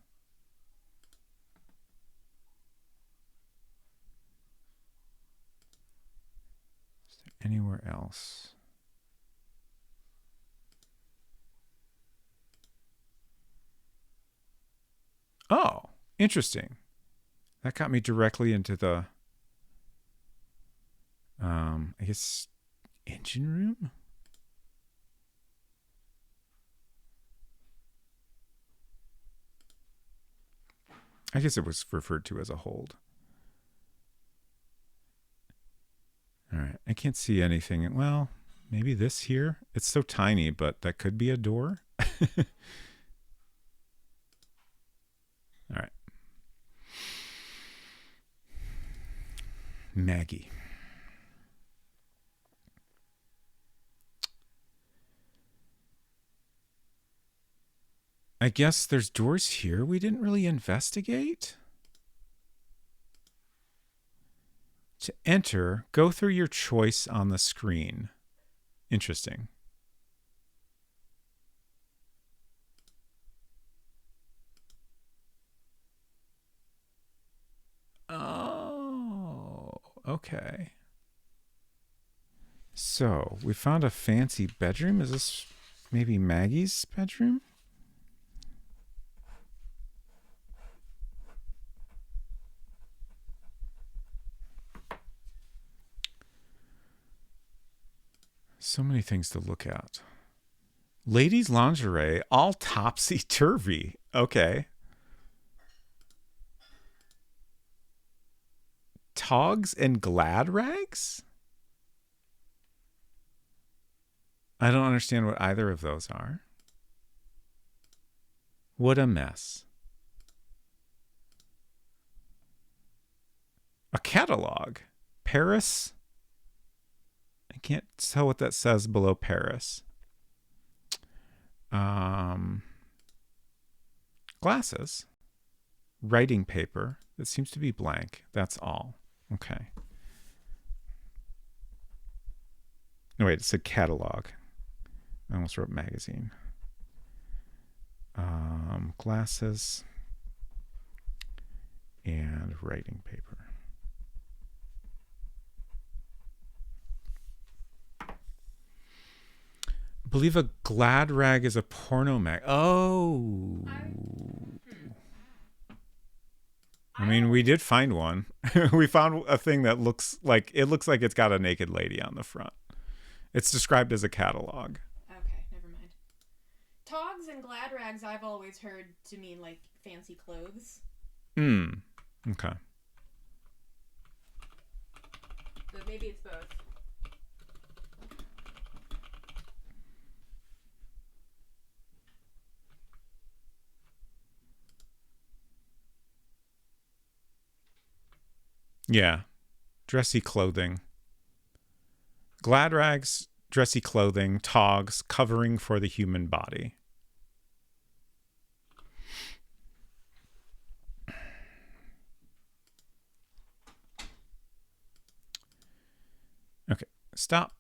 Is there anywhere else? Oh, interesting. That got me directly into the... I guess engine room? I guess it was referred to as a hold. All right. I can't see anything. Well, maybe this here. It's so tiny, but that could be a door. All right. Maggie. I guess there's doors here we didn't really investigate. To enter, go through your choice on the screen. Interesting. Oh, okay. So we found a fancy bedroom. Is this Maybe Maggie's bedroom? So many things to look at. Ladies' lingerie, all topsy-turvy. Okay. Togs and glad rags? I don't understand what either of those are. What a mess. A catalog. Paris? I can't tell what that says below Paris. Glasses. Writing paper. That seems to be blank. That's all. Okay. No, wait, it said catalog. I almost wrote magazine. Glasses and writing paper. I believe a glad rag is a porno mag. Oh. I mean, we did find one. We found a thing that looks like it's got a naked lady on the front. It's described as a catalog. Okay, never mind. Togs and glad rags I've always heard to mean like fancy clothes. Okay. But maybe it's both. Yeah. Dressy clothing. Glad rags, dressy clothing, togs, covering for the human body. Okay, stop.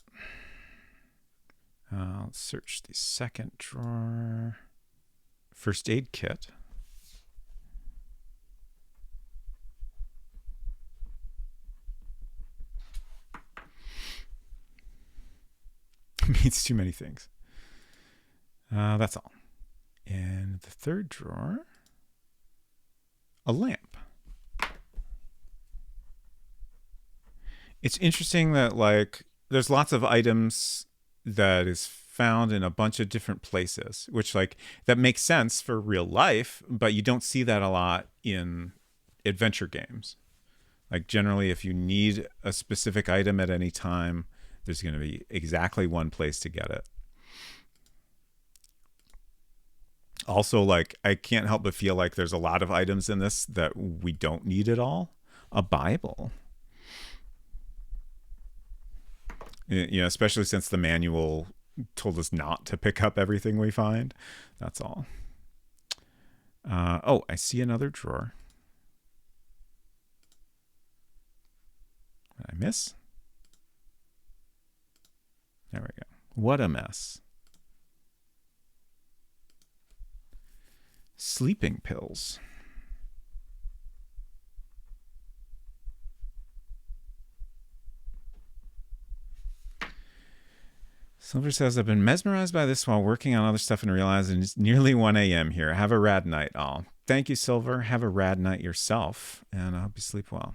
Let's search the second drawer. First aid kit. Means too many things. That's all. In the third drawer, a lamp. It's interesting that like there's lots of items that is found in a bunch of different places, which like that makes sense for real life, but you don't see that a lot in adventure games. Like generally, if you need a specific item at any time, there's going to be exactly one place to get it. Also, like, I can't help but feel like there's a lot of items in this that we don't need at all. A Bible. You know, especially since the manual told us not to pick up everything we find. That's all. Oh, I see another drawer. Did I miss? There we go. What a mess. Sleeping pills. Silver says, I've been mesmerized by this while working on other stuff and realizing it's nearly 1 a.m. here. Have a rad night, all. Thank you, Silver. Have a rad night yourself, and I hope you sleep well.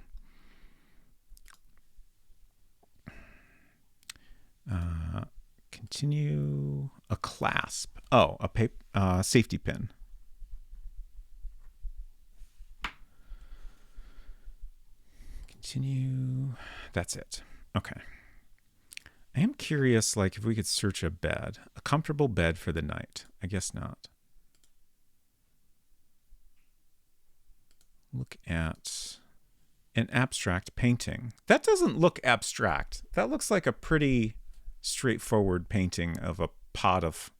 Continue. A clasp. Oh, a safety pin. Continue. That's it. Okay. I am curious, like, if we could search a bed. A comfortable bed for the night. I guess not. Look at an abstract painting. That doesn't look abstract. That looks like a pretty straightforward painting of a pot of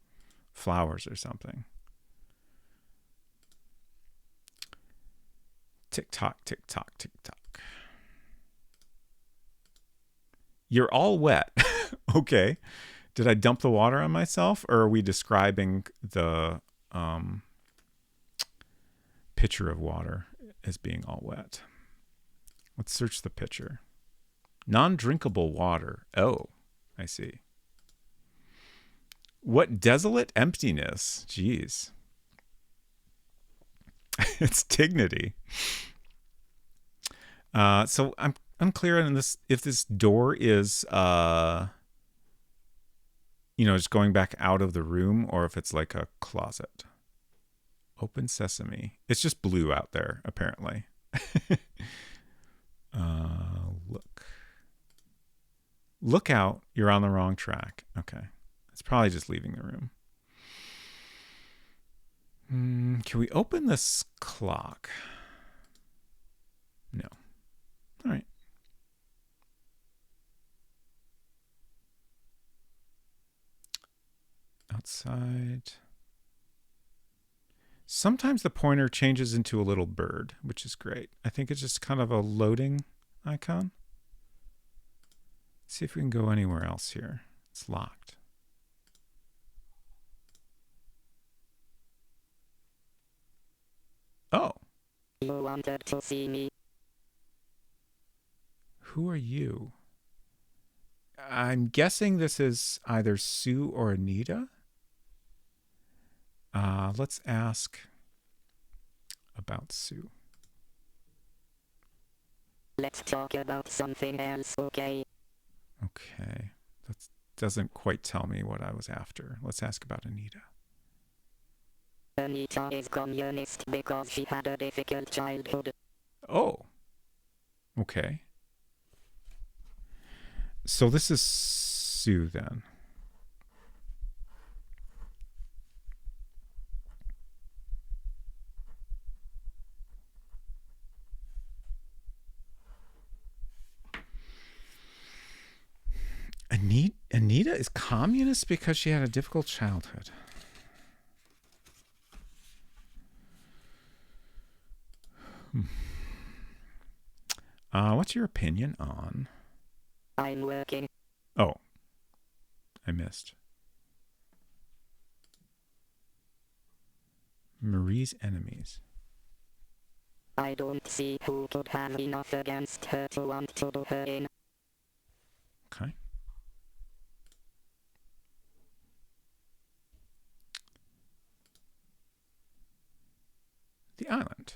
flowers or something. Tick tock, tick tock, tick tock. You're all wet. Okay. Did I dump the water on myself, or are we describing the pitcher of water as being all wet? Let's search the pitcher. Non-drinkable water. Oh, I see. What desolate emptiness. Jeez. It's dignity. So I'm unclear on this if this door is just going back out of the room or if it's like a closet. Open sesame. It's just blue out there, apparently. Look. Look out. You're on the wrong track. Okay. It's probably just leaving the room. Can we open this clock? No. All right. Outside. Sometimes the pointer changes into a little bird, which is great. I think it's just kind of a loading icon. Let's see if we can go anywhere else here. It's locked. Oh. You wanted to see me. Who are you? I'm guessing this is either Sue or Anita. Let's ask about Sue. Let's talk about something else, okay? Okay. That doesn't quite tell me what I was after. Let's ask about Anita. Anita is communist because she had a difficult childhood. Oh. Okay. So this is Sue then. Anita is communist because she had a difficult childhood. What's your opinion on? I'm working. Oh, I missed. Marie's enemies. I don't see who could have enough against her to want to do her in. Okay. The island.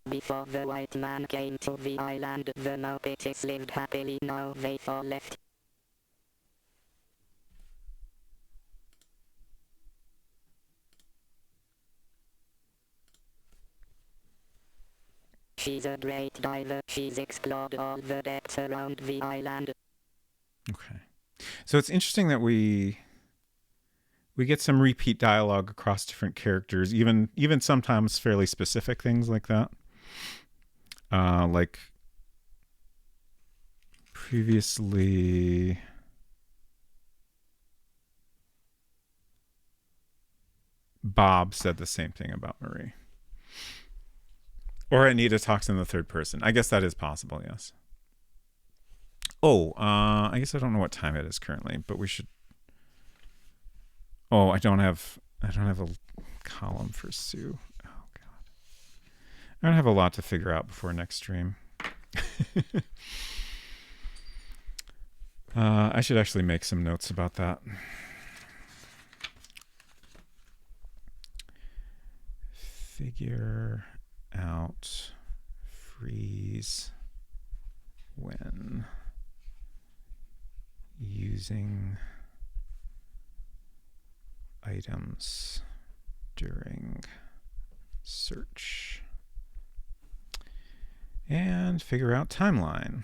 Before the white man came to the island, the Maupitis lived happily. Now they've all left. She's a great diver. She's explored all the depths around the island. Okay. So it's interesting that we get some repeat dialogue across different characters, even sometimes fairly specific things like that. Like previously, Bob said the same thing about Marie. Or Anita talks in the third person. I guess that is possible, yes. Oh, I guess I don't know what time it is currently, but we should. Oh, I don't have a column for Sue. Oh God, I don't have a lot to figure out before next stream. I should actually make some notes about that. Figure out freeze when using items during search. And figure out timeline.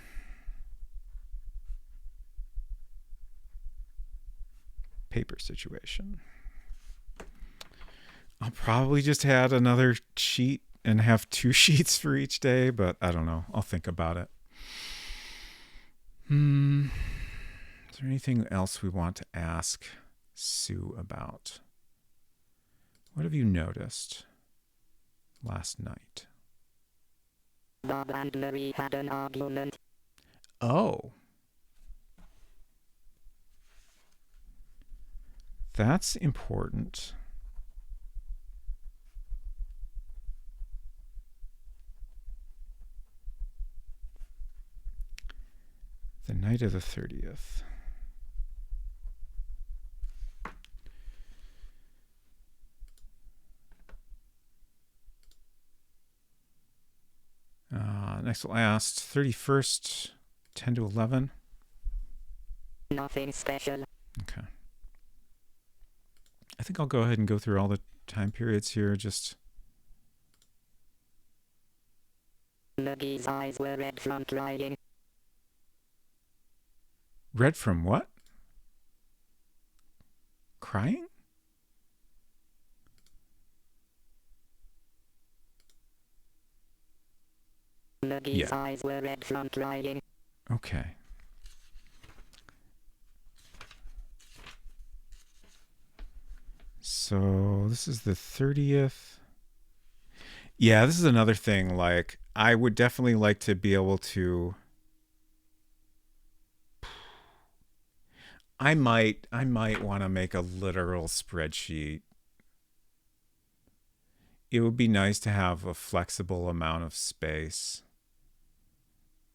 Paper situation. I'll probably just add another sheet and have 2 sheets for each day, but I don't know. I'll think about it. Is there anything else we want to ask Sue about? What have you noticed last night? Bob and Marie had an argument. Oh. That's important. The night of the 30th. Next last, 31st, 10 to 11. Nothing special. Okay. I think I'll go ahead and go through all the time periods here. Just Maggie's eyes were red from crying. red from what? Crying? Maggie's eyes were red from crying. Okay. So this is the 30th. Yeah, this is another thing. Like, I would definitely like to be able to. I might want to make a literal spreadsheet. It would be nice to have a flexible amount of space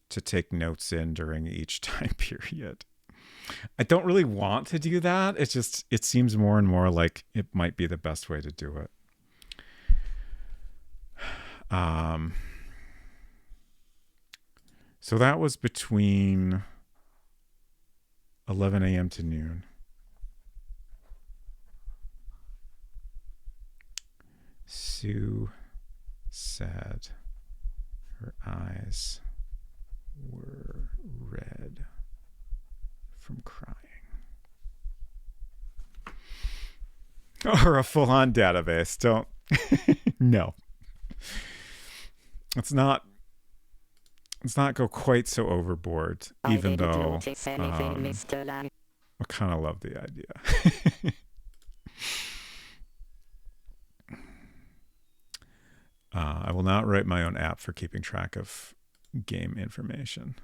to take notes in during each time period. I don't really want to do that. It's just, it seems more and more like it might be the best way to do it. So that was between 11 a.m. to noon. Sue said her eyes were red from crying. Or a full-on database. Don't. No. Let's not go quite so overboard, even though I kind of love the idea. I will not write my own app for keeping track of game information.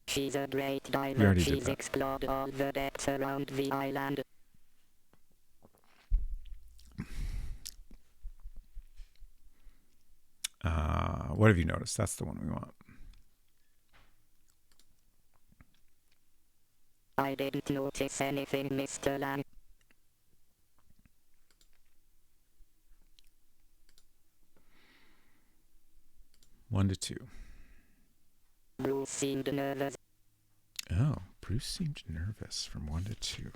She's a great diver. She's explored all the depths around the island. What have you noticed? That's the one we want. I didn't notice anything, Mr. Lang. One to two. Bruce seemed nervous. Oh, Bruce seemed nervous from 1 to 2.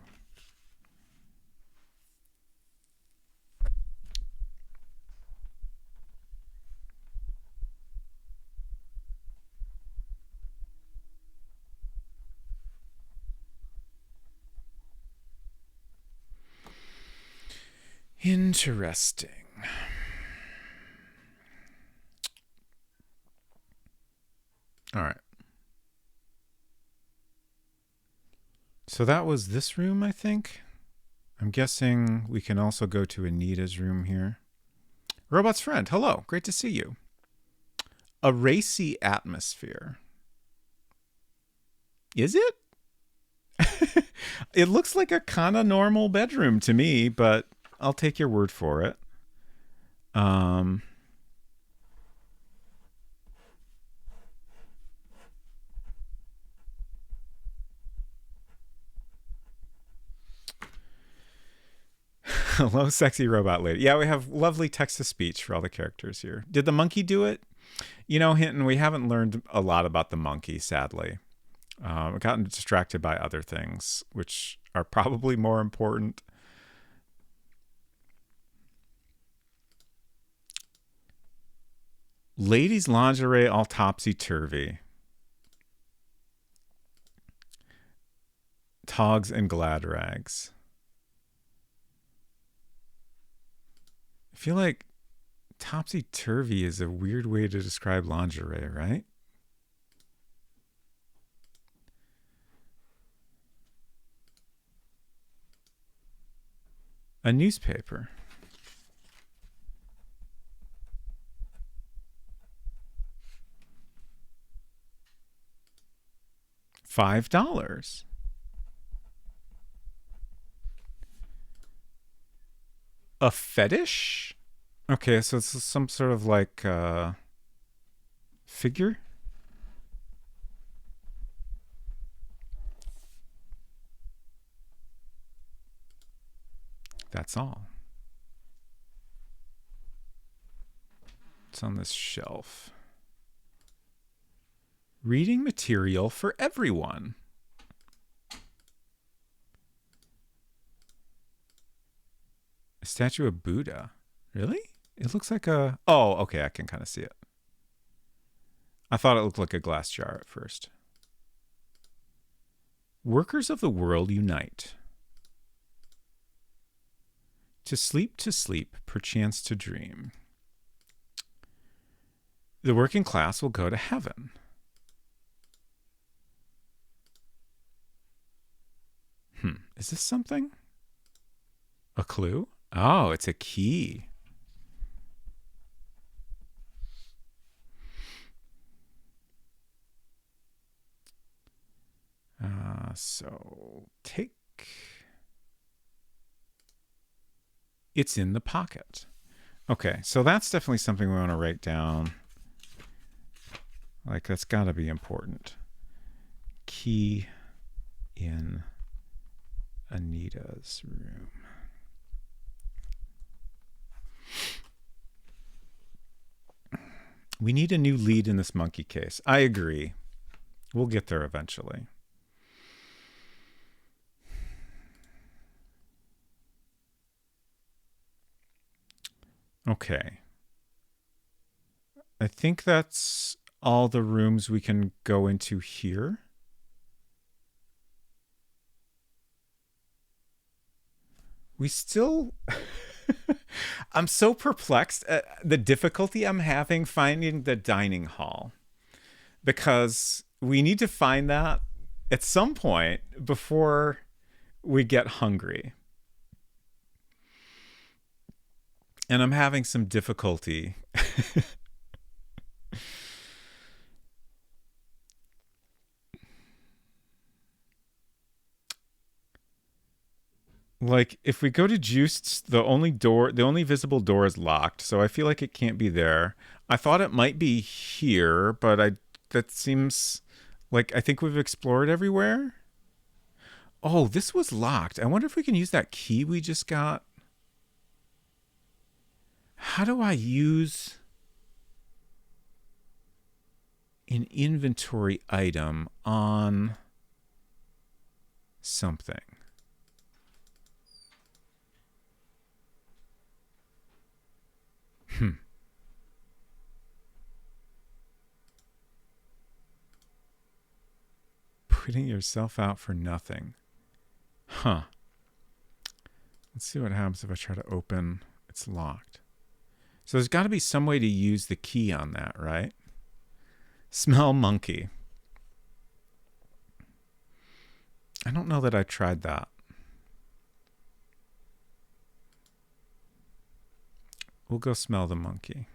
Interesting. All right. So that was this room, I think. I'm guessing we can also go to Anita's room here. Robot's friend, hello. Great to see you. A racy atmosphere. Is it? It looks like a kind of normal bedroom to me, but I'll take your word for it. Hello, sexy robot lady. Yeah, we have lovely text-to-speech for all the characters here. Did the monkey do it? You know, Hinton, we haven't learned a lot about the monkey, sadly. We've gotten distracted by other things, which are probably more important. Ladies' lingerie all topsy-turvy. Togs and glad rags. I feel like topsy-turvy is a weird way to describe lingerie, right? A newspaper. $5. A fetish? Okay, so it's some sort of like figure? That's all. It's on this shelf. Reading material for everyone. A statue of Buddha. Really? It looks like a... Oh, okay, I can kind of see it. I thought it looked like a glass jar at first. Workers of the world unite. To sleep, perchance to dream. The working class will go to heaven. Is this something? A clue? Oh, it's a key. So take. It's in the pocket. Okay, so that's definitely something we want to write down. Like, that's got to be important. Key in Anita's room. We need a new lead in this monkey case. I agree. We'll get there eventually. Okay. I think that's all the rooms we can go into here. We still... I'm so perplexed at the difficulty I'm having finding the dining hall. Because we need to find that at some point before we get hungry. And I'm having some difficulty. Like, if we go to Juiced, the only visible door is locked, so I feel like it can't be there. I thought it might be here, but that seems like I think we've explored everywhere. Oh, this was locked. I wonder if we can use that key we just got. How do I use an inventory item on something? Putting yourself out for nothing. Huh. Let's see what happens if I try to open. It's locked. So there's got to be some way to use the key on that, right? Smell monkey. I don't know that I tried that. We'll go smell the monkey.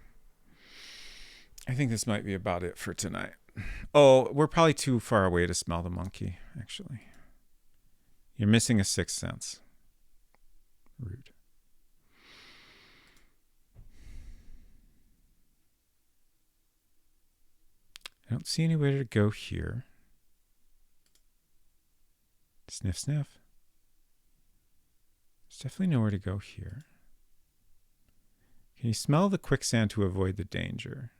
I think this might be about it for tonight. Oh, we're probably too far away to smell the monkey, actually. You're missing a sixth sense. Rude. I don't see anywhere to go here. Sniff, sniff. There's definitely nowhere to go here. Can you smell the quicksand to avoid the danger?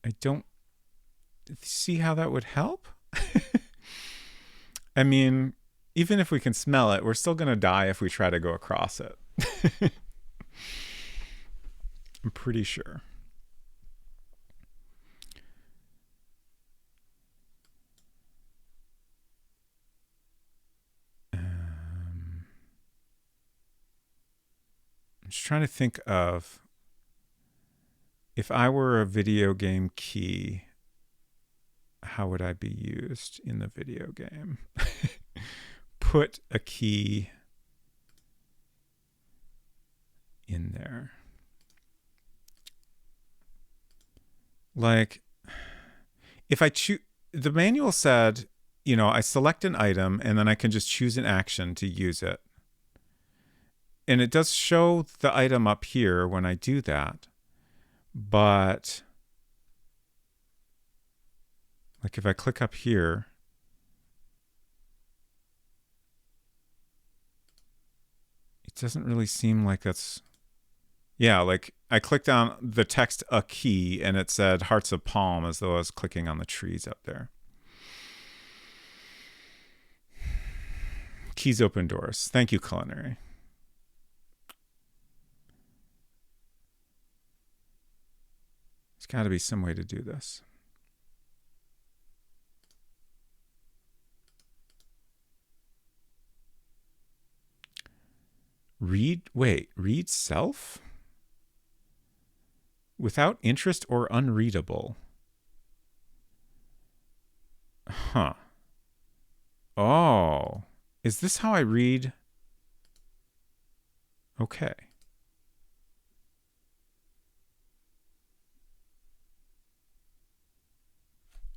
I don't see how that would help. I mean, even if we can smell it, we're still going to die if we try to go across it. I'm pretty sure. I'm just trying to think of, if I were a video game key, how would I be used in the video game? Put a key in there. Like, if I choose, the manual said, you know, I select an item and then I can just choose an action to use it. And it does show the item up here when I do that. But, like, if I click up here, it doesn't really seem like that's Yeah, like I clicked on the text a key and it said hearts of palm as though I was clicking on the trees up there. Keys open doors. Thank you, Culinary. There's got to be some way to do this. Read self? Without interest or unreadable. Huh. Oh. Is this how I read? Okay.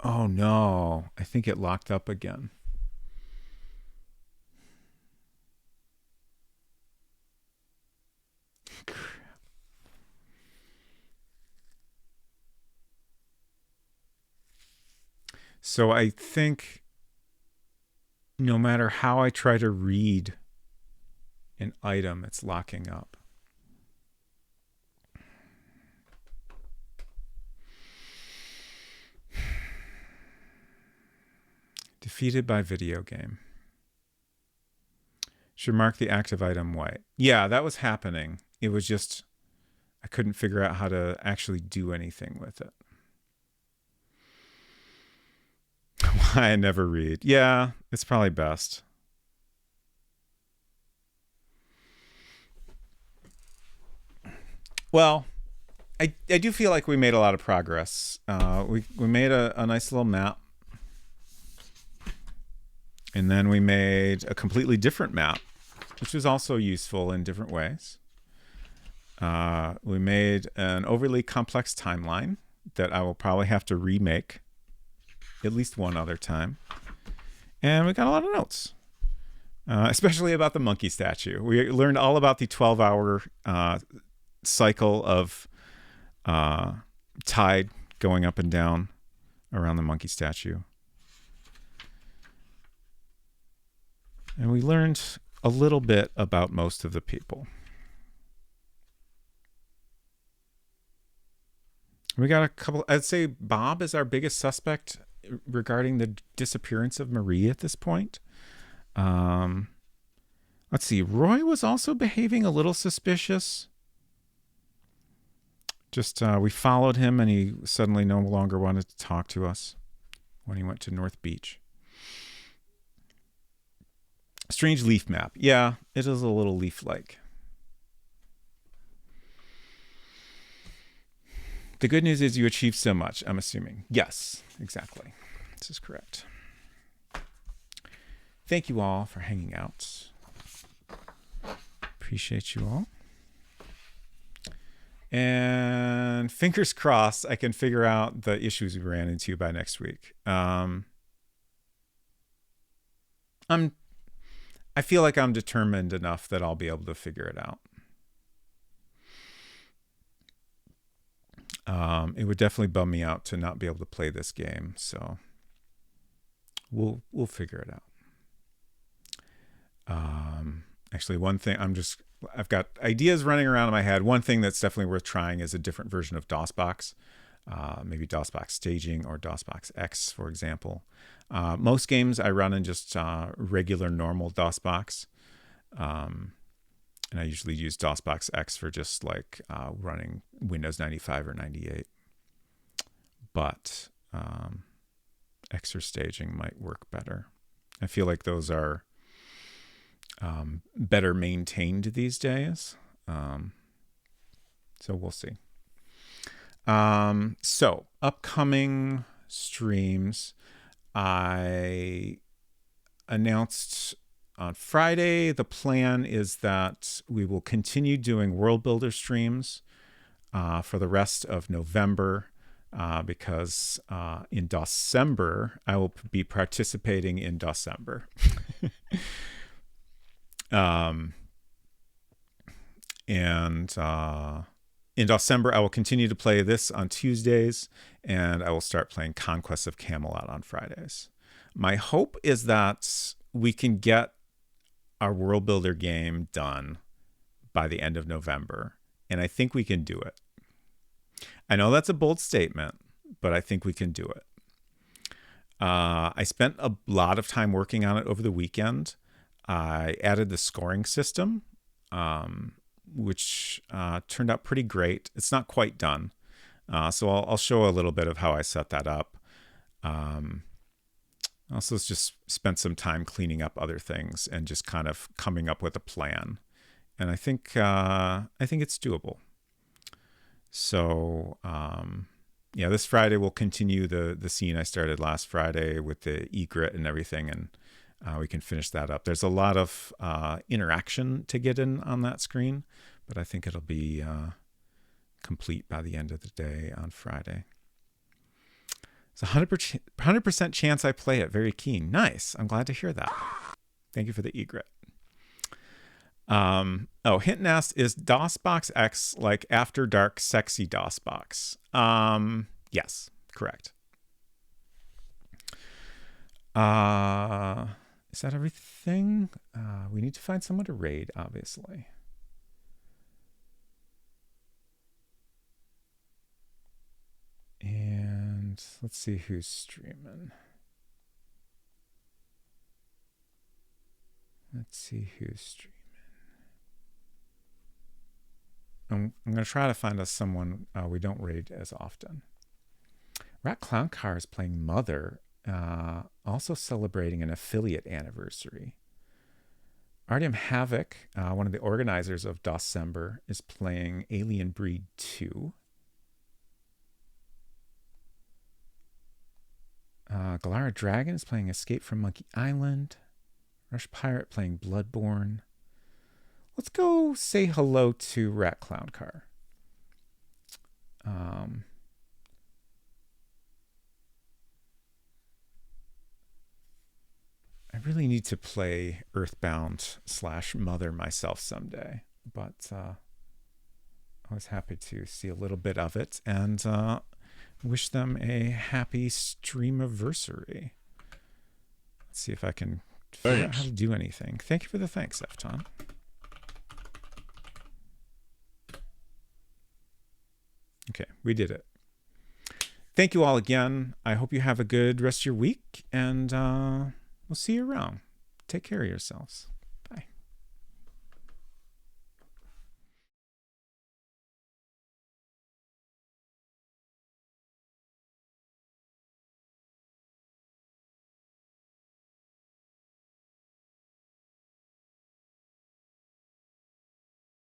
Oh no. I think it locked up again. So I think no matter how I try to read an item, it's locking up. Defeated by video game. Should mark the active item white. Yeah, that was happening. It was just, I couldn't figure out how to actually do anything with it. Why I never read. Yeah, it's probably best. Well, I do feel like we made a lot of progress. We made a nice little map. And then we made a completely different map, which was also useful in different ways. We made an overly complex timeline that I will probably have to remake at least one other time. And we got a lot of notes, especially about the monkey statue. We learned all about the 12-hour cycle of tide going up and down around the monkey statue. And we learned a little bit about most of the people. We got a couple. I'd say Bob is our biggest suspect regarding the disappearance of Marie at this point. Let's see. Roy was also behaving a little suspicious. Just we followed him and he suddenly no longer wanted to talk to us when he went to North Beach. Strange leaf map. Yeah, it is a little leaf-like. The good news is you achieved so much, I'm assuming. Yes, exactly. This is correct. Thank you all for hanging out. Appreciate you all. And fingers crossed I can figure out the issues we ran into by next week. I feel like I'm determined enough that I'll be able to figure it out. It would definitely bum me out to not be able to play this game, so we'll figure it out. Actually, one thing I've got ideas running around in my head. One thing that's definitely worth trying is a different version of DOSBox, maybe DOSBox Staging or DOSBox X, for example. Most games I run in just regular normal DOSBox. And I usually use DOSBox X for just like running Windows 95 or 98. But X or Staging might work better. I feel like those are better maintained these days. So we'll see. So upcoming streams, I announced on Friday, the plan is that we will continue doing World Builder streams for the rest of November because in December, I will be participating in December. And in December, I will continue to play this on Tuesdays, and I will start playing Conquest of Camelot on Fridays. My hope is that we can get our World Builder game done by the end of November, and I think we can do it. I know that's a bold statement, but I think we can do it. I spent a lot of time working on it over the weekend. I added the scoring system, which turned out pretty great. It's not quite done, so I'll show a little bit of how I set that up. Also just spent some time cleaning up other things and just kind of coming up with a plan. And I think it's doable. So yeah, this Friday we'll continue the scene I started last Friday with the egret and everything, and we can finish that up. There's a lot of interaction to get in on that screen, but I think it'll be complete by the end of the day on Friday. It's a 100% chance I play it. Very keen. Nice. I'm glad to hear that. Thank you for the egret. Hinton asked, is DOSBox X like After Dark sexy DOSBox? Yes, correct. Is that everything? We need to find someone to raid, obviously. And let's see who's streaming. I'm going to try to find us someone we don't raid as often. Rat Clown Car is playing Mother, also celebrating an affiliate anniversary. Artyom Havoc, one of the organizers of Doscember, is playing Alien Breed 2. Galara Dragon is playing Escape from Monkey Island. Rush Pirate playing Bloodborne. Let's go say hello to Rat Clown Car. I really need to play Earthbound/Mother myself someday, but I was happy to see a little bit of it and wish them a happy streamiversary. Let's see if I can figure out how to do anything. Thank you for the thanks, Efton. Okay, we did it. Thank you all again. I hope you have a good rest of your week, and we'll see you around. Take care of yourselves.